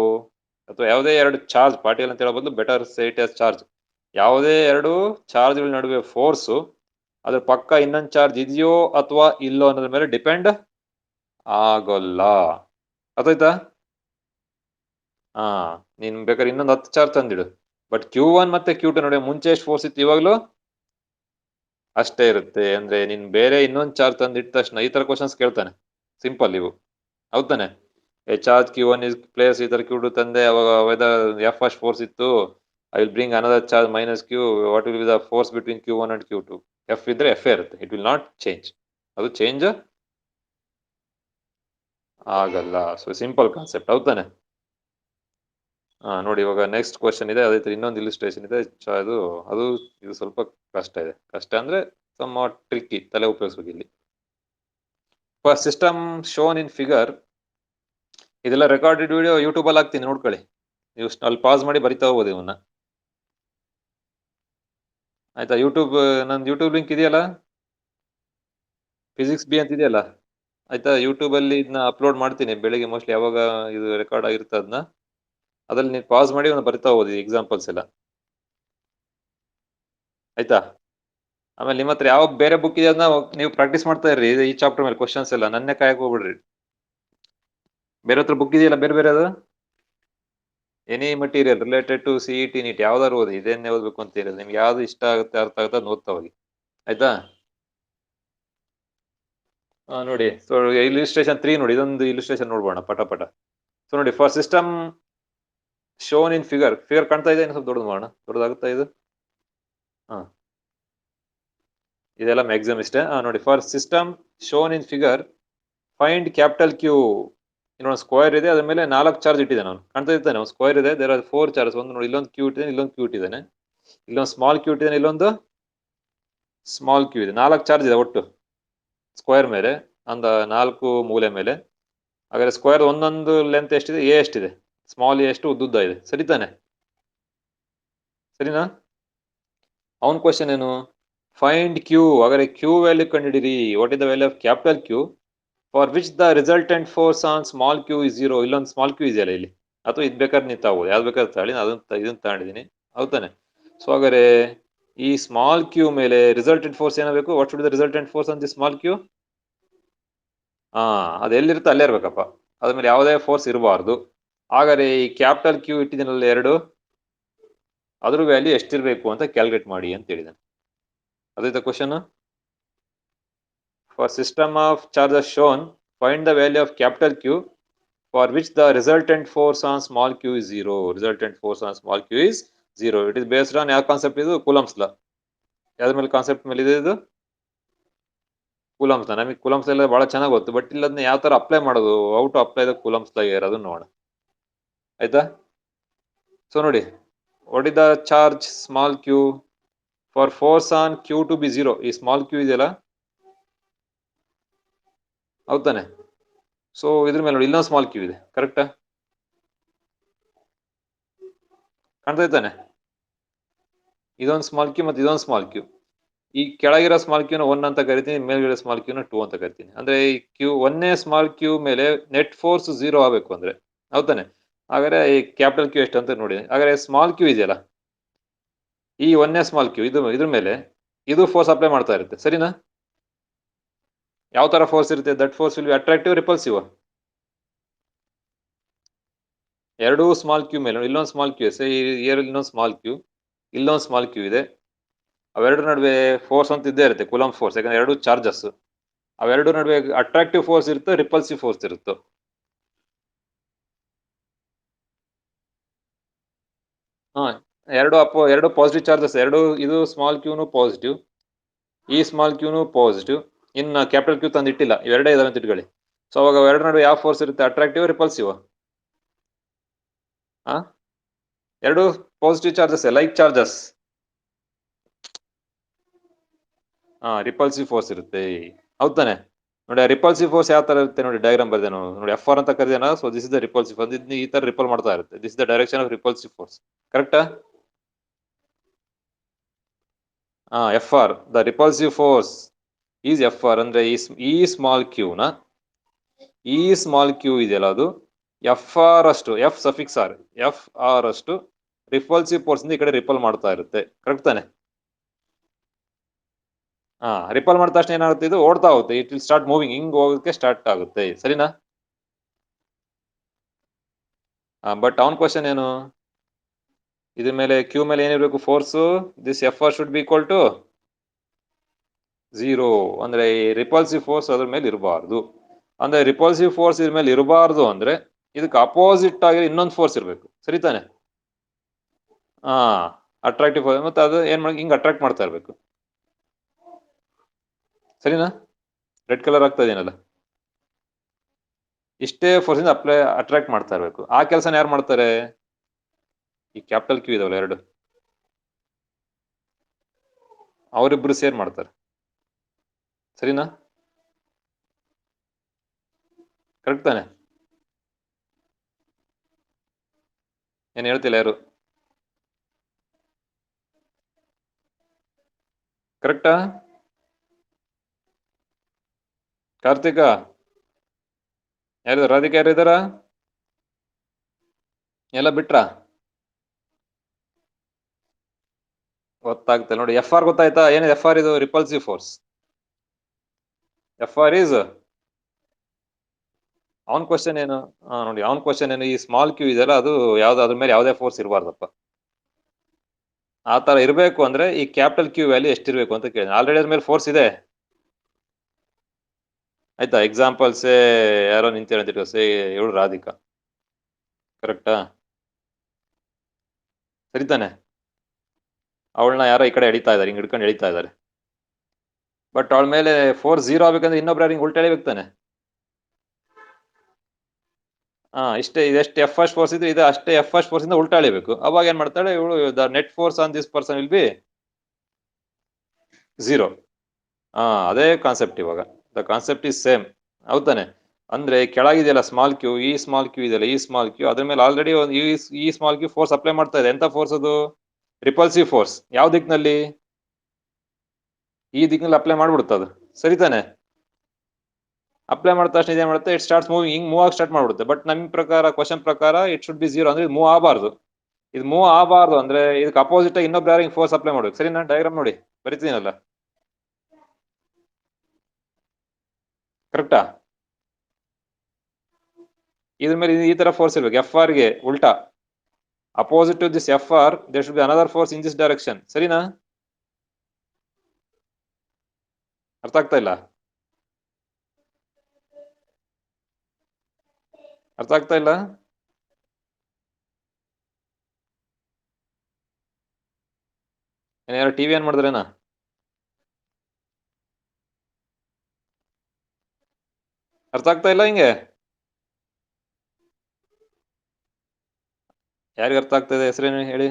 ಅಥವಾ ಯಾವುದೇ ಎರಡು ಚಾರ್ಜ್, ಪಾರ್ಟಿಕಲ್ ಅಂತ ಹೇಳೋ ಬದಲು ಬೆಟರ್ ಸೇಟ್ ಎಸ್ ಚಾರ್ಜ್, ಯಾವುದೇ ಎರಡು ಚಾರ್ಜ್ಗಳ ನಡುವೆ ಫೋರ್ಸು ಅದ್ರ ಪಕ್ಕ ಇನ್ನೊಂದು ಚಾರ್ಜ್ ಇದೆಯೋ ಅಥವಾ ಇಲ್ಲೋ ಅನ್ನೋದ್ರ ಮೇಲೆ ಡಿಪೆಂಡ್ ಆಗೋಲ್ಲ, ಅದಾಯ್ತಾ? ನೀನ್ ಬೇಕಾದ್ರೆ ಇನ್ನೊಂದು 10 ಚಾರ್ಜ್ ತಂದಿಡು, ಬಟ್ Q1 ಮತ್ತೆ Q2 ನಡುವೆ ಮುಂಚೆ ಎಷ್ಟು ಫೋರ್ಸ್ ಇತ್ತು, ಇವಾಗ್ಲೂ ಅಷ್ಟೇ ಇರುತ್ತೆ. ಅಂದ್ರೆ ನೀನ್ ಬೇರೆ ಇನ್ನೊಂದು ಚಾರ್ಜ್ ತಂದಿಟ್ಟ ತಕ್ಷಣ ಈ ತರ ಕ್ವಶನ್ಸ್ ಕೇಳ್ತಾನೆ, ಸಿಂಪಲ್ ಇವು, ಹೌದಾನೆ? A charge Q1 is place, ಈ ತರ Q2 ತಂದೆ, ಅವಾಗ ವೆದರ್ ಎಫ್ ಅಷ್ಟು ಫೋರ್ಸ್ ಇತ್ತು, I will bring another charge minus q. What will be the force between q1 and q2? F ಇದ್ರೆ F ಇರುತ್ತೆ. It will not change. ಅದು ಚೇಂಜ್ ಆಗಲ್ಲ. ಸೊ ಸಿಂಪಲ್ ಕಾನ್ಸೆಪ್ಟ್ ಹೌದಾನೆ. ನೋಡಿ ಇವಾಗ ನೆಕ್ಸ್ಟ್ ಕ್ವಶನ್ ಇದೆ, ಅದೇ ಇನ್ನೊಂದು ಇಲಿಸ್ಟ್ರೇಷನ್ ಇದೆ. ಅದು ಸ್ವಲ್ಪ ಕಷ್ಟ ಇದೆ. ಕಷ್ಟ ಅಂದ್ರೆ ಸಮ್ ಟ್ರಿಕ್ಕಿ, ತಲೆ ಉಪಯೋಗಿಸ್ಬೇಕು ಇಲ್ಲಿ. First system shown in figure, ಇದೆಲ್ಲ ರೆಕಾರ್ಡೆಡ್ ವಿಡಿಯೋ ಯೂಟ್ಯೂಬ್ ಅಲ್ಲಿ ಹಾಕ್ತೀನಿ, ನೋಡ್ಕೊಳ್ಳಿ. ನೀವು ಅಲ್ಲಿ ಪಾಸ್ ಮಾಡಿ ಬರಿತಾ ಹೋಗ್ಬೋದು ಇವನ್ನ. ಆಯ್ತಾ? ನಂದು ಯೂಟ್ಯೂಬ್ ಲಿಂಕ್ ಇದೆಯಲ್ಲ, ಫಿಸಿಕ್ಸ್ ಬಿ ಅಂತ ಇದೆಯಲ್ಲ, ಆಯ್ತಾ? ಯೂಟ್ಯೂಬ್ ಅಲ್ಲಿ ಇದನ್ನ ಅಪ್ಲೋಡ್ ಮಾಡ್ತೀನಿ ಬೆಳಿಗ್ಗೆ, ಮೋಸ್ಟ್ಲಿ ಯಾವಾಗ ಇದು ರೆಕಾರ್ಡ್ ಆಗಿರುತ್ತೆ ಅದನ್ನ, ಅದ್ರಲ್ಲಿ ನೀವು ಪಾಸ್ ಮಾಡಿ ಒಂದು ಬರಿತಾ ಹೋದಿ ಎಕ್ಸಾಂಪಲ್ಸ್ ಎಲ್ಲ. ಆಯ್ತಾ? ಆಮೇಲೆ ನಿಮ್ಮ ಹತ್ರ ಯಾವ ಬೇರೆ ಬುಕ್ ಇದೆ ಅದನ್ನ ನೀವು ಪ್ರಾಕ್ಟೀಸ್ ಮಾಡ್ತಾ ಇರ್ರಿ ಈ ಚಾಪ್ಟರ್ ಮೇಲೆ ಕ್ವಶನ್ಸ್ ಎಲ್ಲ. ನನ್ನೇ ಕಾಯಕ್ ಹೋಗ್ಬಿಡ್ರಿ. ಬೇರೆ ಹತ್ರ ಬುಕ್ ಇದೆಯಲ್ಲ ಬೇರೆ ಬೇರೆ, ಅದು any material related to CET NEET ಯಾವ್ದಾದ್ರು ಓದಿ, ಇದೇನೇ ಓದ್ಬೇಕು ಅಂತ ಇರೋದು. ನಿಮ್ಗೆ ಯಾವ್ದು ಇಷ್ಟ ಆಗುತ್ತೆ, ಅರ್ಥ ಆಗುತ್ತೆ, ಅದು ಓದ್ತಾ ಹೋಗಿ. ಆಯ್ತಾ? ನೋಡಿ, ಸೊ ಇಲಿಸ್ಟ್ರೇಷನ್ 3 ನೋಡಿ, ಇದೊಂದು ಇಲಿಸ್ಟ್ರೇಷನ್ ನೋಡ್ಬೋಣ ಪಟ ಪಟ. ಸೊ ನೋಡಿ, for system shown in figure ಕಾಣ್ತಾ ಇದೆ, ಸ್ವಲ್ಪ ದೊಡ್ಡದು ಮಾಡೋಣ, ದೊಡ್ಡದಾಗುತ್ತಾ ಇದು? ಇದೆಲ್ಲ ಮ್ಯಾಕ್ಸಿಮಮ್ ಇಷ್ಟೇ. ನೋಡಿ, for system shown in figure find capital Q. ಇನ್ನೊಂದು ಸ್ಕ್ವೇರ್ ಇದೆ, ಅದ್ರ ಮೇಲೆ 4 ಚಾರ್ಜ್ ಇಟ್ಟಿದ್ದಾನೆ ಅವನು, ಕಾಣ್ತಾ ಇರ್ತಾನೆ. ಒಂದು ಸ್ಕ್ವೇರ್ ಇದೆ, ದೇರ್ ಆರ್ 4 ಚಾರ್ಜ್. ಒಂದು ನೋಡಿ, ಇಲ್ಲೊಂದು ಕ್ಯೂ ಇಟ್ಟಿದ್ದಾನೆ, ಇಲ್ಲೊಂದು ಕ್ಯೂ ಇಟ್ಟಿದ್ದಾನೆ, ಇಲ್ಲೊಂದು ಸ್ಮಾಲ್ ಕ್ಯೂ ಇಟ್ಟಿದ್ದಾನೆ, ಇಲ್ಲೊಂದು ಸ್ಮಾಲ್ ಕ್ಯೂ ಇದೆ. 4 ಚಾರ್ಜ್ ಇದೆ ಒಟ್ಟು ಸ್ಕ್ವೇರ್ ಮೇಲೆ, ಅಂದ 4 ಮೂಲೆ ಮೇಲೆ. ಹಾಗಾದ್ರೆ ಸ್ಕ್ವೇರ್ ಒಂದೊಂದು ಲೆಂತ್ ಎಷ್ಟಿದೆ? ಎ ಎಷ್ಟಿದೆ? ಸ್ಮಾಲ್ ಎ ಎಷ್ಟು ಉದ್ದುದ್ದ ಇದೆ? ಸರಿತಾನೆ? ಸರಿನಾ? ಅವನ್ ಕ್ವಶನ್ ಏನು? Find Q. ಹಾಗಾದ್ರೆ ಕ್ಯೂ ವ್ಯಾಲ್ಯೂ ಕಂಡಿಡಿರಿ. What is the value of capital Q for which the resultant force on small Q is 0. ಇಲ್ಲೊಂದು ಸ್ಮಾಲ್ ಕ್ಯೂ ಇದೆಯಲ್ಲ ಇಲ್ಲಿ, ಅಥವಾ ಇದು ಬೇಕಾದ್ರೆ ನೀವು ತಗೋಬೋದು, ಯಾವ್ದು ಬೇಕಾದ್ರೆ ತಗೊಳ್ಳಿ. ಇದನ್ನ ತಗೊಂಡಿದ್ದೀನಿ, ಹೌದಾನೆ? ಸೊ ಹಾಗಾದ್ರೆ ಈ ಸ್ಮಾಲ್ ಕ್ಯೂ ಮೇಲೆ ರಿಸಲ್ಟೆಂಟ್ ಫೋರ್ಸ್ ಏನಾಗಬೇಕು? What should the resultant force on the small Q? ಅದು ಎಲ್ಲಿರುತ್ತೆ ಅಲ್ಲೇ ಇರ್ಬೇಕಪ್ಪ, ಅದ್ಮೇಲೆ ಯಾವುದೇ ಫೋರ್ಸ್ ಇರಬಾರ್ದು. ಹಾಗಾದ್ರೆ ಈ ಕ್ಯಾಪಿಟಲ್ ಕ್ಯೂ ಇಟ್ಟಿದ್ದೀನಲ್ಲ 2, ಅದ್ರ ವ್ಯಾಲ್ಯೂ ಎಷ್ಟಿರ್ಬೇಕು ಅಂತ ಕ್ಯಾಲ್ಕುಲೇಟ್ ಮಾಡಿ ಅಂತ ಹೇಳಿದ್ದಾನೆ. ಅದೇ question. For system of charges shown find the value of capital Q for which the resultant force on small Q is 0. Resultant force on small Q is 0. It is based on ಯಾವ ಕಾನ್ಸೆಪ್ಟ್ ಇದು? Coulomb's law. ಯಾವ್ದ್ರ ಮೇಲೆ ಕಾನ್ಸೆಪ್ಟ್ ಮೇಲೆ ಇದೆ ಇದು? Coulomb's law. ನಮಗೆ ಕೂಲಂಬ್ಸ್ ಎಲ್ಲ ಬಹಳ ಚೆನ್ನಾಗಿ ಗೊತ್ತು, ಬಟ್ ಇಲ್ಲ ಅದನ್ನ ಯಾವ ತರ ಅಪ್ಲೈ ಮಾಡೋದು, how to apply the Coulomb's law ಇರೋದು ನೋಡೋಣ. ಆಯ್ತಾ? ಸೊ ನೋಡಿ, what is the charge small q for force on q to be 0. ಈ ಸ್ಮಾಲ್ ಕ್ಯೂ ಇದೆಯಲ್ಲ, ಹೌದಾನೆ? ಸೊ ಇದ್ರ ಮೇಲೆ ನೋಡಿ, ಇಲ್ಲೊಂದು ಸ್ಮಾಲ್ ಕ್ಯೂ ಇದೆ, ಕರೆಕ್ಟಾ? ಕಾಣ್ತಾ ಇದ್ದಾನೆ? ಇದೊಂದು ಸ್ಮಾಲ್ ಕ್ಯೂ ಮತ್ತು ಇದೊಂದು ಸ್ಮಾಲ್ ಕ್ಯೂ. ಈ ಕೆಳಗಿರೋ ಸ್ಮಾಲ್ ಕ್ಯೂನ 1 ಅಂತ ಕರಿತೀನಿ, ಮೇಲ್ಗಡೆ ಸ್ಮಾಲ್ ಕ್ಯೂನ 2 ಅಂತ ಕರಿತೀನಿ. ಅಂದ್ರೆ ಈ ಕ್ಯೂ ಒಂದೇ ಸ್ಮಾಲ್ ಕ್ಯೂ ಮೇಲೆ ನೆಟ್ ಫೋರ್ಸ್ 0 ಆಗಬೇಕು ಅಂದ್ರೆ, ಹೌದಾನೆ? ಹಾಗಾದ್ರೆ ಈ ಕ್ಯಾಪಿಟಲ್ ಕ್ಯೂ ಎಷ್ಟು ಅಂತ ನೋಡಿ. ಹಾಗಾದ್ರೆ ಸ್ಮಾಲ್ ಕ್ಯೂ ಇದೆಯಲ್ಲ, ಈ ಒಂದೇ ಸ್ಮಾಲ್ ಕ್ಯೂ ಇದ್ರ ಮೇಲೆ ಇದು ಫೋರ್ಸ್ ಅಪ್ಲೈ ಮಾಡ್ತಾ ಇರುತ್ತೆ, ಸರಿನಾ? ಯಾವ ತರ ಫೋರ್ಸ್ ಇರುತ್ತೆ? That force will B attractive, repulsive. ಎರಡೂ ಸ್ಮಾಲ್ ಕ್ಯೂ ಮೇಲೆ ಇಲ್ಲೊಂದು ಸ್ಮಾಲ್ ಕ್ಯೂ ಇದೆ, ಇನ್ನೊಂದು ಸ್ಮಾಲ್ ಕ್ಯೂ, ಇಲ್ಲೊಂದು ಸ್ಮಾಲ್ ಕ್ಯೂ ಇದೆ. ಅವೆರಡು ನಡುವೆ ಫೋರ್ಸ್ ಅಂತ ಇದ್ದೇ ಇರುತ್ತೆ, ಕೂಲಂಬ್ ಫೋರ್ಸ್, ಯಾಕಂದ್ರೆ ಎರಡು ಚಾರ್ಜಸ್. ಅವೆರಡು ನಡುವೆ ಅಟ್ರಾಕ್ಟಿವ್ ಫೋರ್ಸ್ ಇರುತ್ತೆ, ರಿಪಲ್ಸಿವ್ ಫೋರ್ಸ್ ಇರುತ್ತೆ. ಎರಡು ಪಾಸಿಟಿವ್ ಚಾರ್ಜಸ್, ಇದು ಸ್ಮಾಲ್ ಕ್ಯೂನು ಪಾಸಿಟಿವ್, ಈ ಸ್ಮಾಲ್ ಕ್ಯೂನು ಪಾಸಿಟಿವ್. ಇನ್ನು ಕ್ಯಾಪಿಟಲ್ ಕ್ಯೂ ತಂದಿಟ್ಟಿಲ್ಲ, ಇವೆರಡೇ ಇದಾವೆ ಅಂತ ಇಟ್ಕೊಳ್ಳಿ. ಸೊ ಅವಾಗ ಎರಡು ನಡುವೆ ಯಾವ ಫೋರ್ಸ್ ಇರುತ್ತೆ? Attractive, repulsive? ಎರಡು positive charges, like charges. Repulsive force ಇರುತ್ತೆ, ಹೌದಾನೆ? ನೋಡಿ, ರಿಪಲ್ಸಿವ್ ಫೋರ್ಸ್ ಯಾವ ತರ ಇರುತ್ತೆ ನೋಡಿ, ಡಯಾಗ್ರಾಮ್ ಬರ್ದೆ ನೋಡಿ, FR ಅಂತ ಕರೆದೇನ. So this is the repulsive force, ಈ ತರ ರಿಪಲ್ ಮಾಡ್ತಾ ಇರುತ್ತೆ. This is the direction of repulsive force, ಕರೆಕ್ಟಾ? FR, the repulsive force is FR. ಅಂದ್ರೆ ಈ ಸ್ಮಾಲ್ ಕ್ಯೂನ, ಈ ಸ್ಮಾಲ್ ಕ್ಯೂ ಇದೆಯಲ್ಲ, ಅದು FR ಅಷ್ಟು, FR ಅಷ್ಟು ರಿಪಲ್ಸಿವ್ ಫೋರ್ಸ್ ಇಂದ ಈ ಕಡೆ ರಿಪಲ್ ಮಾಡ್ತಾ ಇರುತ್ತೆ, ಕರೆಕ್ಟ್ ತಾನೆ? ರಿಪಲ್ ಮಾಡಿದ ತಕ್ಷಣ ಏನಾಗುತ್ತೆ? ಇದು ಓಡ್ತಾ ಹೋಗುತ್ತೆ, ಇಟ್ ವಿಲ್ ಸ್ಟಾರ್ಟ್ ಮೂವಿಂಗ್, ಹಿಂಗ್ ಹೋಗೋಕೆ ಸ್ಟಾರ್ಟ್ ಆಗುತ್ತೆ, ಸರಿನಾ? ಬಟ್ ಅವನ್ ಕ್ವಶನ್ ಏನು? ಇದ್ರ ಮೇಲೆ ಕ್ಯೂ ಮೇಲೆ ಏನಿರ್ಬೇಕು force? This FR should be equal to 0. ಅಂದ್ರೆ ಈ ರಿಪಲ್ಸಿವ್ ಫೋರ್ಸ್ ಅದ್ರ ಮೇಲೆ ಇರಬಾರ್ದು. ಅಂದ್ರೆ ರಿಪಲ್ಸಿವ್ ಫೋರ್ಸ್ ಇದ್ರ ಮೇಲೆ ಇರಬಾರ್ದು ಅಂದ್ರೆ ಇದಕ್ಕೆ ಅಪೋಸಿಟ್ ಆಗಿ ಇನ್ನೊಂದು ಫೋರ್ಸ್ ಇರಬೇಕು, ಸರಿತಾನೆ? ಹಾ ಅಟ್ರಾಕ್ಟಿವ್ ಮತ್ತೆ ಅದು ಏನ್ ಮಾಡಿ ಹಿಂಗೆ ಅಟ್ರಾಕ್ಟ್ ಮಾಡ್ತಾ ಇರಬೇಕು. ಸರಿನಾ? ರೆಡ್ ಕಲರ್ ಆಗ್ತಾ ಇದೆಯಲ್ಲ, ಇಷ್ಟೇ ಫೋರ್ಸಿಂದ ಅಟ್ರಾಕ್ಟ್ ಮಾಡ್ತಾ ಇರಬೇಕು. ಆ ಕೆಲಸನ ಯಾರು ಮಾಡ್ತಾರೆ? ಈ ಕ್ಯಾಪಿಟಲ್ ಕ್ಯೂ ಇದಾವಲ್ಲ ಎರಡು, ಅವರಿಬ್ರು ಸೇರ್ ಮಾಡ್ತಾರೆ. ಸರಿನಾ? ಕರೆಕ್ಟ್ ತಾನೆ? ಏನ್ ಹೇಳ್ತಿಲ್ಲ ಯಾರು? ಕರೆಕ್ಟಾ? ಕಾರ್ತಿಕ ಯಾರು? ರಾಧಿಕಾ ಯಾರು ಇದಾರ? ಎಲ್ಲ ಬಿಟ್ರ? ಗೊತ್ತಾಗ್ತಲ್ಲ ನೋಡಿ. ಎಫ್ ಆರ್ ಗೊತ್ತಾಯ್ತಾ? ಏನಿದೆ ಎಫ್ ಆರ್? ಇದು repulsive force. F R is ಅವನ್ ಕ್ವಶನ್ ಏನು? ನೋಡಿ ಅವನ್ ಕ್ವಶನ್ ಏನು, ಈ ಸ್ಮಾಲ್ ಕ್ಯೂ ಇದೆಯಲ್ಲ ಅದು ಯಾವ್ದು, ಅದ್ರ ಮೇಲೆ ಯಾವುದೇ ಫೋರ್ಸ್ ಇರಬಾರ್ದಪ್ಪ. ಆ ತರ ಇರಬೇಕು ಅಂದ್ರೆ ಈ ಕ್ಯಾಪಿಟಲ್ ಕ್ಯೂ ವ್ಯಾಲ್ಯೂ ಎಷ್ಟಿರ್ಬೇಕು ಅಂತ ಕೇಳಿ. ಆಲ್ರೆಡಿ ಅದ್ರ ಮೇಲೆ ಫೋರ್ಸ್ ಇದೆ ಆಯ್ತಾ. ಎಕ್ಸಾಂಪಲ್ಸ್ ಯಾರೋ ನಿಂತಿರೋ ಸೇ ಇವಳು ರಾಧಿಕಾ, ಕರೆಕ್ಟಾ? ಸರಿತಾನೆ? ಅವಳನ್ನ ಯಾರೋ ಈ ಕಡೆ ಎಳಿತಾ ಇದಾರೆ, ಹಿಂಗ್ ಹಿಡ್ಕೊಂಡು ಎಳಿತಾ ಇದಾರೆ. ಬಟ್ ಅವಳ ಮೇಲೆ ಫೋರ್ಸ್ 0 ಆಗ್ಬೇಕಂದ್ರೆ ಇನ್ನೊಬ್ರು ಯಾರು ಹಿಂಗ್ ಉಲ್ಟಾ ಎಳಿಬೇಕು ತಾನೆ? ಇಷ್ಟೇ. ಇದೆಷ್ಟು ಎಫ್ ಫಸ್ಟ್ ಫೋರ್ಸ್ ಇದ್ರೆ ಇದು ಅಷ್ಟೇ ಎಫ್ ಫಸ್ಟ್ ಫೋರ್ಸ್ ಇಂದ ಉಲ್ಟಾ ಎಳಿಬೇಕು. ಅವಾಗ ಏನ್ ಮಾಡ್ತಾಳೆ ಇವಳು? The net force on this person will be 0. ಅದೇ ಕಾನ್ಸೆಪ್ಟ್ ಇವಾಗ. The concept is same. ಹೌದಾನೆ? ಅಂದ್ರೆ ಕೆಳಗಿದೆಯಲ್ಲ ಸ್ಮಾಲ್ ಕ್ಯೂ, ಈ ಸ್ಮಾಲ್ ಕ್ಯೂ ಇದೆಯಲ್ಲ, ಈ ಸ್ಮಾಲ್ ಕ್ಯೂ, ಅದ್ರ ಮೇಲೆ ಆಲ್ರೆಡಿ ಒಂದು ಈ ಸ್ಮಾಲ್ ಕ್ಯೂ ಫೋರ್ಸ್ ಅಪ್ಲೈ ಮಾಡ್ತಾ ಇದೆ. ಎಂತ ಫೋರ್ಸ್ ಅದು? Repulsive force. ಯಾವ ದಿಕ್ಕಿನಲ್ಲಿ? ಈ ದಿಕ್ಕಿನಲ್ಲಿ ಅಪ್ಲೈ ಮಾಡ್ಬಿಡುತ್ತೆ ಅದು. ಸರಿತಾನೆ? ಅಪ್ಲೈ ಮಾಡಿದ ತಕ್ಷಣ ಇದೇನ್ ಮಾಡುತ್ತೆ? ಇಟ್ ಸ್ಟಾರ್ಟ್ಸ್ ಮೂವಿಂಗ್, ಹಿಂಗ್ ಮೂವ್ ಆಗಿ ಸ್ಟಾರ್ಟ್ ಮಾಡ್ಬಿಡುತ್ತೆ. ಬಟ್ ನಮ್ ಪ್ರಕಾರ, ಕ್ವಶನ್ ಪ್ರಕಾರ ಇಟ್ ಶುಡ್ ಬಿ 0 ಅಂದ್ರೆ ಇದು ಮೂವ್ ಆಗಬಾರ್ದು. ಇದು ಮೂವ್ ಆಗಬಾರ್ದು ಅಂದ್ರೆ ಇದಕ್ಕೆ ಅಪೋಸಿಟ್ ಆಗಿ ಇನ್ನೊಬ್ರು ಯಾರು ಫೋರ್ಸ್ ಅಪ್ಲೈ ಮಾಡ್ಬೇಕು. ಸರಿ? ನಾನು ಡಯಾಗ್ರಾಮ್ ನೋಡಿ ಬರಿತೀನಲ್ಲ, ಕರೆಕ್ಟಾ? ಇದ್ರ ಮೇಲೆ ಈ ತರ ಫೋರ್ಸ್ ಇರ್ಬೇಕು. ಎಫ್ ಆರ್ ಗೆ ಉಲ್ಟಾ, opposite to this F R there should be another force in this direction. ಸರಿನಾ? ಅರ್ಥ ಆಗ್ತಾ ಇಲ್ಲ? ಅರ್ಥ ಆಗ್ತಾ ಇಲ್ಲ? ಯಾರು ಟಿವಿ ಏನ್ ಮಾಡಿದ್ರೇನಾ? ಅರ್ಥ ಆಗ್ತಾ ಇಲ್ಲ ಹಿಂಗೆ? ಯಾರಿಗೆ ಅರ್ಥ ಆಗ್ತದೆ? ಹೆಸರೇನು ಹೇಳಿ?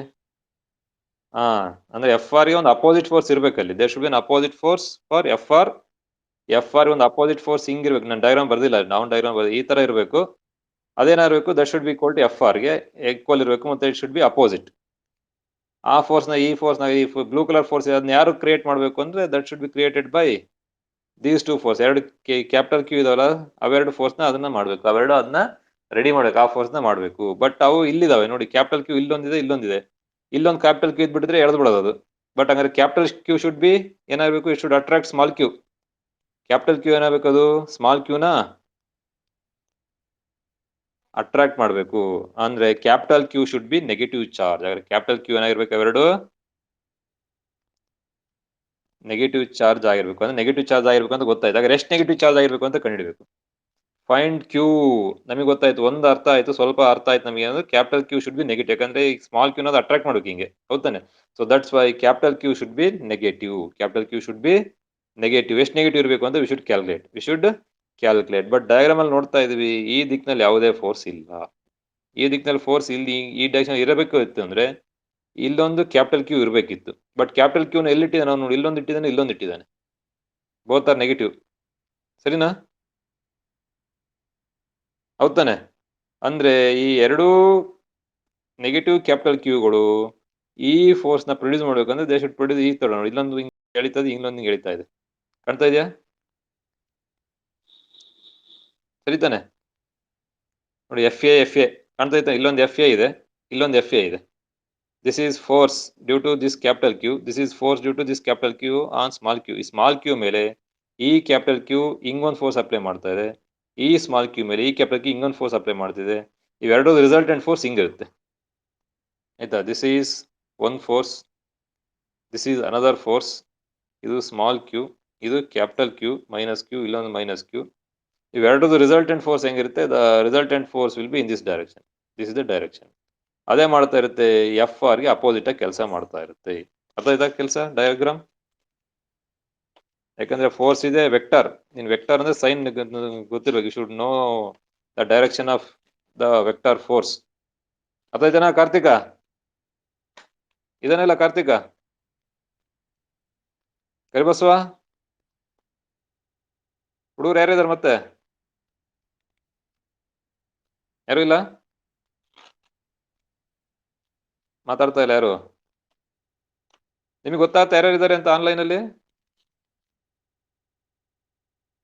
ಅಂದ್ರೆ ಎಫ್ ಆರ್ ಗೆ ಒಂದು ಅಪೋಸಿಟ್ ಫೋರ್ಸ್ ಇರ್ಬೇಕಲ್ಲಿ. There should be an opposite force for F R. F R ಒಂದು ಅಪೋಸಿಟ್ ಫೋರ್ಸ್ ಹಿಂಗಿರ್ಬೇಕು. ನಾನು ಡೈಗ್ರಾಮ್ ಬರ್ದಿಲ್ಲ, ನಾವು ಡೈಗ್ರಾಮ್ ಬರ್ದಿ ಈ ತರ ಇರಬೇಕು. ಅದೇನಾಗಬೇಕು? That should be equal to F R ಗೆ ಈಕ್ವಲ್ ಇರಬೇಕು. ಮತ್ತೆ ಇಟ್ ಶುಡ್ ಬಿ ಅಪೋಸಿಟ್. ಆ ಫೋರ್ಸ್ ನ ಈ ಫೋರ್ಸ್ ನ, ಈ ಬ್ಲೂ ಕಲರ್ ಫೋರ್ಸ್ ಅದನ್ನ ಯಾರು ಕ್ರಿಯೇಟ್ ಮಾಡಬೇಕು ಅಂದ್ರೆ that should be created by these two force. ಎರಡು ಕ್ಯಾಪಿಟಲ್ ಕ್ಯೂ ಇದಾವಲ್ಲ, ಅವೆರಡು ಫೋರ್ಸ್ ನ ಅದನ್ನ ಮಾಡ್ಬೇಕು. ಅವೆರಡು ಅದನ್ನ ರೆಡಿ ಮಾಡ್ಬೇಕು, ಆ ಫೋರ್ಸ್ ನ ಮಾಡ್ಬೇಕು. ಬಟ್ ಅವು ಇಲ್ಲಿದಾವೆ ನೋಡಿ. ಕ್ಯಾಪಿಟಲ್ ಕ್ಯೂ ಇಲ್ಲೊಂದಿದೆ, ಇಲ್ಲೊಂದಿದೆ. ಇಲ್ಲೊಂದು ಕ್ಯಾಪಿಟಲ್ ಕ್ಯೂ ಇದ್ಬಿಟ್ಟಿದ್ರೆ ಎಳೆದು ಬಿಡೋದು ಅದು. ಬಟ್ ಹಂಗಾರೆ ಕ್ಯಾಪಿಟಲ್ ಕ್ಯೂ ಶುಡ್ ಬಿ ಏನಾಗಬೇಕು? It should attract small q. Capital Q ಏನಾಗಬೇಕು? ಅದು ಸ್ಮಾಲ್ ಕ್ಯೂನ ಅಟ್ರಾಕ್ಟ್ ಮಾಡಬೇಕು. ಅಂದ್ರೆ capital Q should be negative charge. ಹಾಗಾದ್ರೆ ಕ್ಯಾಪಿಟಲ್ ಕ್ಯೂ ಏನಾಗಿರ್ಬೇಕು? ಅವೆರಡು ನೆಗೆಟಿವ್ ಚಾರ್ಜ್ ಆಗಿರ್ಬೇಕು. ಅಂದ್ರೆ ನೆಗೆಟಿವ್ ಚಾರ್ಜ್ ಆಗಿರ್ಬೇಕು ಅಂತ ಗೊತ್ತಾಯ್ತು. ಹಾಗಾದ್ರೆ ಎಷ್ಟು ನೆಗೆಟಿವ್ ಚಾರ್ಜ್ ಆಗಿರ್ಬೇಕು ಅಂತ ಕಂಡುಹಿಡಬೇಕು. Find Q. ನಮಗೆ ಗೊತ್ತಾಯ್ತು, ಒಂದು ಅರ್ಥ ಆಯ್ತು, ಸ್ವಲ್ಪ ಅರ್ಥ ಆಯ್ತು ನಮಗೆ. ಅಂದ್ರೆ capital Q should be negative. ಯಾಕಂದ್ರೆ ಈ ಸ್ಮಾಲ್ ಕ್ಯೂ ಅಟ್ರಾಕ್ಟ್ ಮಾಡ್ಬೇಕು ಹಿಂಗೆ. ಹೌದಾನೆ? So that's why capital Q should be negative. Capital Q should be negative. ಎಷ್ಟು ನೆಗೆಟಿವ್ ಇರಬೇಕು ಅಂತ we should calculate. But diagram ಅಲ್ಲಿ ನೋಡ್ತಾ ಇದೀವಿ, ಈ ದಿಕ್ಕಿನಲ್ಲಿ ಯಾವುದೇ ಫೋರ್ಸ್ ಇಲ್ಲ. ಈ ದಿಕ್ಕಿನಲ್ಲಿ ಫೋರ್ಸ್ ಇಲ್ಲಿ ಈ ಡೈರೆಕ್ಷನ್ ಇರಬೇಕು ಇತ್ತು ಅಂದ್ರೆ ಇಲ್ಲೊಂದು ಕ್ಯಾಪಿಟಲ್ ಕ್ಯೂ ಇರಬೇಕಿತ್ತು. ಬಟ್ ಕ್ಯಾಪಿಟಲ್ ಕ್ಯೂನ ಎಲ್ಲಿಟ್ಟಿದ್ದಾನೆ ಅವನು? ಇಲ್ಲೊಂದು ಇಟ್ಟಿದ್ದಾನೆ, ಇಲ್ಲೊಂದು ಇಟ್ಟಿದ್ದಾನೆ. Both are negative. ಸರಿನಾ? ಹೌದಾನೆ? ಅಂದ್ರೆ ಈ ಎರಡೂ ನೆಗೆಟಿವ್ ಕ್ಯಾಪಿಟಲ್ ಕ್ಯೂಗಳು ಈ ಫೋರ್ಸ್ ನ ಪ್ರೊಡ್ಯೂಸ್ ಮಾಡ್ಬೇಕಂದ್ರೆ ದೇ ಶುಡ್ ಪ್ರೊಡ್ಯೂಸ್ ಈ ತರ ನೋಡಿ. ಇಲ್ಲೊಂದು ಹಿಂಗ್ ಎಳಿತಾ ಇದೆ, ಇನ್ನೊಂದು ಹಿಂಗ್ ಎಳಿತಾ ಇದೆ. ಕಾಣ್ತಾ ಇದೆಯಾ? ಸರಿತಾನೆ? ನೋಡಿ ಎಫ್ ಎ ಕಾಣ್ತಾ ಇತ್ತ? ಇಲ್ಲೊಂದು ಎಫ್ ಎ ಇದೆ, ಇಲ್ಲೊಂದು ಎಫ್ ಎ ಇದೆ. This is force due to this capital Q. This is force due to this capital Q on small Q. ಈ ಸ್ಮಾಲ್ ಕ್ಯೂ ಮೇಲೆ ಈ ಕ್ಯಾಪಿಟಲ್ ಕ್ಯೂ ಹಿಂಗೊಂದು ಫೋರ್ಸ್ ಅಪ್ಲೈ ಮಾಡ್ತಾ ಇದೆ. ಈ ಸ್ಮಾಲ್ ಕ್ಯೂ ಮೇಲೆ ಈ ಕ್ಯಾಪಿಟಲ್ ಕ್ಯೂ ಹಿಂಗೊಂದು ಫೋರ್ಸ್ ಅಪ್ಲೈ ಮಾಡ್ತಿದೆ. ಇವೆರಡು ರಿಸಲ್ಟೆಂಟ್ ಫೋರ್ಸ್ ಹಿಂಗಿರುತ್ತೆ. ಆಯ್ತಾ? This is one force, this is another force. ಇದು ಸ್ಮಾಲ್ ಕ್ಯೂ, ಇದು ಕ್ಯಾಪಿಟಲ್ ಕ್ಯೂ, ಮೈನಸ್ ಕ್ಯೂ, ಇಲ್ಲೊಂದು ಮೈನಸ್ ಕ್ಯೂ. ಇವೆರಡದು ರಿಸಲ್ಟೆಂಟ್ ಫೋರ್ಸ್ ಹೆಂಗಿರುತ್ತೆ? The resultant force will B in this direction. This is the direction. ಅದೇ ಮಾಡ್ತಾ ಇರುತ್ತೆ, ಎಫ್ ಆರ್ಗೆ ಅಪೋಸಿಟ್ ಆಗಿ ಕೆಲಸ ಮಾಡ್ತಾ ಇರುತ್ತೆ. ಅರ್ಥ ಆಯ್ತಾ ಕೆಲಸ ಡಯಾಗ್ರಾಮ್? ಯಾಕಂದ್ರೆ ಫೋರ್ಸ್ ಇದೆ ವೆಕ್ಟರ್, ನೀನ್ ವೆಕ್ಟರ್ ಅಂದ್ರೆ ಸೈನ್ ಗೊತ್ತಿರ್ಬೇಕು, you should know the direction of the vector force. ಅರ್ಥ ಆಯ್ತಾನಾ ಕಾರ್ತಿಕ? ಇದನ್ನೆಲ್ಲ ಕಾರ್ತಿಕ ಕರಿಬಸವ ಹುಡುಗರು ಯಾರಿದಾರೆ ಮತ್ತೆ? ಯಾರು ಇಲ್ಲ, ಮಾತಾಡ್ತಾ ಇಲ್ಲ ಯಾರು? ನಿಮಗೆ ಗೊತ್ತಾಗ್ತಾ ಯಾರ್ಯಾರು ಇದ್ದಾರೆ ಅಂತ ಆನ್ಲೈನ್ ಅಲ್ಲಿ?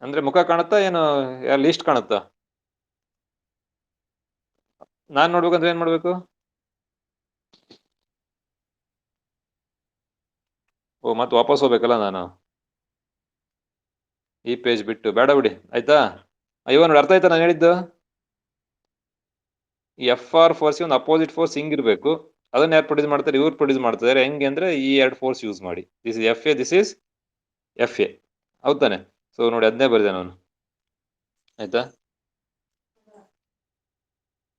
ಅಂದ್ರೆ ಮುಖ ಕಾಣುತ್ತಾ ಏನು, ಲೀಸ್ಟ್ ಕಾಣುತ್ತಾ? ನಾನ್ ನೋಡ್ಬೇಕಂದ್ರೆ ಏನ್ ಮಾಡ್ಬೇಕು? ಓ ಮತ್ತೆ ವಾಪಸ್ ಹೋಗ್ಬೇಕಲ್ಲ ನಾನು, ಈ ಪೇಜ್ ಬಿಟ್ಟು. ಬೇಡ ಬಿಡಿ ಆಯ್ತಾ. ಅಯ್ಯೋ ನೋಡಿ, ಅರ್ಥ ಆಯ್ತಾ ನಾನು ಹೇಳಿದ್ದು? ಎಫ್ ಆರ್ ಫೋರ್ಸ್ ಒಂದು ಅಪೋಸಿಟ್ ಫೋರ್ಸ್ ಹಿಂಗಿರ್ಬೇಕು, ಅದನ್ನ ಯಾರು ಪ್ರೊಡ್ಯೂಸ್ ಮಾಡ್ತಾರೆ? ಇವ್ರು ಪ್ರೊಡ್ಯೂಸ್ ಮಾಡ್ತಾರೆ. ಹೆಂಗೆ ಅಂದ್ರೆ ಈ ಎರಡು ಫೋರ್ಸ್ ಯೂಸ್ ಮಾಡಿ, this is F A, this is F A, ಹೌದಾನೆ? ಸೊ ನೋಡಿ ಅದನ್ನೇ ಬರೆದೆ ನಾನು, ಆಯ್ತಾ?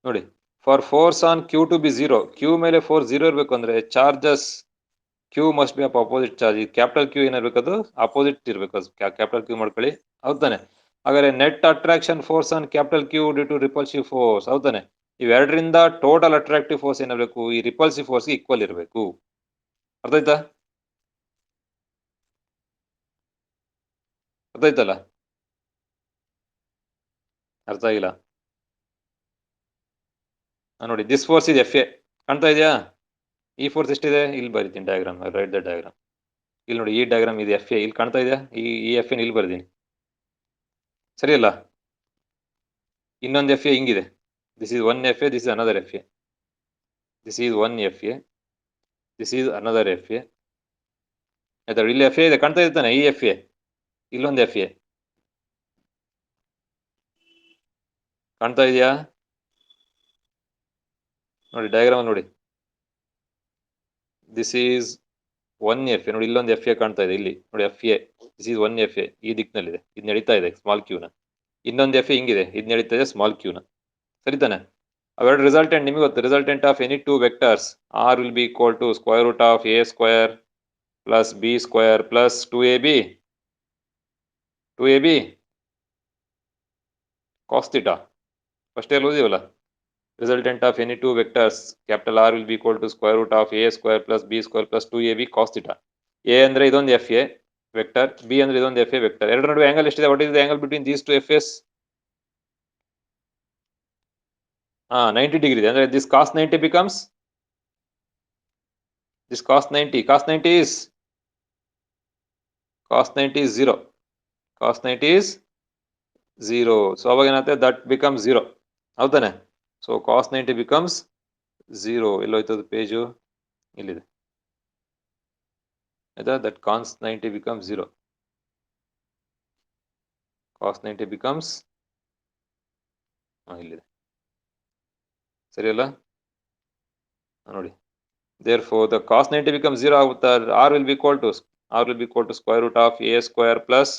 ನೋಡಿ, for force on q to be zero, q ಮೇಲೆ ಫೋರ್ಸ್ ಝೀರೋ ಇರಬೇಕು ಅಂದ್ರೆ charges q must be of opposite charge. Capital Q ಏನಿರ್ಬೇಕು, ಅದು ಅಪೋಸಿಟ್ ಇರ್ಬೇಕು, ಅದು ಕ್ಯಾಪಿಟಲ್ ಕ್ಯೂ ಮಾಡ್ಕೊಳ್ಳಿ, ಹೌದಾನೆ? ಹಾಗಾದ್ರೆ net attraction force on capital Q due to repulsive force, ಹೌದಾನೆ? ಇವೆರಡರಿಂದ ಟೋಟಲ್ ಅಟ್ರಾಕ್ಟಿವ್ ಫೋರ್ಸ್ ಏನಿರಬೇಕು, ಈ ರಿಪಲ್ಸಿವ್ ಫೋರ್ಸ್ಗೆ ಈಕ್ವಲ್ ಇರಬೇಕು. ಅರ್ಥ ಆಯ್ತಾ? ಅರ್ಥ ಆಯ್ತಲ್ಲ? ಅರ್ಥ ಆಗಿಲ್ಲ? ನೋಡಿ, ದಿಸ್ ಫೋರ್ಸ್ ಇದೆ ಎಫ್ ಎ, ಕಾಣ್ತಾ ಇದೆಯಾ? ಈ ಫೋರ್ಸ್ ಎಷ್ಟಿದೆ ಇಲ್ಲಿ ಬರೀತೀನಿ ಡಯಾಗ್ರಾಮ್, ರೈಟ್ ದ ಡಯಾಗ್ರಾಮ್. ಇಲ್ಲಿ ನೋಡಿ, ಈ ಡಯಾಗ್ರಾಮ್ ಇದೆ ಎಫ್ ಎ, ಇಲ್ಲಿ ಕಾಣ್ತಾ ಇದೆಯಾ? ಈ ಎಫ್ ಎನ್ ಇಲ್ಲಿ ಬರ್ದೀನಿ, ಸರಿ ಅಲ್ಲ? ಇನ್ನೊಂದು ಎಫ್ ಎ ಹಿಂಗಿದೆ, this is one F A, this is another F A, this is one F A, this is another F A, ಆಯ್ತಾ? ಇಲ್ಲಿ ಎಫ್ ಎ ಇದೆ, ಕಾಣ್ತಾ ಇರ್ತಾನೆ, ಈ ಎಫ್ ಎ, ಇಲ್ಲೊಂದು ಎಫ್ ಎ ಕಾಣ್ತಾ ಇದೆಯಾ? ನೋಡಿ ಡಯಾಗ್ರಾಮ್ ನೋಡಿ, this is one F A, ನೋಡಿ ಇಲ್ಲೊಂದು ಎಫ್ ಎ ಕಾಣ್ತಾ ಇದೆ, ಇಲ್ಲಿ ನೋಡಿ F A, this is one F A, ಈ ದಿಕ್ಕಿನಲ್ಲಿದೆ, ಇದು ನಡೀತಾ ಇದೆ ಸ್ಮಾಲ್ ಕ್ಯೂನ. ಇನ್ನೊಂದು ಎಫ್ ಎ ಹಿಂಗಿದೆ, ಇದು ನಡೀತಾ ಇದೆ ಸ್ಮಾಲ್ ಕ್ಯೂನ, ಸರಿತಾನೆ? ಅವೆರಡು ರಿಸಲ್ಟೆಂಟ್ ನಿಮಗೆ ಗೊತ್ತು, resultant of any two vectors R will be equal to square root of a square plus b square plus 2ab cos theta. First ಎಲ್ಲ ಓದಿವಲ್ಲ, resultant of any two vectors capital R will be equal to square root of a square plus b square plus 2ab cos theta. A ಅಂದ್ರೆ ಇದೊಂದು ಎಫ್ ಎ ವೆಕ್ಟರ್, ಬಿ ಅಂದ್ರೆ ಇದೊಂದು ಎಫ್ ಎ ವೆಕ್ಟರ್, ಎರಡು ನಡುವೆ ಆಂಗಲ್ ಎಷ್ಟಿದೆ? What is the angle between these two F S? 90 degree ಇದೆ. ಅಂದ್ರೆ this cos 90 becomes this cos 90, cos 90 is 0, cos 90 is 0. So ಅವಾಗ ಏನಾಗುತ್ತೆ, ದಟ್ ಬಿಕಮ್ಸ್ 0, ಹೌದಾನೆ? So cos 90 becomes 0. ಎಲ್ಲೋಯ್ತದ ಪೇಜು? ಇಲ್ಲಿದೆ, ಆಯ್ತಾ? That cos 90 becomes 0, cos 90 becomes ಇಲ್ಲಿದೆ, ಸರಿ ಅಲ್ಲ? ನೋಡಿ, therefore the cos 90 becomes 0 ಆಗುತ್ತಾ? r will be equal to square root of a square plus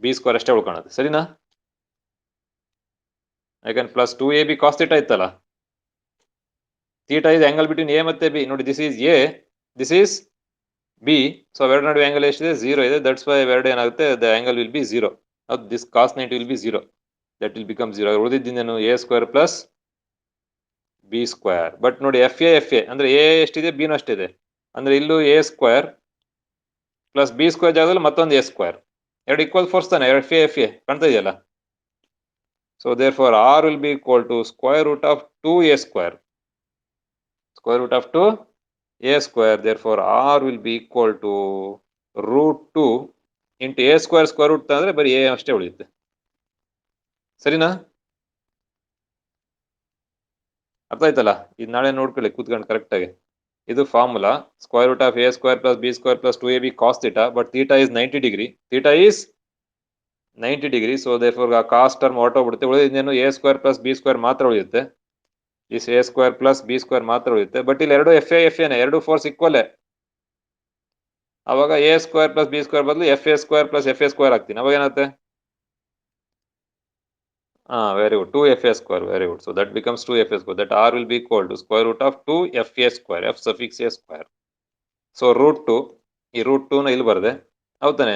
b square ಅಷ್ಟೇ ಉಳ್ಕೊಳ್ಳೋದು, ಸರಿನಾ? ಯಾಕಂದ್ರೆ ಪ್ಲಸ್ 2ab cos ಥೀಟಾ ಇತ್ತಲ್ಲ, theta is angle between A ಮತ್ತೆ ಬಿ. ನೋಡಿ, this is A, this is B, so ಅವೆರಡು ನಡುವೆ ಆಂಗಲ್ ಎಷ್ಟಿದೆ? 0 ಇದೆ. ದಟ್ಸ್ ವೈ ಅವೆರಡು ಏನಾಗುತ್ತೆ, the angle will be 0. This cos 90 will be 0, that will become 0. ಉಳಿದಿದ್ದೇನು? A square plus b square. But ನೋಡಿ, ಎಫ್ ಎ ಅಂದ್ರೆ ಎ ಎಷ್ಟಿದೆ, ಬಿನೂ ಅಷ್ಟಿದೆ, ಅಂದ್ರೆ ಇಲ್ಲೂ a square plus b square ಜಾಗದಲ್ಲಿ ಮತ್ತೊಂದು ಎ ಸ್ಕ್ವೇರ್, ಎರಡು ಈಕ್ವಲ್ ಫೋರ್ಸ್ ತಾನೆ, ಎಫ್ ಎ ಕಾಣ್ತಾ ಇದೆಯಲ್ಲ? So therefore r will be equal to square root of 2a square, square root of 2a square. Therefore r will be equal to root 2 into a square square root ಅಂದ್ರೆ ಬರೀ a ಅಷ್ಟೇ ಉಳಿಯುತ್ತೆ, ಸರಿನಾ? ಅರ್ಥ ಆಯ್ತಲ್ಲ? ಇದು ನಾಳೆ ನೋಡ್ಕೊಳ್ಳಿ ಕೂತ್ಕೊಂಡು ಕರೆಕ್ಟ್ ಆಗಿ. ಇದು formula, square root of a square plus b square plus 2ab cos theta, but theta is 90 degree, theta is 90 degree. So therefore ಆ ಕಾಸ್ ಟರ್ಮ್ ಹೊರಟೋಗ್ಬಿಡುತ್ತೆ, ಉಳಿದಿದ್ದೇನು? A square plus b square ಮಾತ್ರ ಉಳಿಯುತ್ತೆ, is a square plus b square ಮಾತ್ರ ಉಳಿಯುತ್ತೆ. ಬಟ್ ಇಲ್ಲಿ ಎರಡು ಎಫ್ ಎನೆ, ಎರಡು ಫೋರ್ಸ್ ಈಕ್ವಲ್. ಅವಾಗ a square plus b square ಬದಲು F A square plus F A square ಆಗ್ತೀನಿ, ಅವಾಗ ಏನಾಗುತ್ತೆ? Very good. 2fa square. Very good. So that becomes 2fa square. That r will be equal to square root of 2fa square. F suffix a square. So root 2. ಈ ರೂಟ್ 2 ನ ಇಲ್ಲಿ ಬರದೆ ಹೌದಾನೆ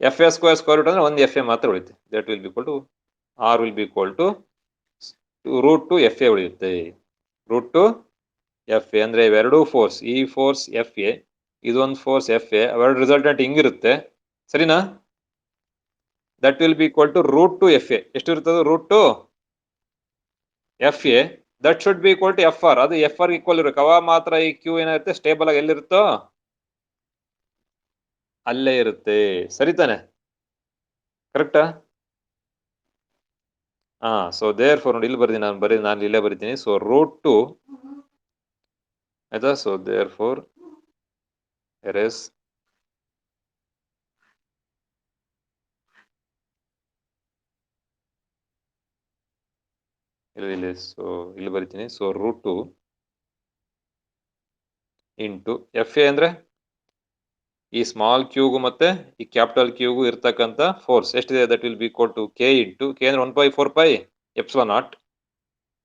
ಎಫ್ ಎ ಸ್ಕ್ವೇರ್ ರೂಟ್ ಅಂದ್ರೆ ಒಂದು ಎಫ್ ಎ ಮಾತ್ರ ಉಳಿಯುತ್ತೆ. That will be equal to R will be equal to root 2 F A ಉಳಿಯುತ್ತೆ. ರೂಟ್ 2 ಎಫ್ ಎ ಅಂದ್ರೆ ಇವೆರಡೂ ಫೋರ್ಸ್, ಈ ಫೋರ್ಸ್ ಎಫ್ ಎ, ಇದೊಂದು ಫೋರ್ಸ್ ಎಫ್ ಎ, ಅವೆರಡು ರಿಸಲ್ಟೆಂಟ್ ಹಿಂಗಿರುತ್ತೆ ಸರಿನಾ. That will be equal to root 2 F A. ಎಷ್ಟು ಇರ್ತದೆ root 2 F A. That should be equal to F R. ಅದು ಎಫ್ ಆರ್ ಈಕ್ವಲ್ ಇರಬೇಕು. ಅವ ಮಾತ್ರ ಈ ಕ್ಯೂ ಏನಾಗುತ್ತೆ ಸ್ಟೇಬಲ್ ಆಗಿ ಎಲ್ಲಿರುತ್ತೋ ಅಲ್ಲೇ ಇರುತ್ತೆ. ಸರಿತಾನೆ, ಕರೆಕ್ಟಾ? ಸೊ ದೇರ್ ಫೋರ್ ನೋಡಿ ಇಲ್ಲಿ ಬರ್ತೀನಿ ನಾನು ಇಲ್ಲೇ ಬರಿತೀನಿ. ಸೊ ರೂಟ್ 2 ಆಯ್ತಾ. ಸೊ ದೇರ್ ಫೋರ್ ಎರೆಸ್ ಇಲ್ಲಿ ಸೊ ಇಲ್ಲಿ ಬರಿತೀನಿ. So root 2 into F A ಅಂದ್ರೆ ಈ ಸ್ಮಾಲ್ ಕ್ಯೂಗೂ ಮತ್ತೆ ಈ ಕ್ಯಾಪಿಟಲ್ ಕ್ಯೂಗೂ ಇರ್ತಕ್ಕಂಥ ಫೋರ್ಸ್ ಎಷ್ಟಿದೆ. That will be equal to K into K ಅಂದ್ರೆ 1/4 ಎಪ್ಸಿಲಾನ್ ನಾಟ್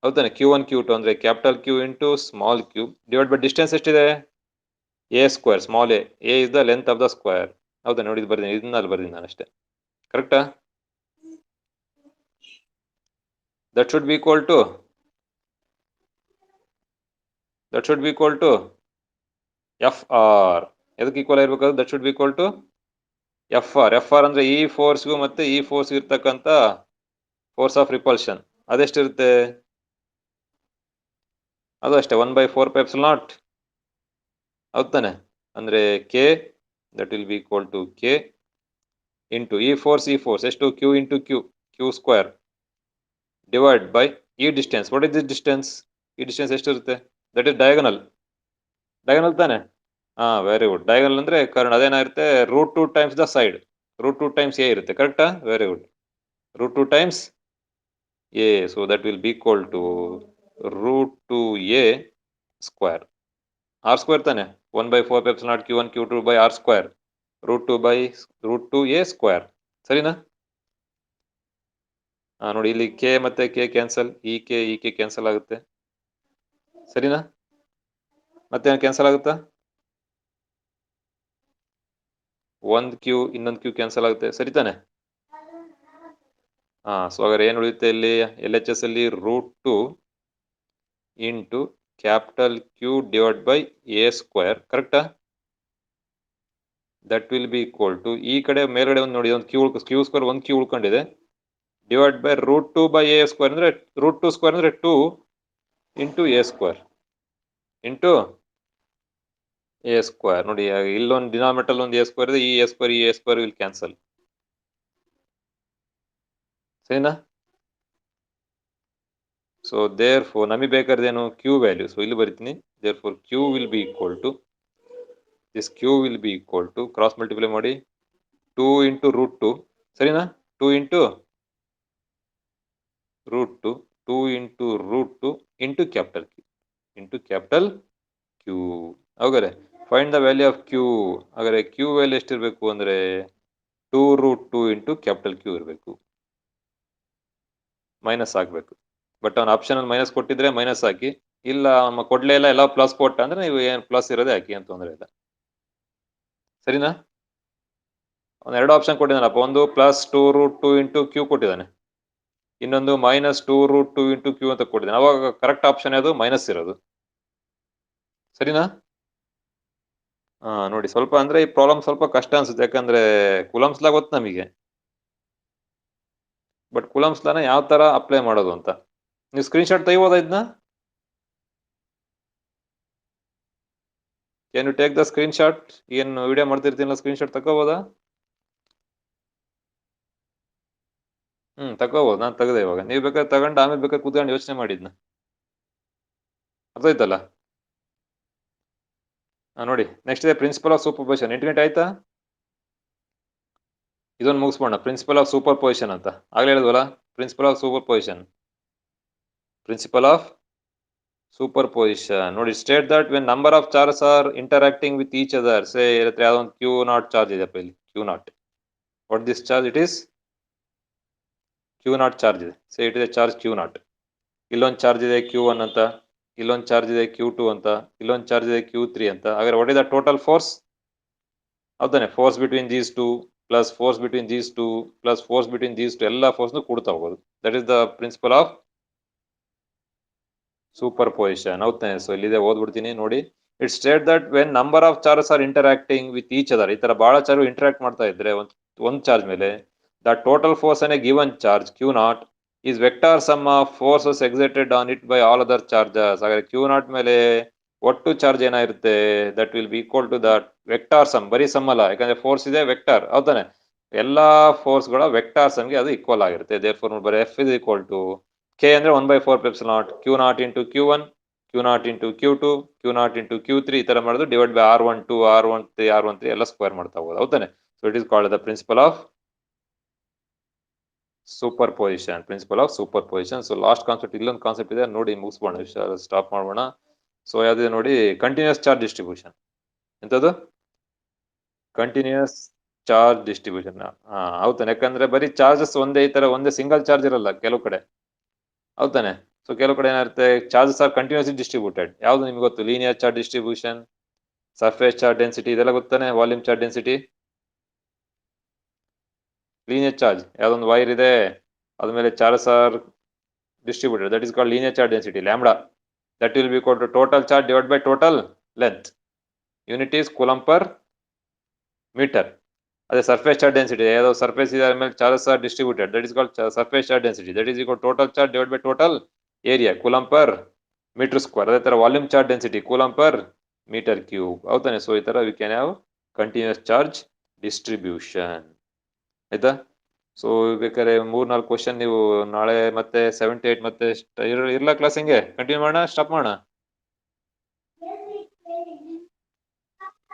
ಹೌದಾನೆ. Q1 Q2 ಅಂದ್ರೆ capital Q into small q divide by distance ಎಷ್ಟಿದೆ a square. Small a is the length of the square. ಹೌದಾ ನೋಡಿ ಇದು ಬರ್ತೀನಿ, ಇದನ್ನ ಬರ್ತೀನಿ ನಾನು ಅಷ್ಟೇ. ಕರೆಕ್ಟಾ? That should be equal to F R. ಎದಕ್ಕೆ ಈಕ್ವಲ್ ಆಗಿರ್ಬೇಕು? That should be equal to F R. F R ಅಂದ್ರೆ ಈ ಫೋರ್ಸ್ಗೂ ಮತ್ತೆ ಈ ಫೋರ್ಸ್ ಇರ್ತಕ್ಕಂಥ ಫೋರ್ಸ್ ಆಫ್ ರಿಪಲ್ಷನ್ ಅದೆಷ್ಟಿರುತ್ತೆ? ಅದು ಅಷ್ಟೇ 1/4 ಎಪ್ಸಿಲಾನ್ ನಾಟ್ ಹೌದ್ ತಾನೆ. ಅಂದ್ರೆ K that will be equal to K into ಈ ಫೋರ್ಸ್ ಎಷ್ಟು q into q square divide by ಈ distance. What is this distance? ಈ ಡಿಸ್ಟೆನ್ಸ್ ಎಷ್ಟಿರುತ್ತೆ? ದಟ್ ಇಸ್ ಡಯಾಗನಲ್ ತಾನೆ. Very good. ಡಯಾಗನಲ್ ಅಂದ್ರೆ ಕಾರಣ ಅದೇನಾಗಿರುತ್ತೆ root 2 times the side. Root 2 times a ಇರುತ್ತೆ. ಕರೆಕ್ಟಾ? Very good. Root 2 times a. So that will be equal to root 2 A square. R square ತಾನೆ. 1/4 epsilon naught Q1 Q2 by R square root 2 A square. ಸರಿನಾ? ನೋಡಿ ಇಲ್ಲಿ ಕೆ ಮತ್ತೆ ಕೆ ಕ್ಯಾನ್ಸಲ್, ಈ ಕೆ ಕ್ಯಾನ್ಸಲ್ ಆಗುತ್ತೆ. ಸರಿನಾ? ಮತ್ತೆ ಕ್ಯಾನ್ಸಲ್ ಆಗುತ್ತಾ? ಒಂದು ಕ್ಯೂ ಇನ್ನೊಂದು ಕ್ಯೂ ಕ್ಯಾನ್ಸಲ್ ಆಗುತ್ತೆ. ಸರಿತಾನೆ? ಸೊ ಹಾಗಾದ್ರೆ ಏನು ಉಳಿಯುತ್ತೆ ಇಲ್ಲಿ ಎಲ್ ಎಚ್ ಎಸ್ ಅಲ್ಲಿ root 2 into capital Q divide by a square. ಕರೆಕ್ಟಾ? That will be equal to ಈ ಕಡೆ ಮೇಲ್ಗಡೆ ಒಂದು ನೋಡಿ ಒಂದು ಕ್ಯೂ ಸ್ಕ್ವೇರ್ ಒಂದು ಕ್ಯೂ ಉಳ್ಕೊಂಡಿದೆ divide by root 2 by a square ಅಂದ್ರೆ ರೂಟ್ 2 ಸ್ಕ್ವೇರ್ ಅಂದ್ರೆ 2 into a square into a square. ನೋಡಿ ಇಲ್ಲೊಂದು ಡಿನಾಮಿನೇಟರ್ ಒಂದು ಎ ಸ್ಕ್ವೇರ್ ಇದೆ. ಈ ಎ ಸ್ಕ್ವೇರ್ ವಿಲ್ ಕ್ಯಾನ್ಸಲ್. ಸರಿನಾ? ಸೊ ದೇರ್ ಫೋರ್ ನಮಗೆ ಬೇಕಾದೇನು ಕ್ಯೂ ವ್ಯಾಲ್ಯೂ. ಸೊ ಇಲ್ಲಿ ಬರಿತೀನಿ. Therefore q will be equal to this q will be equal to cross multiply ಮಾಡಿ 2 ಇಂಟು ರೂಟ್ 2. ಸರಿನಾ? 2 into root 2 into root 2 into capital Q. ಹಾಗಾದ್ರೆ find the value of q. ಹಾಗಾದ್ರೆ ಕ್ಯೂ ವ್ಯಾಲ್ಯೂ ಎಷ್ಟಿರಬೇಕು ಅಂದ್ರೆ 2 ರೂಟ್ 2 ಇಂಟು ಕ್ಯಾಪಿಟಲ್ ಕ್ಯೂ ಇರಬೇಕು. ಮೈನಸ್ ಹಾಕ್ಬೇಕು. ಬಟ್ ಅವ್ನು ಆಪ್ಷನ್ ಅಲ್ಲಿ ಮೈನಸ್ ಕೊಟ್ಟಿದ್ರೆ ಮೈನಸ್ ಹಾಕಿ, ಇಲ್ಲ ಕೊಡ್ಲೇ ಇಲ್ಲ ಎಲ್ಲ ಪ್ಲಸ್ ಕೊಟ್ಟ ಅಂದ್ರೆ ನೀವು ಏನು ಪ್ಲಸ್ ಇರೋದೇ ಹಾಕಿ ಅಂತ ತೊಂದರೆ ಇಲ್ಲ. ಸರಿನಾ? ಒಂದು ಎರಡು ಆಪ್ಷನ್ ಕೊಟ್ಟಿದ್ದಾನಪ್ಪ. ಒಂದು ಪ್ಲಸ್ 2 ರೂಟ್ 2 ಇಂಟು ಕ್ಯೂ ಕೊಟ್ಟಿದ್ದಾನೆ, ಇನ್ನೊಂದು ಮೈನಸ್ 2 ರೂಟ್ 2 ಇಂಟು ಕ್ಯೂ ಅಂತ ಕೊಟ್ಟಿದ್ದಾನೆ. ಅವಾಗ ಕರೆಕ್ಟ್ ಆಪ್ಷನ್ ಅದು ಮೈನಸ್ ಇರೋದು. ಸರಿನಾ? ನೋಡಿ ಸ್ವಲ್ಪ ಅಂದ್ರೆ ಈ ಪ್ರಾಬ್ಲಮ್ ಸ್ವಲ್ಪ ಕಷ್ಟ ಅನ್ಸುತ್ತೆ, ಯಾಕಂದ್ರೆ ಕುಲಮ್ಸ್ ಲಾ ಗೊತ್ತು ನಮಗೆ, ಬಟ್ ಕುಲಮ್ಸ್ ಲಾನ ಯಾವ ತರ ಅಪ್ಲೈ ಮಾಡೋದು ಅಂತ. ನೀವು ಸ್ಕ್ರೀನ್ ಶಾಟ್ ತೆಗಿಬೋದಾ ಇದನ್ನ? Can you take the screen shot? ಏನು ವಿಡಿಯೋ ಮಾಡ್ತಿರ್ತೀನಲ್ಲ ಸ್ಕ್ರೀನ್ ಶಾಟ್ ತಗೋಬೋದಾ? ತಗೋಬಹುದು. ನಾನು ತೆಗೆದೆ ಇವಾಗ. ನೀವು ಬೇಕಾದ್ರೆ ತಗೊಂಡು ಆಮೇಲೆ ಬೇಕಾದ್ರೆ ಕೂತ್ಕೊಂಡು ಯೋಚನೆ ಮಾಡಿದ್ನ. ಅರ್ಥ ಆಯ್ತಲ್ಲ? ನೋಡಿ ನೆಕ್ಸ್ಟ್ ಇದೆ principle of superposition. Integrate ಆಯ್ತಾ? ಇದೊಂದು ಮುಗಿಸ್ಬೋಣ. ಪ್ರಿನ್ಸಿಪಲ್ ಆಫ್ ಸೂಪರ್ ಪೊಸಿಷನ್ ಅಂತ ಆಗ್ಲೇ ಹೇಳಿದ್ವಲ್ಲ. ಪ್ರಿನ್ಸಿಪಲ್ ಆಫ್ ಸೂಪರ್ ಪೊಸಿಷನ್ ನೋಡಿ, state that when number of charges are interacting with each other. Say ಯಾವ್ದೋ ಒಂದು Q0 ಚಾರ್ಜ್ ಇದೆಯಪ್ಪ ಇಲ್ಲಿ. Q0. What this charge? It is Q0 charge ಇದೆ. ಸೇ ಇಟ್ ಇದೆ ಚಾರ್ಜ್ Q0. ಇಲ್ಲೊಂದು ಚಾರ್ಜ್ ಇದೆ Q1 ಅಂತ, ಇಲ್ಲೊಂದು ಚಾರ್ಜ್ ಇದೆ Q2 ಅಂತ, ಇಲ್ಲೊಂದು ಚಾರ್ಜ್ ಇದೆ Q3 ಅಂತ. ಹಾಗಾದ್ರೆ what is the total force? ಹೌದಾನೆ, force between these two plus force between these two plus force between these two, ಎಲ್ಲ ಫೋರ್ಸ್ನು ಕೂಡ್ತಾ ಹೋಗೋದು. That is the principle of superposition. ಹೌದಾನೆ. ಸೊ ಇಲ್ಲಿದೆ, ಓದ್ಬಿಡ್ತೀನಿ ನೋಡಿ. It state that when number of charges are interacting with each other, ಈ ತರ ಬಹಳ ಚಾರ್ಜ್ ಇಂಟರಾಕ್ಟ್ ಮಾಡ್ತಾ ಇದ್ರೆ ಒಂದು ಚಾರ್ಜ್ ಮೇಲೆ, the total force an A given charge Q0 is vector sum of forces exerted on it by all other charges. ಹಾಗಾದ್ರೆ Q0 ಮೇಲೆ ಒಟ್ಟು ಚಾರ್ಜ್ ಏನಾಗಿರುತ್ತೆ, that will be equal to that vector sum. ಬರೀ ಸಮ್ ಅಲ್ಲ, ಯಾಕಂದ್ರೆ ಫೋರ್ಸ್ ಇದೆ ವೆಕ್ಟಾರ್. ಹೌದಾನೆ, ಎಲ್ಲಾ ಫೋರ್ಸ್ಗಳ ವೆಕ್ಟಾರ್ ಸಮ್ಗೆ ಅದು ಈಕ್ವಲ್ ಆಗಿರುತ್ತೆ. ದೇರ್ ಫೋರ್ ಬರೀ F is equal to K ಅಂದ್ರೆ 1/4 Q0 into Q1, Q0 into Q2, Q0 into Q3, ಈ ತರ ಮಾಡೋದು divide by R12, R13, R13 ಎಲ್ಲ ಸ್ಕ್ವೇರ್ ಮಾಡ್ತಾ ಹೋಗೋದು. ಹೌದಾನೆ. So it is called the principle of superposition. Principle of superposition. So last concept ಇಲ್ಲೊಂದು ಕಾನ್ಸೆಪ್ಟ್ ಇದೆ ನೋಡಿ, ಮುಗಿಸ್ಬೋಣ, ಸ್ಟಾಪ್ ಮಾಡೋಣ. ಸೊ ಯಾವ್ದಿದೆ ನೋಡಿ, ಕಂಟಿನ್ಯೂಸ್ ಚಾರ್ಜ್ ಡಿಸ್ಟ್ರಿಬ್ಯೂಷನ್. ಎಂತದು? Continuous charge distribution. ಹೌದಾನೆ, ಯಾಕಂದ್ರೆ ಬರೀ ಚಾರ್ಜಸ್ ಒಂದೇ, ಈ ತರ ಒಂದೇ ಸಿಂಗಲ್ ಚಾರ್ಜ್ ಇರಲ್ಲ ಕೆಲವು ಕಡೆ. ಹೌದಾನೆ. ಸೊ ಕೆಲವು ಕಡೆ ಏನಾಗುತ್ತೆ, ಚಾರ್ಜಸ್ ಆರ್ ಕಂಟಿನ್ಯೂಸ್ಲಿ ಡಿಸ್ಟ್ರಿಬ್ಯೂಟೆಡ್. ಯಾವ್ದು ನಿಮ್ಗೆ ಗೊತ್ತು? Linear charge distribution, surface charge density, ಇದೆಲ್ಲ ಗೊತ್ತಾನೆ. Volume charge density, linear charge, ಯಾವ್ದೊಂದು ವೈರ್ ಇದೆ ಅದ್ಮೇಲೆ charges are distributed, that is called linear charge density, lambda. That will be equal to total charge divided by total length. Unit is coulomb per meter. ಅದೇ ಸರ್ಫೇಸ್ ಚಾರ್ಜ್ ಡೆನ್ಸಿಟಿ, ಯಾವುದೋ ಸರ್ಫೇಸ್ ಇದೆ ಅದ್ರ ಮೇಲೆ charges are distributed, that is called surface charge density. That is equal total charge divide by total area, coulomb per metre square. ಅದೇ ತರ volume charge density, coulomb per metre cube. ಹೌದಾನೆ. ಸೊ ಈ ತರ we can have continuous charge distribution. ಆಯ್ತಾ? ಸೊ ಬೇಕಾದ್ರೆ 3-4 ಕ್ವಶನ್ ನೀವು ನಾಳೆ ಮತ್ತೆ 7 to 8 ಮತ್ತೆ ಇರ್ಲಾ ಕ್ಲಾಸ್, ಹಿಂಗೆ ಕಂಟಿನ್ಯೂ ಮಾಡೋಣ, ಸ್ಟಾಪ್ ಮಾಡೋಣ?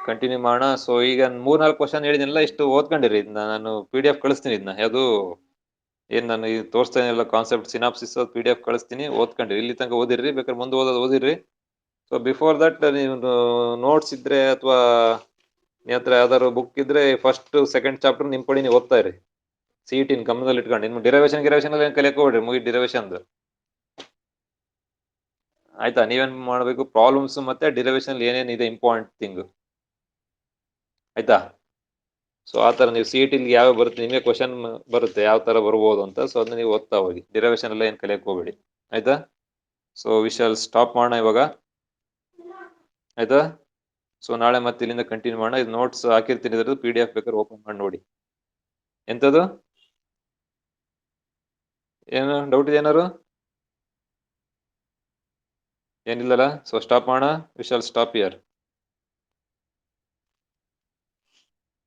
ಕಂಟಿನ್ಯೂ ಮಾಡೋಣ. ಸೊ ಈಗ 3-4 ಕ್ವಶನ್ ಹೇಳಿದಿನಲ್ಲ, ಇಷ್ಟು ಓದ್ಕೊಂಡಿರಿ. ಇದನ್ನ ನಾನು PDF ಕಳಿಸ್ತೀನಿ. ಇದನ್ನ ಯಾವುದು ಏನ್ ನಾನು ಈಗ ತೋರಿಸ್ತಾನೆಲ್ಲ ಕಾನ್ಸೆಪ್ಟ್ ಸಿನಾಪ್ಸಿಸ್ PDF ಕಳಿಸ್ತೀನಿ, ಓದ್ಕೊಂಡಿರಿ. ಇಲ್ಲಿ ತನಕ ಓದಿರ್ರಿ, ಬೇಕಾದ್ರೆ ಮುಂದೆ ಓದೋದು ಓದಿರ್ರಿ. ಸೊ ಬಿಫೋರ್ ದಟ್ ನೀವು ನೋಟ್ಸ್ ಇದ್ರೆ ಅಥವಾ ನಿಮ್ಮ ಹತ್ರ ಯಾವ್ದಾದ್ರು ಬುಕ್ ಇದ್ರೆ ಫಸ್ಟ್ ಸೆಕೆಂಡ್ ಚಾಪ್ಟರ್ ನಿಮ್ ಕಡೆ ನೀವು ಓದ್ತಾ ಇರಿ. CET ಗಮನದಲ್ಲಿ ಇಟ್ಕೊಂಡು ನಿಮ್ಗೆ ಡಿರೈವೇಶನ್ ಎಲ್ಲ ಏನ್ ಕಲಿಯಕ್ ಹೋಗ್ಬಿಡ್ರಿ, ಮುಗಿ ಡಿರೈವೇಶನ್. ಆಯ್ತಾ? ನೀವೇನ್ ಮಾಡ್ಬೇಕು, ಪ್ರಾಬ್ಲಮ್ಸ್ ಮತ್ತೆ ಡಿರೈವೇಶನ್ ಏನೇನಿದೆ ಇಂಪಾರ್ಟೆಂಟ್ ಥಿಂಗ್. ಆಯ್ತಾ? ಸೊ ಆ ತರ ನೀವು CET ಯಾವ ಬರುತ್ತೆ, ನಿಮಗೆ ಕ್ವಶನ್ ಬರುತ್ತೆ ಯಾವ ತರ ಬರ್ಬೋದು ಅಂತ. ಸೊ ಅದನ್ನ ನೀವು ಓದ್ತಾ ಹೋಗಿ, ಡಿರೈವೇಶನ್ ಎಲ್ಲ ಏನ್ ಕಲಿಯಕ್ ಹೋಗ್ಬೇಡಿ. ಆಯ್ತಾ? ಸೊ ವಿ ಶಾಲ್ ಸ್ಟಾಪ್ ಮಾಡೋಣ ಇವಾಗ. ಆಯ್ತಾ? ಸೊ ನಾಳೆ ಮತ್ತೆ ಇಲ್ಲಿಂದ ಕಂಟಿನ್ಯೂ ಮಾಡೋಣ. ಇದು ನೋಟ್ಸ್ ಹಾಕಿರ್ತೀನಿ, ಇದ್ರದ್ದು PDF ಬೇಕಾದ್ರೆ ಓಪನ್ ಮಾಡಿ ನೋಡಿ. ಎಂತದು? ಏನು ಡೌಟ್ ಇದೆ ಏನಾರು? ಏನಿಲ್ಲಲ್ಲ. ಸೊ ಸ್ಟಾಪ್ ಮಾಡೋಣ. We shall stop here.